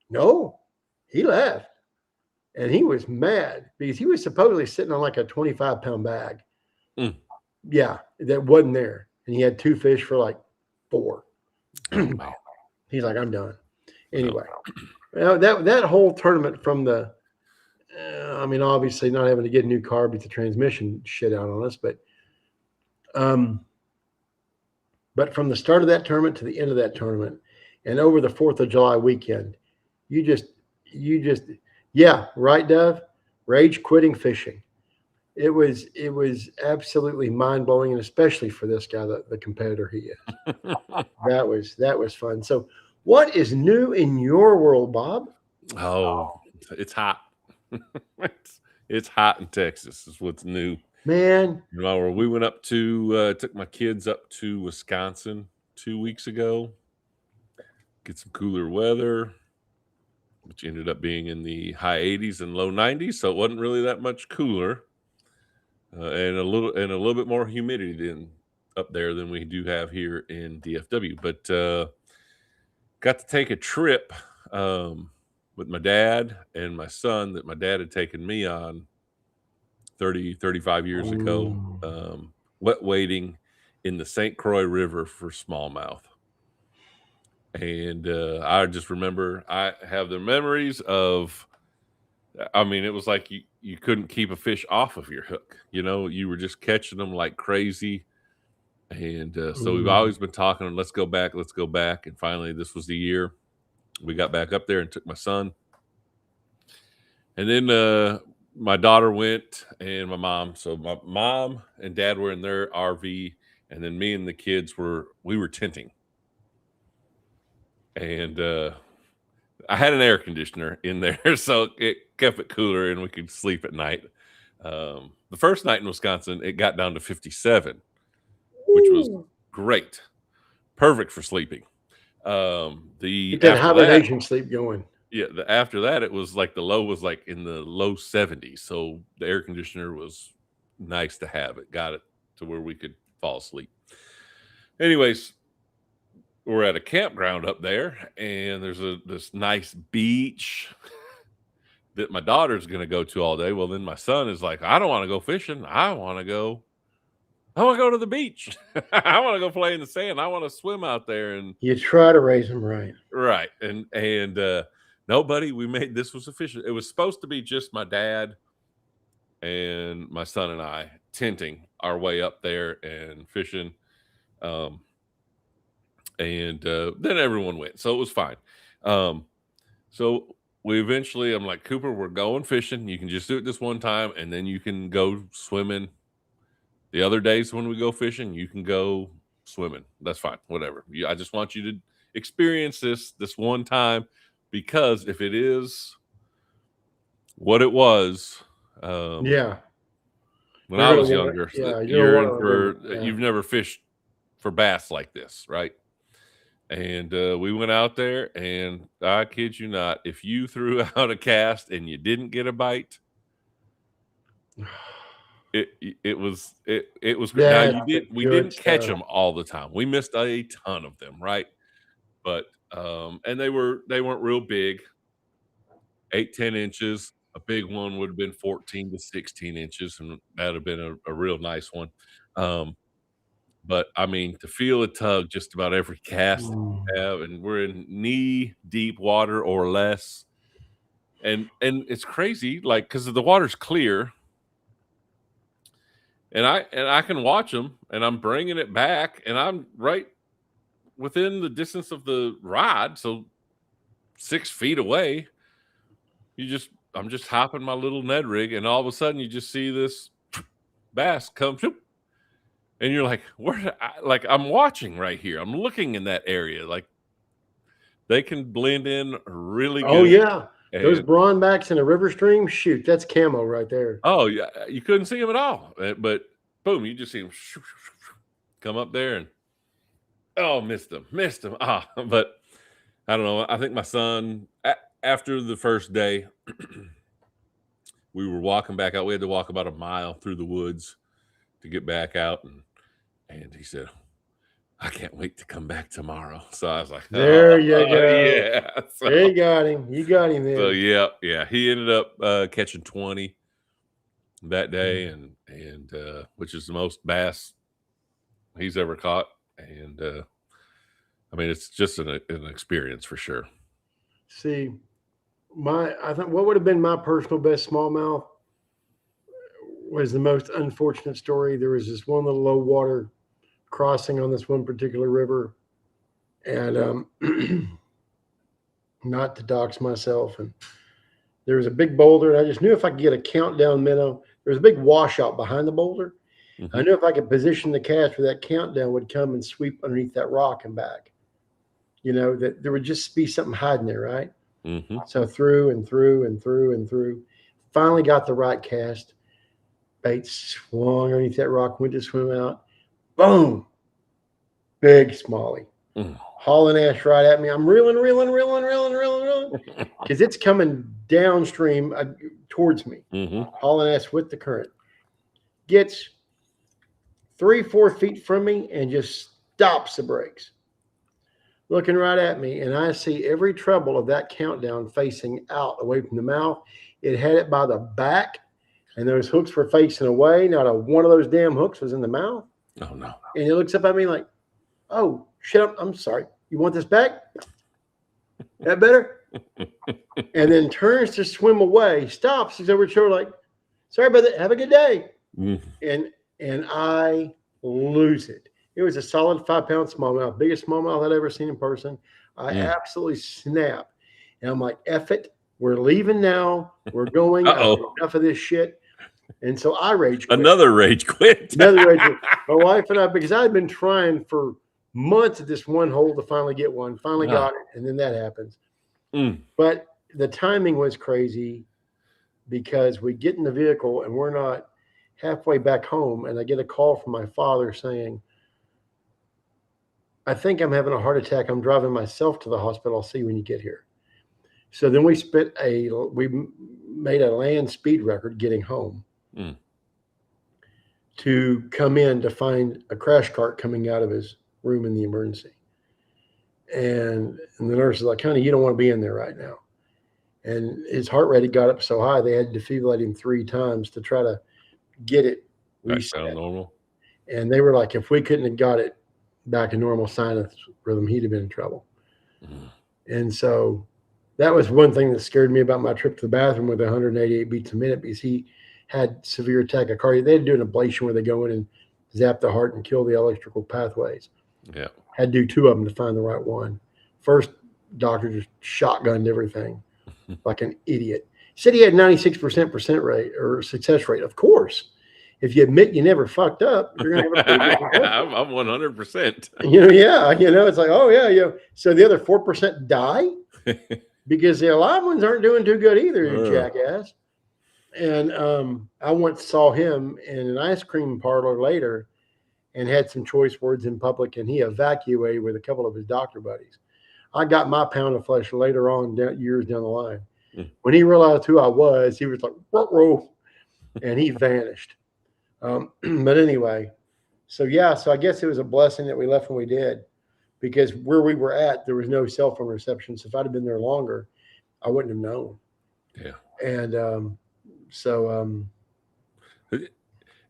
No, he left. And he was mad because he was supposedly sitting on like a 25-pound bag. Mm. Yeah, that wasn't there. And he had 2 fish for like 4. He's like, I'm done. Anyway, that whole tournament from the, I mean, obviously not having to get a new car beat the transmission shit out on us, but from the start of that tournament to the end of that tournament and over the 4th of July weekend, you just, yeah, right, Dove? Rage quitting fishing. It was absolutely mind blowing, and especially for this guy, the competitor he is. That was fun. So, what is new in your world, Bob? Oh, it's hot. It's hot in Texas. Is what's new. Man, You know, we went up to took my kids up to Wisconsin 2 weeks ago. Get some cooler weather, which ended up being in the high 80s and low 90s. So it wasn't really that much cooler. And a little bit more humidity than up there than we do have here in DFW. But got to take a trip with my dad and my son that my dad had taken me on 35 years ago, wet wading in the St. Croix River for smallmouth. And I just remember I have the memories of, I mean, it was like you couldn't keep a fish off of your hook. You know, you were just catching them like crazy. And so we've always been talking, let's go back. And finally, this was the year we got back up there and took my son. And then my daughter went and my mom. So my mom and dad were in their RV and then me and the kids were tenting, and I had an air conditioner in there, so it kept it cooler and we could sleep at night. The first night in Wisconsin, it got down to 57, which was Ooh. great, perfect for sleeping. The Get that after that, hibernation sleep going. yeah, after that, it was like the low was like in the low 70s, so the air conditioner was nice to have. It got it to where we could fall asleep. Anyways, we're at a campground up there, and there's this nice beach that my daughter's going to go to all day. Well, then my son is like, I don't want to go fishing. I want to go to the beach. I want to go play in the sand. I want to swim out there. And You try to raise them right. right. And no, buddy, this was official. It was supposed to be just my dad and my son and I tenting our way up there and fishing. And then everyone went. So it was fine. So I'm like, Cooper, we're going fishing. You can just do it this one time, and then you can go swimming. The other days when we go fishing, you can go swimming. That's fine. Whatever. I just want you to experience this one time, because if it is what it was, Yeah. when I was younger, Yeah. you've never fished for bass like this, right? And we went out there, and I kid you not, if you threw out a cast and you didn't get a bite, it was Yeah, now we didn't catch them all the time. We missed a ton of them, right? But and they weren't real big, 8-10 inches. A big one would have been 14 to 16 inches, and that'd have been a real nice one. But I mean, to feel a tug just about every cast that you have, and we're in knee deep water or less, and it's crazy, like, because the water's clear, and I can watch them, and I'm bringing it back, and I'm right within the distance of the rod, so 6 feet away. I'm just hopping my little Ned rig, and all of a sudden you just see this bass come. And you're like, I'm watching right here. I'm looking in that area. Like, they can blend in really good. Oh, yeah. And Those brownbacks in a river stream, shoot, that's camo right there. oh, yeah. You couldn't see them at all. But boom, you just see them come up there and, oh, missed them. But I don't know. I think my son, after the first day, we were walking back out. We had to walk about a mile through the woods to get back out. And he said, I can't wait to come back tomorrow. So I was like, there you go. Yeah. So, you got him. You got him there. So yeah. He ended up catching 20 that day, and which is the most bass he's ever caught. And I mean, it's just an experience for sure. See, I think what would have been my personal best smallmouth was the most unfortunate story. There was this one little low water crossing on this one particular river, and not to dox myself, and there was a big boulder, and I just knew if I could get a countdown minnow, there was a big washout behind the boulder. Mm-hmm. I knew if I could position the cast where that countdown would come and sweep underneath that rock and back, that there would just be something hiding there, right? Mm-hmm. So through and through and through and through, finally got the right cast. Bait swung underneath that rock, went to swim out. Boom! Big smallie. Hauling ass right at me. I'm reeling, because it's coming downstream towards me. Mm-hmm. Hauling ass with the current. Gets 3-4 feet from me and just stops the brakes. Looking right at me, and I see every treble of that countdown facing out away from the mouth. It had it by the back, and those hooks were facing away. Not one of those damn hooks was in the mouth. Oh, no. And he looks up at me like, oh, shit, I'm sorry. You want this back? That better? And then turns to swim away, stops. He's over his shoulder like, sorry about that. Have a good day. And I lose it. It was a solid 5-pound smallmouth, biggest smallmouth I'd ever seen in person. I absolutely snap. And I'm like, F it. We're leaving now. We're going. Enough of this shit. And so I rage quit. Another rage quit. Another rage quit. My wife and I, because I had been trying for months at this one hole to finally get one, finally Wow. got it, and then that happens. Mm. But the timing was crazy because we get in the vehicle and we're not halfway back home, and I get a call from my father saying, I think I'm having a heart attack. I'm driving myself to the hospital. I'll see you when you get here. So then we made a land speed record getting home to come in to find a crash cart coming out of his room in the emergency. And the nurse is like, honey, you don't want to be in there right now. And his heart rate had got up so high, they had to defibrillate him 3 times to try to get it reset. Back down normal. And they were like, if we couldn't have got it back to normal sinus rhythm, he'd have been in trouble. And so that was one thing that scared me about my trip to the bathroom with 188 beats a minute, because he had severe tachycardia. They had to do an ablation where they go in and zap the heart and kill the electrical pathways. Yeah. Had to do 2 of them to find the right one. First doctor just shotgunned everything like an idiot. Said he had 96% rate or success rate. Of course, if you admit you never fucked up, you're gonna have a pretty good success rate. I'm 100%. It's like, oh yeah. So the other 4% die because the alive ones aren't doing too good either, you jackass. And I once saw him in an ice cream parlor later and had some choice words in public, and he evacuated with a couple of his doctor buddies. I got my pound of flesh later on, years down the line. When he realized who I was, he was like, whoa, and he vanished. But anyway, so I guess it was a blessing that we left when we did, because where we were at, there was no cell phone reception. So if I'd have been there longer, I wouldn't have known. Yeah. And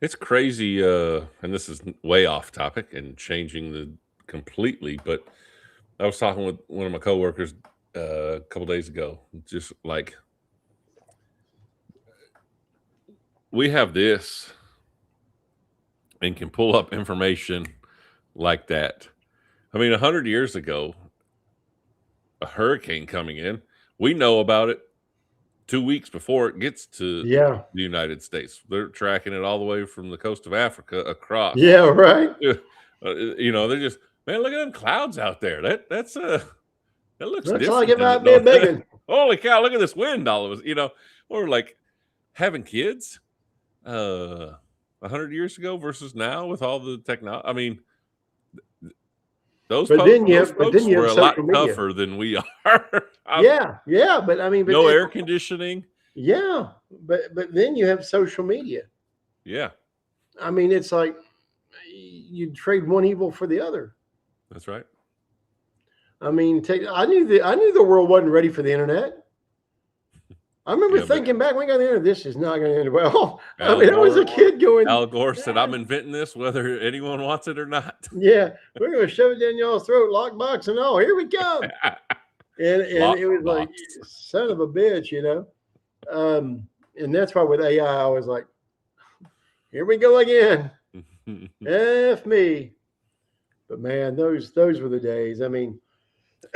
it's crazy. And this is way off topic and changing completely, but I was talking with one of my coworkers a couple days ago, just like, we have this and can pull up information like that. I mean, 100 years ago, a hurricane coming in, we know about it 2 weeks before it gets to the United States. They're tracking it all the way from the coast of Africa across. Yeah, right. They're just, man, look at them clouds out there. That looks Looks different. like it might be a big one. Holy cow, look at this wind all of us. Or like having kids 100 years ago versus now with all the technology. I mean, those folks were a lot tougher than we are. But I mean, no air conditioning. Yeah, but then you have social media. Yeah. I mean, it's like you trade one evil for the other. That's right. I mean, I knew the world wasn't ready for the internet. I remember thinking back when we got the internet, this is not going to end well. I was a kid going. Al Gore said, "I'm inventing this, whether anyone wants it or not." Yeah, we're going to shove it down y'all's throat, lockbox and all. Here we come. and it was like, son of a bitch, And that's why with AI, I was like, here we go again. F me. But man, those were the days. I mean,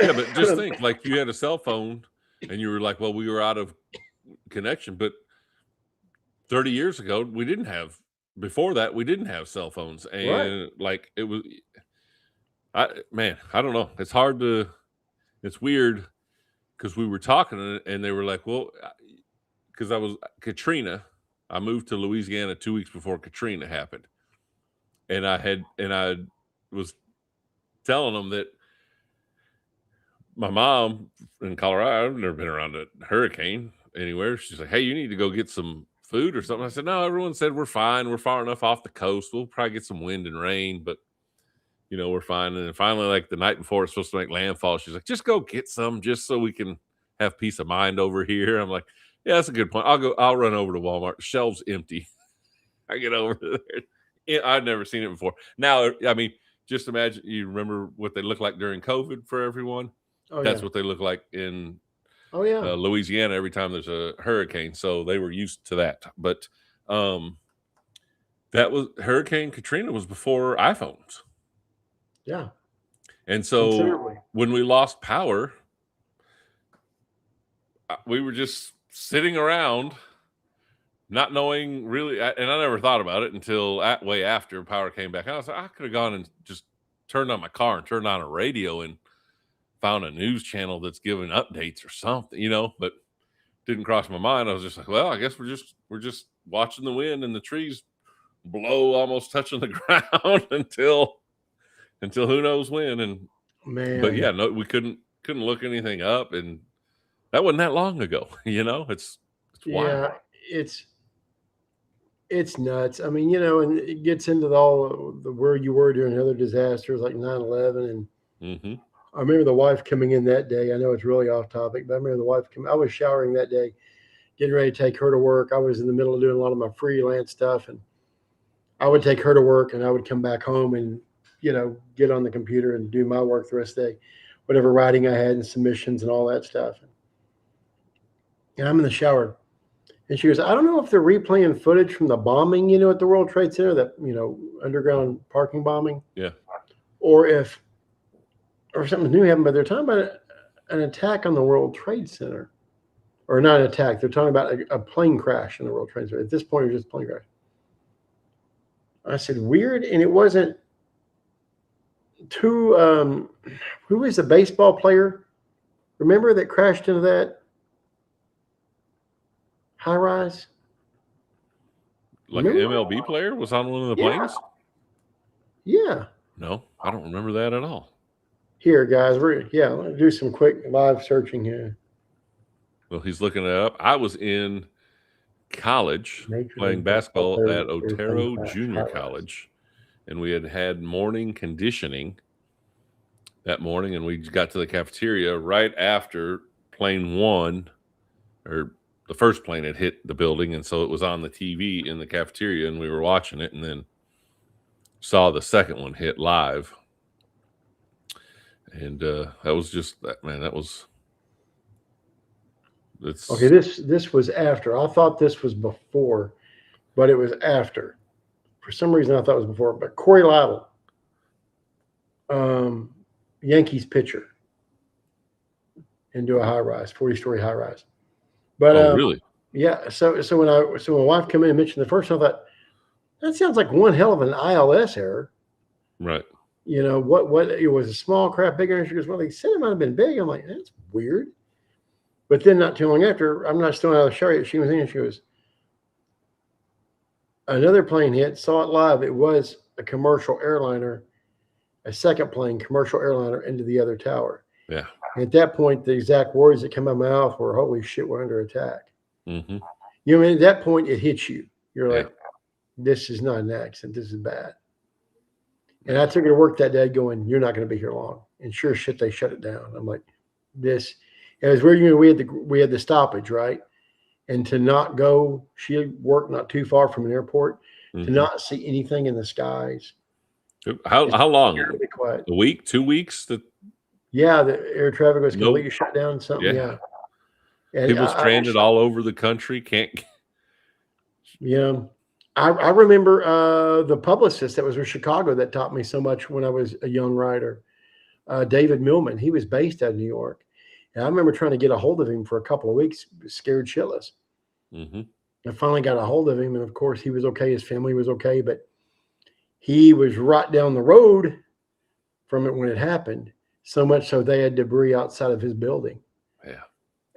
yeah, but just think, like, you had a cell phone and you were like, well, we were out of connection, but 30 years ago, before that, we didn't have cell phones. And like, it was, I don't know. It's weird because we were talking and they were like, well, because Katrina, I moved to Louisiana 2 weeks before Katrina happened. And I was telling them that my mom in Colorado, I've never been around a hurricane anywhere. She's like, hey, you need to go get some food or something. I said, no, everyone said we're fine. We're far enough off the coast. We'll probably get some wind and rain, but we're fine. And then finally, like the night before it's supposed to make landfall, she's like, just go get some just so we can have peace of mind over here. I'm like, yeah, that's a good point. I'll run over to Walmart. Shelves empty. I get over there. I've never seen it before. Now, I mean, just imagine, you remember what they look like during COVID for everyone? That's what they look like in Louisiana every time there's a hurricane. So they were used to that. But that was Hurricane Katrina was before iPhones. Yeah. And so when we lost power, we were just sitting around not knowing really, and I never thought about it until way after power came back. I was like, I could have gone and just turned on my car and turned on a radio and found a news channel that's giving updates or something, but didn't cross my mind. I was just like, well, I guess we're just watching the wind and the trees blow almost touching the ground until who knows when. And Man. but yeah, no, we couldn't look anything up, and that wasn't that long ago. It's wild. Yeah, it's nuts. I mean, and it gets into all the where you were during other disasters like 9/11. And I remember the wife coming in that day. I know it's really off topic, but I remember the wife coming. I was showering that day, getting ready to take her to work. I was in the middle of doing a lot of my freelance stuff, and I would take her to work, and I would come back home and get on the computer and do my work the rest of the day, whatever writing I had and submissions and all that stuff. And I'm in the shower. And she goes, I don't know if they're replaying footage from the bombing, at the World Trade Center, that, underground parking bombing. Yeah. Or something new happened, but they're talking about an attack on the World Trade Center. Or not an attack. They're talking about a plane crash in the World Trade Center. At this point, it was just a plane crash. I said, weird. And it wasn't who was the baseball player? Remember that crashed into that high rise? Like an MLB player was on one of the planes? Yeah. No, I don't remember that at all. Here, guys, let me do some quick live searching here. Well, he's looking it up. I was in college playing basketball at Otero Junior College, and we had morning conditioning that morning, and we got to the cafeteria right after plane one, or the first plane had hit the building, and so it was on the TV in the cafeteria, and we were watching it, and then saw the second one hit live. And that was just that, man. Okay, this was after. I thought this was before, but it was after. For some reason, I thought it was before. But Corey Lytle, Yankees pitcher, into a high rise, 40-story high rise. But really? Yeah. So when my wife came in and mentioned the first one, I thought that sounds like one hell of an ILS error. Right. What it was, a small craft, bigger. And she goes, well, they said it might have been big. I'm like, that's weird. But then not too long after, I'm not still out of the shower yet. She was in and she goes, another plane hit, saw it live. It was a commercial airliner, a second plane, commercial airliner, into the other tower. Yeah. And at that point, the exact words that came out of my mouth were, holy shit, we're under attack. Mm-hmm. At that point, it hits you. You're like, this is not an accident. This is bad. And I took her to work that day going, you're not going to be here long. And sure as shit, they shut it down. I'm like, this. It was weird. We had the stoppage, right? And to not go, she worked not too far from an airport, to not see anything in the skies. How long? Quiet. A week, 2 weeks? Yeah, the air traffic was completely shut down. Something, yeah. And people stranded all over the country. Yeah. I remember the publicist that was in Chicago that taught me so much when I was a young writer, David Millman. He was based out of New York. And I remember trying to get a hold of him for a couple of weeks, scared shitless. Mm-hmm. I finally got a hold of him, and of course he was okay. His family was okay, but he was right down the road from it when it happened. So much so they had debris outside of his building. Yeah.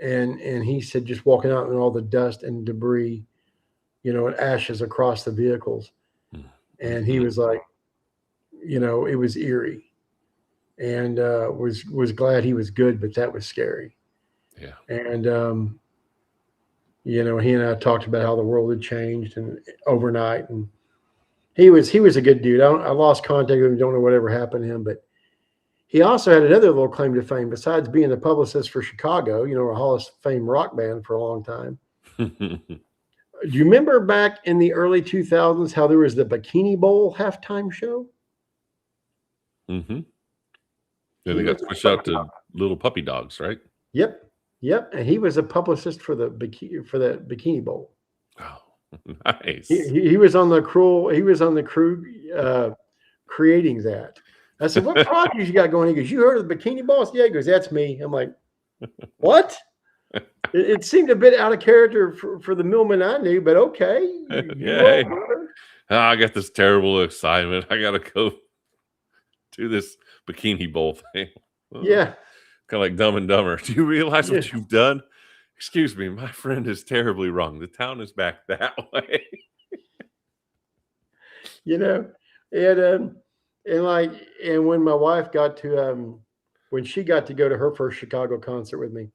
And he said just walking out and all the dust and debris, and ashes across the vehicles. Mm-hmm. And he was like, it was eerie. And was glad he was good, but that was scary. Yeah. And he and I talked about how the world had changed and overnight, and he was a good dude. I lost contact with him, don't know whatever happened to him, but he also had another little claim to fame besides being the publicist for Chicago, a Hall of Fame rock band for a long time. Do you remember back in the early 2000s how there was the Bikini Bowl halftime show? Mm-hmm. Yeah, they got switched out to little puppy dogs, right? Yep. And he was a publicist for the Bikini Bowl. Oh, nice. He was on the crew. He was on the crew creating that. I said, "What projects you got going?" He goes, "You heard of the Bikini Bowl?" Yeah. He goes, "That's me." I'm like, "What?" It seemed a bit out of character for the Millman I knew, but okay. You Yeah, roll, hey. brother. I got this terrible assignment. I got to go do this bikini bowl thing. Yeah. Kind of like Dumb and Dumber. Do you realize what Yeah. you've done? Excuse me, my friend is terribly wrong. The town is back that way. You know, and when my wife got to when she got to go to her first Chicago concert with me,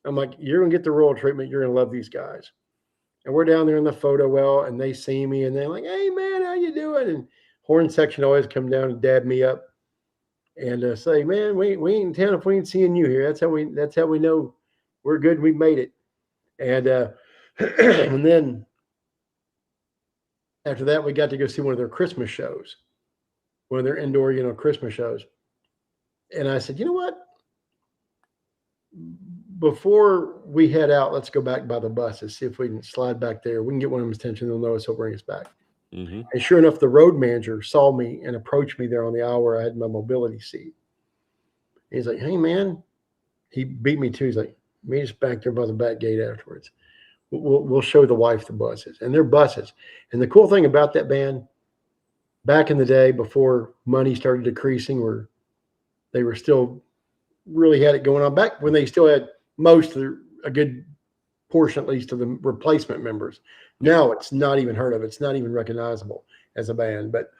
I'm like, you're gonna get the royal treatment. You're gonna love these guys. And we're down there in the photo well, and they see me, and they're like, "Hey man, how you doing?" And horn section always come down and dab me up and say, "Man, we ain't in town if we ain't seeing you here. That's how we know we're good. We made it." And and then after that, we got to go see one of their Christmas shows, one of their indoor, Christmas shows. And I said, you know what? Before we head out, let's go back by the buses, see if we can slide back there. We can get one of them's attention. They'll know us. He'll bring us back. Mm-hmm. And sure enough, the road manager saw me and approached me there on the aisle where I had my mobility seat. He's like, "Hey, man," he beat me too. He's like, "Meet us back there by the back gate afterwards. We'll show the wife the buses." And they're buses. And the cool thing about that band, back in the day before money started decreasing, where they were still really had it going on, back when they still had a good portion at least of the replacement members. Now it's not even heard of. It's not even recognizable as a band. But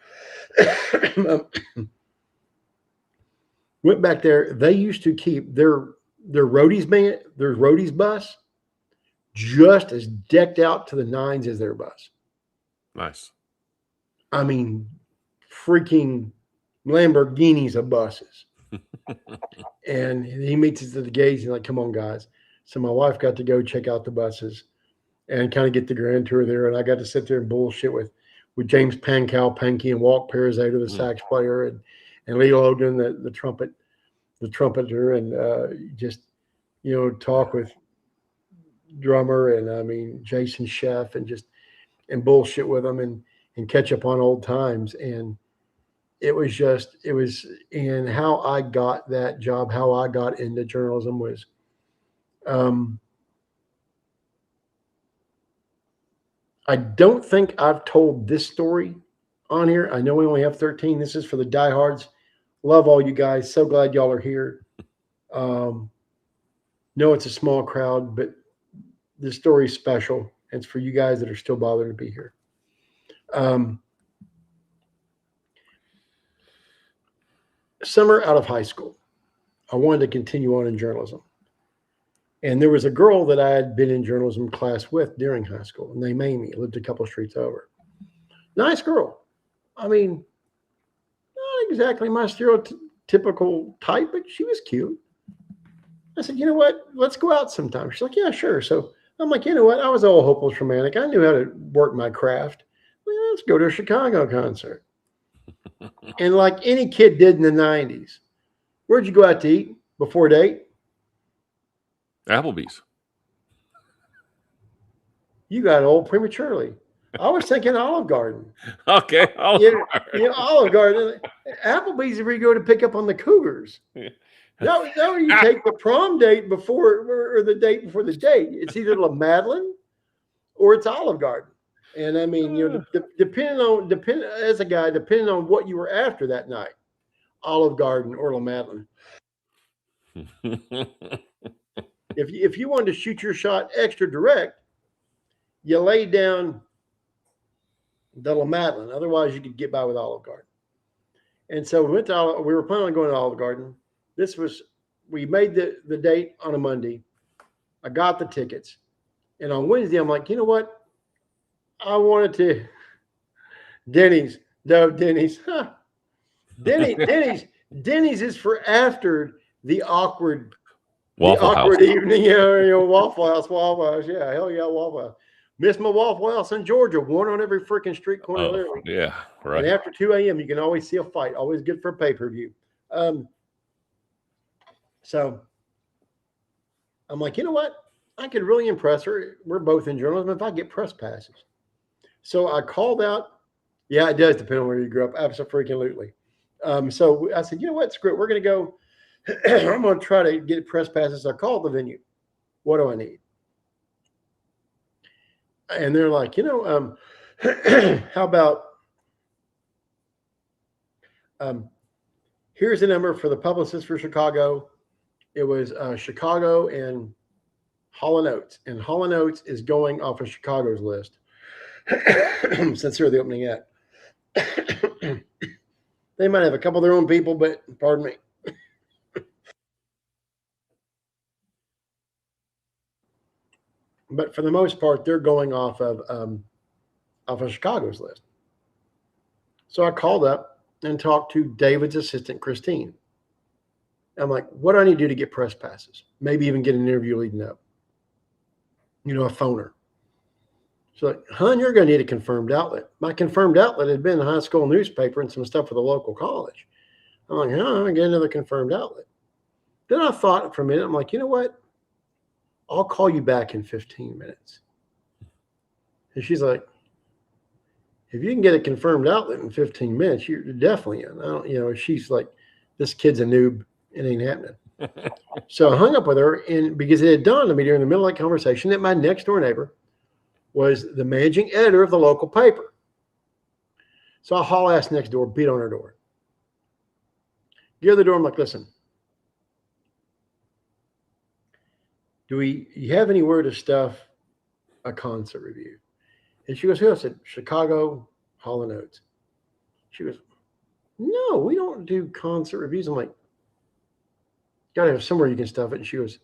went back there. They used to keep their roadies bus just as decked out to the nines as their bus. Nice. I mean, freaking Lamborghinis of buses. And he meets us at the gates. He's like, "Come on, guys." So my wife got to go check out the buses and kind of get the grand tour there. And I got to sit there and bullshit with James Panky and Walt Perizzato, the sax player, and Lee Logan, the trumpeter, and just, talk with drummer and Jason Sheff and bullshit with them and catch up on old times. And and how I got that job, how I got into journalism was, I don't think I've told this story on here. I know we only have 13. This is for the diehards. Love all you guys. So glad y'all are here. No, it's a small crowd, but this story is special. And it's for you guys that are still bothered to be here. Summer out of high school, I wanted to continue on in journalism. And there was a girl that I had been in journalism class with during high school, named Amy, lived a couple of streets over. Nice girl. Not exactly my stereotypical type, but she was cute. I said, "You know what? Let's go out sometime." She's like, "Yeah, sure." So I'm like, "You know what? I was all hopeless romantic. I knew how to work my craft. Well, let's go to a Chicago concert." And like any kid did in the 90s, where'd you go out to eat before a date? Applebee's. You got old prematurely. I was thinking Olive Garden. Okay. Olive Garden. Applebee's is where you go to pick up on the cougars. No, you take the prom date or the date before the date. It's either La Madeline or it's Olive Garden. And depending on what you were after that night, Olive Garden or La Madeline. If you wanted to shoot your shot extra direct, you lay down the La Madeline. Otherwise, you could get by with Olive Garden. And so we were planning on going to Olive Garden. We made the date on a Monday. I got the tickets. And on Wednesday, I'm like, you know what? I wanted to Denny's. No, Denny's. Huh. Denny's is for after the awkward evening. Waffle House. Yeah, hell yeah, Waffle House. Miss my Waffle House in Georgia. One on every freaking street corner. Literally. Yeah, right. And after 2 a.m., you can always see a fight. Always good for a pay-per-view. So I'm like, you know what? I could really impress her. We're both in journalism if I get press passes. So I called out. Yeah, it does depend on where you grew up. Absolutely. So I said, you know what? Screw it. We're going to go. I'm going to try to get press passes. I called the venue. What do I need? And they're like, how about here's the number for the publicist for Chicago. It was Chicago and Hall & Oates. And Hall & Oates is going off of Chicago's list since they're the opening act. They might have a couple of their own people, but pardon me. But for the most part, they're going off of Chicago's list. So I called up and talked to David's assistant, Christine. I'm like, what do I need to do to get press passes? Maybe even get an interview leading up. A phoner. She's like, hon, you're going to need a confirmed outlet. My confirmed outlet had been a high school newspaper and some stuff for the local college. I'm like, I'm going to get another confirmed outlet. Then I thought for a minute, I'm like, you know what? I'll call you back in 15 minutes. And she's like, if you can get a confirmed outlet in 15 minutes, you're definitely in. She's like, this kid's a noob. It ain't happening. So I hung up with her, and because it had dawned on me during the middle of that conversation that my next door neighbor was the managing editor of the local paper. So I haul ass next door, beat on her door. Get to the door, I'm like, listen, do you have anywhere to stuff a concert review? And she goes, who? I said, Chicago, Hall & Oates. She goes, no, we don't do concert reviews. I'm like, got to have somewhere you can stuff it. And she goes,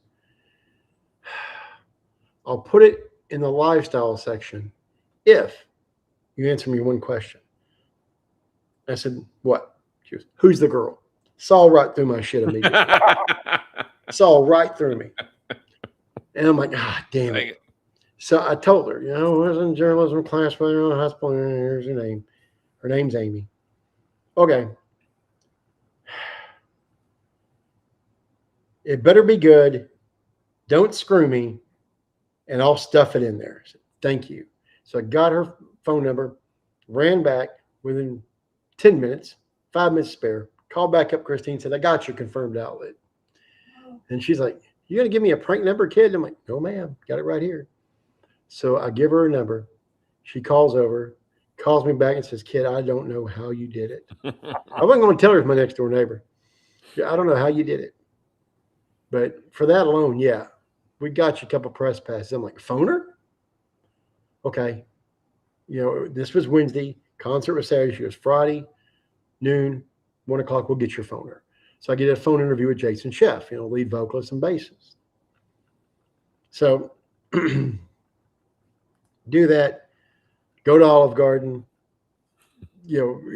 I'll put it in the lifestyle section if you answer me one question. I said, what? She goes, who's the girl? Saw right through my shit immediately. Saw right through me. And I'm like, damn it. So I told her, I was in journalism class, but in hospital. Here's her name. Her name's Amy. Okay. It better be good. Don't screw me. And I'll stuff it in there. I said, thank you. So I got her phone number, ran back within 10 minutes, 5 minutes spare, called back up Christine, said, I got your confirmed outlet. And she's like, you going to give me a prank number, kid? I'm like, no, ma'am. Got it right here. So I give her a number. She calls over, calls me back and says, kid, I don't know how you did it. I wasn't going to tell her it's my next door neighbor. I don't know how you did it. But for that alone, yeah, we got you a couple press passes. I'm like, phoner? Okay. This was Wednesday. Concert was Saturday. She goes, Friday, noon, 1 o'clock, we'll get your phoner. So I get a phone interview with Jason Sheff, lead vocalist and bassist. So do that, go to Olive Garden,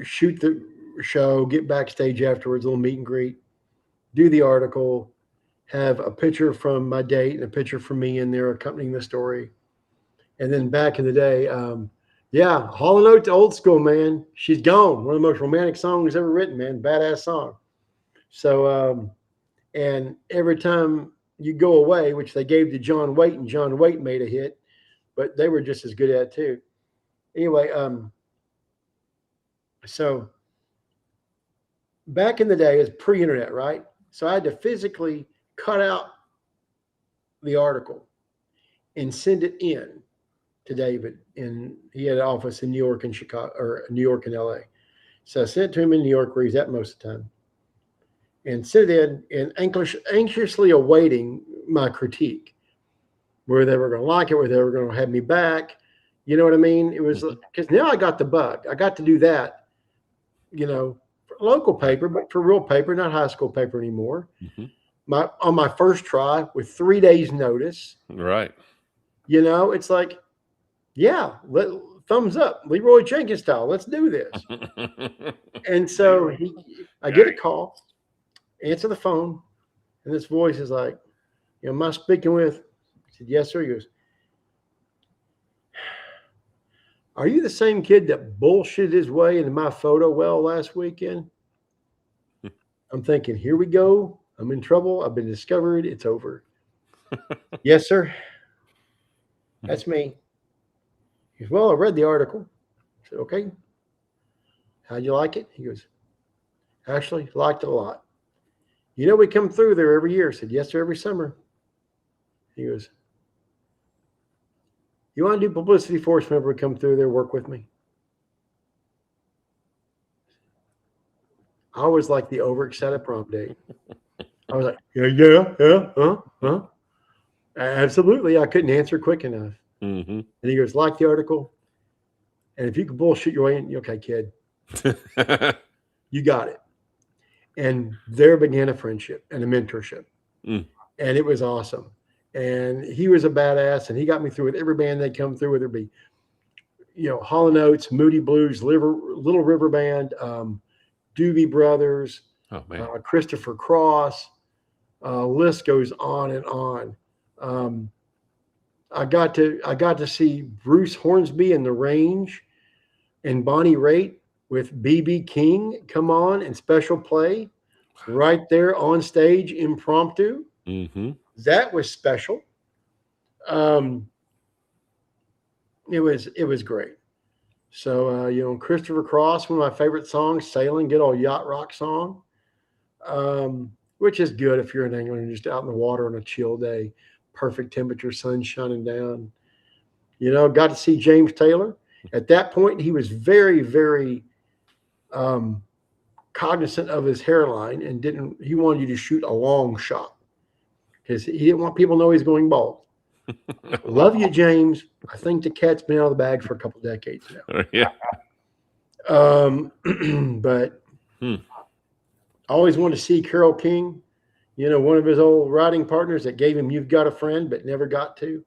shoot the show, get backstage afterwards, a little meet and greet, do the article, have a picture from my date and a picture from me in there accompanying the story. And then back in the day, Hall & Oates, old school, man. She's Gone. One of the most romantic songs ever written, man. Badass song. So, and every time you go away, which they gave to John Waite, and John Waite made a hit, but they were just as good at it too. Anyway, so back in the day, it's pre-internet, right? So I had to physically cut out the article and send it in to David. And he had an office in New York and Chicago, or New York and LA. So I sent it to him in New York, where he's at most of the time, and sent it in and anxiously awaiting my critique, where they were going to like it, where they were going to have me back. You know what I mean? It was because now I got the bug. I got to do that, for local paper, but for real paper, not high school paper anymore. Mm-hmm. On my first try with 3 days notice. Right. It's like, yeah, thumbs up, Leroy Jenkins style. Let's do this. And so I get a call, answer the phone, and this voice is like, am I speaking with? I said, yes, sir. He goes, are you the same kid that bullshitted his way into my photo well last weekend? I'm thinking, here we go. I'm in trouble. I've been discovered. It's over. Yes, sir. That's me. He goes, well, I read the article. I said, okay. How'd you like it? He goes, actually, liked it a lot. We come through there every year. I said, yes, sir, every summer. He goes, You want to do publicity for us whenever we come through there, work with me? I always like the overexcited prom date. I was like, yeah, absolutely. I couldn't answer quick enough. Mm-hmm. And he goes, like the article. And if you can bullshit your way in, okay, kid, you got it. And there began a friendship and a mentorship. Mm. And it was awesome. And he was a badass, and he got me through with every band they come through, whether it be, Hall & Oates, Moody Blues, Little River Band, Doobie Brothers, Oh man. Christopher Cross, list goes on and on. I got to see Bruce Hornsby in the Range and Bonnie Raitt with BB King come on and special play right there on stage, impromptu. Mm-hmm. That was special. It was great. So Christopher Cross, one of my favorite songs, "Sailing," good old yacht rock song, which is good if you're in England and just out in the water on a chill day, perfect temperature, sun shining down. Got to see James Taylor. At that point, he was very, very cognizant of his hairline and he wanted you to shoot a long shot because he didn't want people to know he's going bald. Love you, James. I think the cat's been out of the bag for a couple decades now. Yeah. But I always wanted to see Carole King, one of his old writing partners that gave him "You've Got a Friend," but never got to.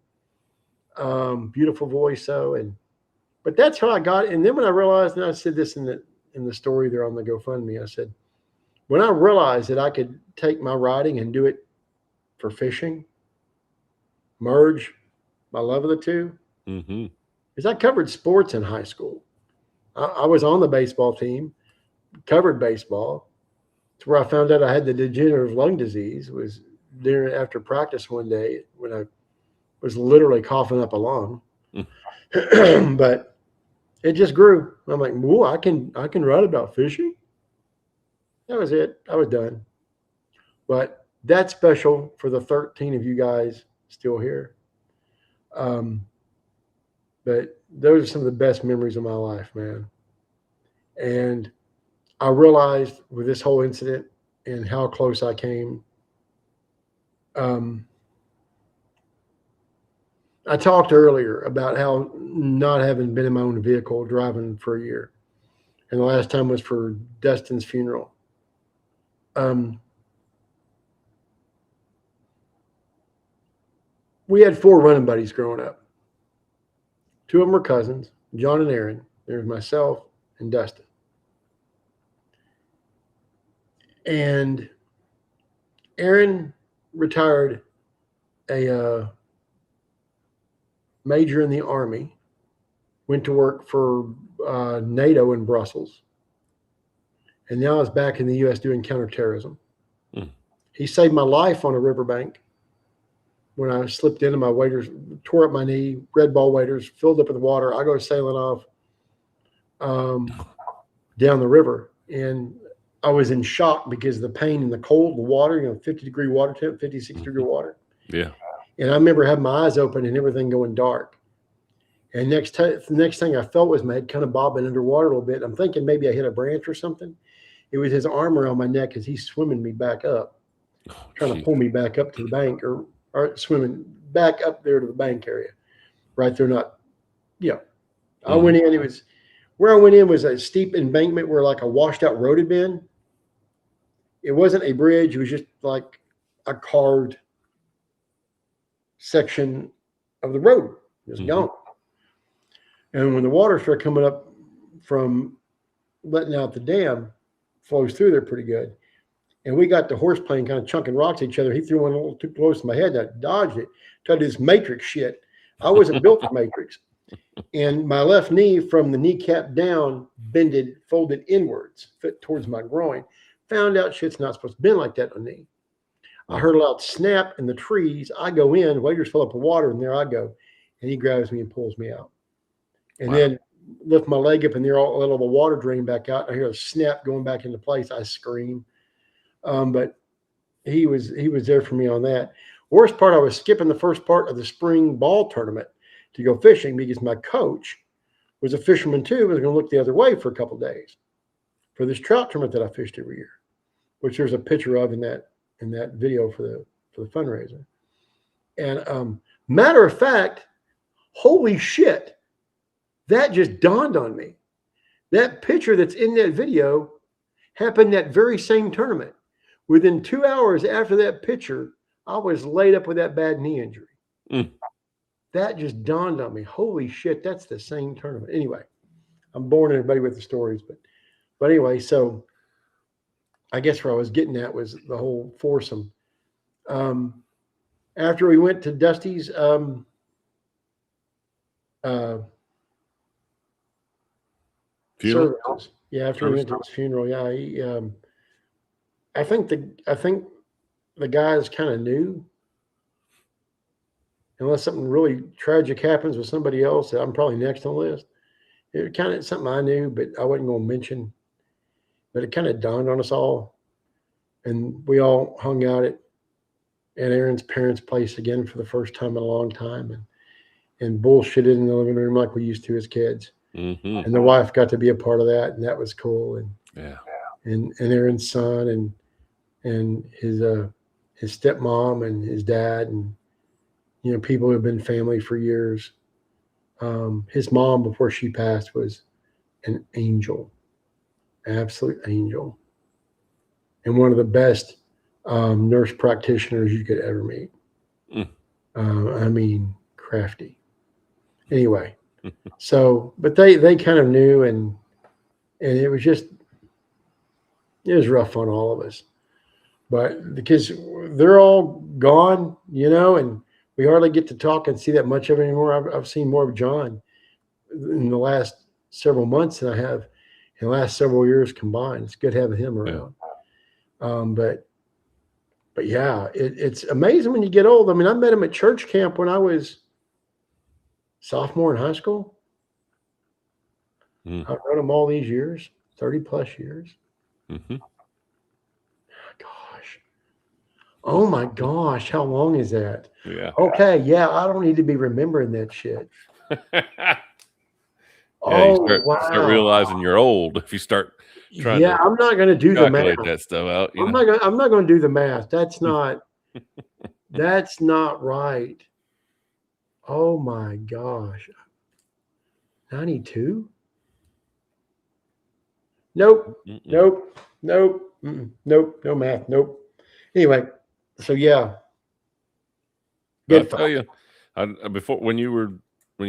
Beautiful voice, but that's how I got it. And then when I realized, and I said this in the story there on the GoFundMe, I said, when I realized that I could take my writing and do it for fishing, merge my love of the two, because I covered sports in high school. I was on the baseball team, covered baseball. It's where I found out I had the degenerative lung disease. Was after practice one day when I was literally coughing up a lung. But it just grew. I'm like, whoa, I can write about fishing. That was it. I was done. But that's special for the 13 of you guys still here. But those are some of the best memories of my life, man. And I realized with this whole incident and how close I came, I talked earlier about how not having been in my own vehicle driving for a year. And the last time was for Dustin's funeral. We had 4 running buddies growing up. 2 of them were cousins, John and Aaron. There's myself and Dustin. And Aaron retired a major in the Army, went to work for NATO in Brussels, and now is back in the U.S. doing counterterrorism. He saved my life on a riverbank when I slipped into my waders, tore up my knee, red ball waders, filled up with water. I go sailing off down the river, and I was in shock because of the pain and the cold, the water, 50-degree water temp, 56-degree water. Yeah. And I remember having my eyes open and everything going dark. And the next thing I felt was my head kind of bobbing underwater a little bit. I'm thinking maybe I hit a branch or something. It was his arm around my neck as he's swimming me back up, trying to pull me back up to the bank or swimming back up there to the bank area. Right there, I went in, where I went in was a steep embankment where like a washed out road had been. It wasn't a bridge. It was just like a carved section of the road. It was gone. And when the water started coming up from letting out the dam, flows through there pretty good. And we got the horse playing, kind of chunking rocks at each other. He threw one a little too close to my head. I dodged it. Tried to do this matrix shit. I wasn't built for matrix. And my left knee from the kneecap down folded inwards, fit towards my groin. Found out shit's not supposed to bend like that on a knee. I heard a loud snap in the trees. I go in, waders fill up with water, and there I go. And he grabs me and pulls me out. And then lift my leg up, and there all the water drain back out. I hear a snap going back into place. I scream. But he was there for me on that. Worst part, I was skipping the first part of the spring ball tournament. to go fishing because my coach was a fisherman too. Was going to look the other way for a couple of days for this trout tournament that I fished every year, which there's a picture of in that video for the fundraiser. And matter of fact, holy shit, that just dawned on me. That picture that's in that video happened that very same tournament. Within 2 hours after that picture, I was laid up with that bad knee injury. That just dawned on me. Holy shit, that's the same tournament. Anyway, I'm boring everybody with the stories, but anyway, so I guess where I was getting at was the whole foursome. After we went to Dusty's funeral. services, yeah, after we went to his funeral, yeah, he, I think the guys kind of knew, unless something really tragic happens with somebody else, I'm probably next on the list. It kind of something I knew, but I wasn't going to mention. But it kind of dawned on us all, and we all hung out at Aaron's parents' place again for the first time in a long time, and bullshitted in the living room like we used to as kids. Mm-hmm. And the wife got to be a part of that, and that was cool. And Yeah, and Aaron's son and his stepmom and his dad, and people who have been family for years. His mom, before she passed, was an angel, absolute angel, and one of the best nurse practitioners you could ever meet. I mean, crafty. Anyway, so, but they kind of knew, and it was rough on all of us, but because they're all gone, and we hardly get to talk and see that much of it anymore. I've seen more of John in the last several months than I have in the last several years combined. It's good having him around. Yeah. But yeah, it's amazing when you get old. I mean, I met him at church camp when I was sophomore in high school. I've known him all these years, 30 plus years. Mm-hmm. Gosh. Oh my gosh, how long is that? Yeah. Okay, yeah, I don't need to be remembering that shit. You start realizing you're old if you start trying to I'm not going to do the math. calculate that stuff out. I'm not going to do the math. That's not right. Oh my gosh. 92? Nope. Mm-mm. Nope. Nope. Mm-mm. Nope. No math. Nope. Anyway, so yeah. I'll tell you, before when you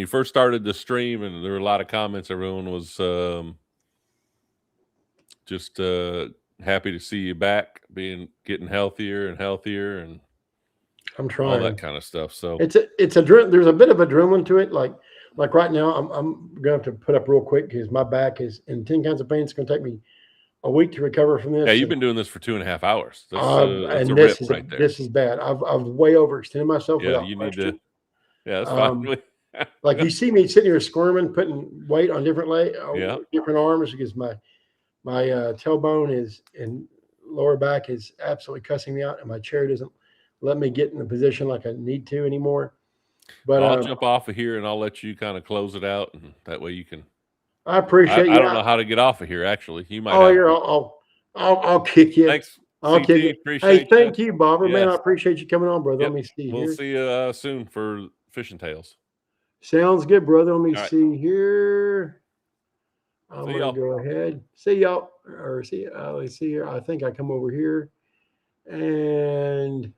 first started the stream, and there were a lot of comments, everyone was just happy to see you back, getting healthier and healthier, and I'm trying all that kind of stuff. So there's a bit of adrenaline to it. Like right now, I'm gonna have to put up real quick because my back is in 10 kinds of pain. It's gonna take me a week to recover from this. Yeah, you've been doing this for 2.5 hours. That's and a this rip is right there. This is bad. I've way overextended myself. Yeah, without you question. need to. Yeah, that's fine. Like you see me sitting here squirming, putting weight on different different arms because my tailbone and lower back is absolutely cussing me out, and my chair doesn't let me get in the position like I need to anymore. But I'll jump off of here and I'll let you kind of close it out, and that way you can. I appreciate you. I don't know how to get off of here. Actually, you might. I'll kick you. Thanks. I'll CT, kick you. Appreciate hey, thank you, Bobber. Yes. Man, I appreciate you coming on, brother. Yep. Let me see We'll here. see you soon for Fishing Tales. Sounds good, brother. Let me All right. see here. I'm See gonna y'all. go ahead. See y'all, or see. Let's see here. I think I come over here, and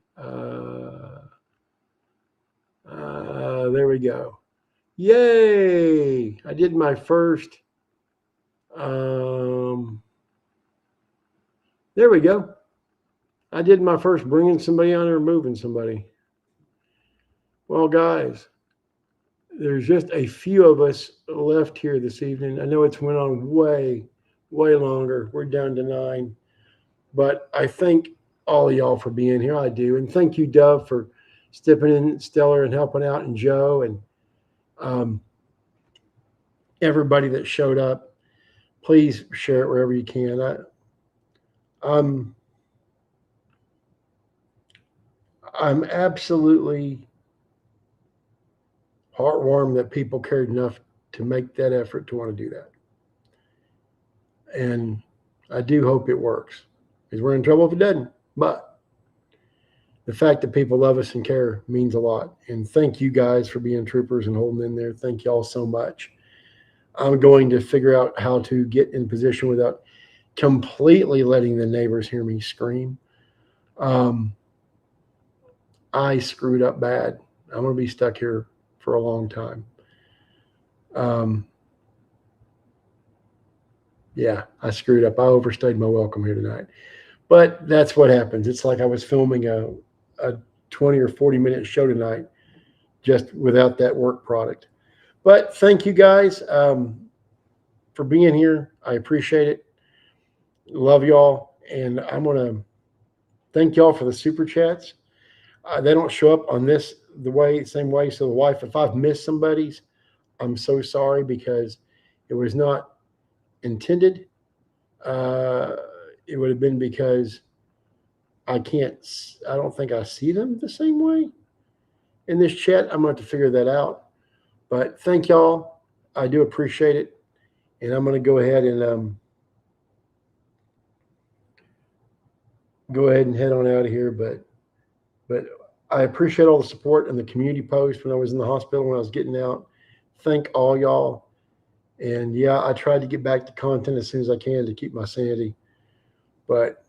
there we go. Yay! I did my first. There we go. I did my first bringing somebody on or moving somebody. Well, guys, there's just a few of us left here this evening. I know it's went on way, way longer. We're down to 9. But I thank all of y'all for being here. I do. And thank you, Dove, for stepping in, Stellar, and helping out, and Joe, and everybody that showed up. Please share it wherever you can. I'm absolutely heartwarmed that people cared enough to make that effort to want to do that. And I do hope it works, because we're in trouble if it doesn't. But the fact that people love us and care means a lot. And thank you guys for being troopers and holding in there. Thank y'all so much. I'm going to figure out how to get in position without completely letting the neighbors hear me scream. I screwed up bad. I'm going to be stuck here for a long time. Yeah, I screwed up. I overstayed my welcome here tonight. But that's what happens. It's like I was filming a 20 or 40-minute show tonight just without that work product. But thank you guys for being here. I appreciate it. Love y'all. And I'm going to thank y'all for the super chats. They don't show up on this same way. So the wife, if I've missed somebody's, I'm so sorry, because it was not intended. It would have been because I don't think I see them the same way in this chat. I'm going to have to figure that out. But thank y'all. I do appreciate it. And I'm going to go ahead and head on out of here. But I appreciate all the support and the community post when I was in the hospital, when I was getting out. Thank all y'all. And yeah, I tried to get back to content as soon as I can to keep my sanity, but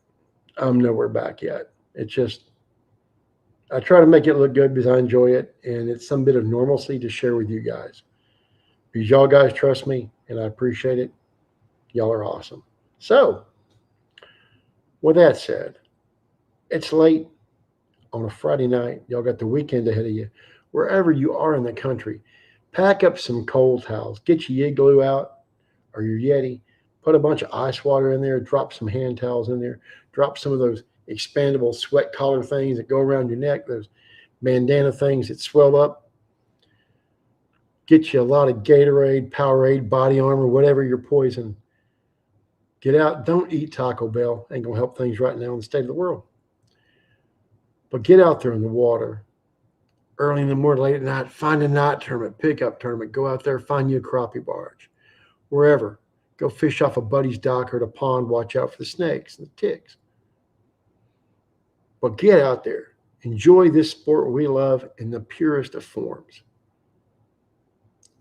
I'm nowhere back yet. It's just, I try to make it look good because I enjoy it, and it's some bit of normalcy to share with you guys. Because y'all guys trust me, and I appreciate it. Y'all are awesome. So, with that said, it's late on a Friday night. Y'all got the weekend ahead of you. Wherever you are in the country, pack up some cold towels. Get your Igloo out or your Yeti. Put a bunch of ice water in there. Drop some hand towels in there. Drop some of those expandable sweat collar things that go around your neck, those bandana things that swell up. Get you a lot of Gatorade, Powerade, body armor, whatever your poison. Get out. Don't eat Taco Bell. Ain't going to help things right now in the state of the world. But get out there in the water. Early in the morning, late at night, find a night tournament, pickup tournament. Go out there, find you a crappie barge. Wherever. Go fish off a buddy's dock or at a pond. Watch out for the snakes and the ticks. But get out there. Enjoy this sport we love in the purest of forms.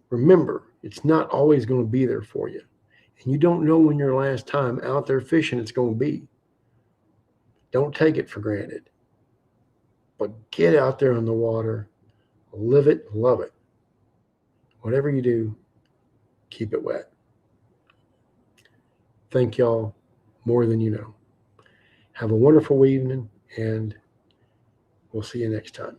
Remember, it's not always going to be there for you. And you don't know when your last time out there fishing it's going to be. Don't take it for granted. But get out there on the water. Live it, love it. Whatever you do, keep it wet. Thank y'all more than you know. Have a wonderful evening, and we'll see you next time.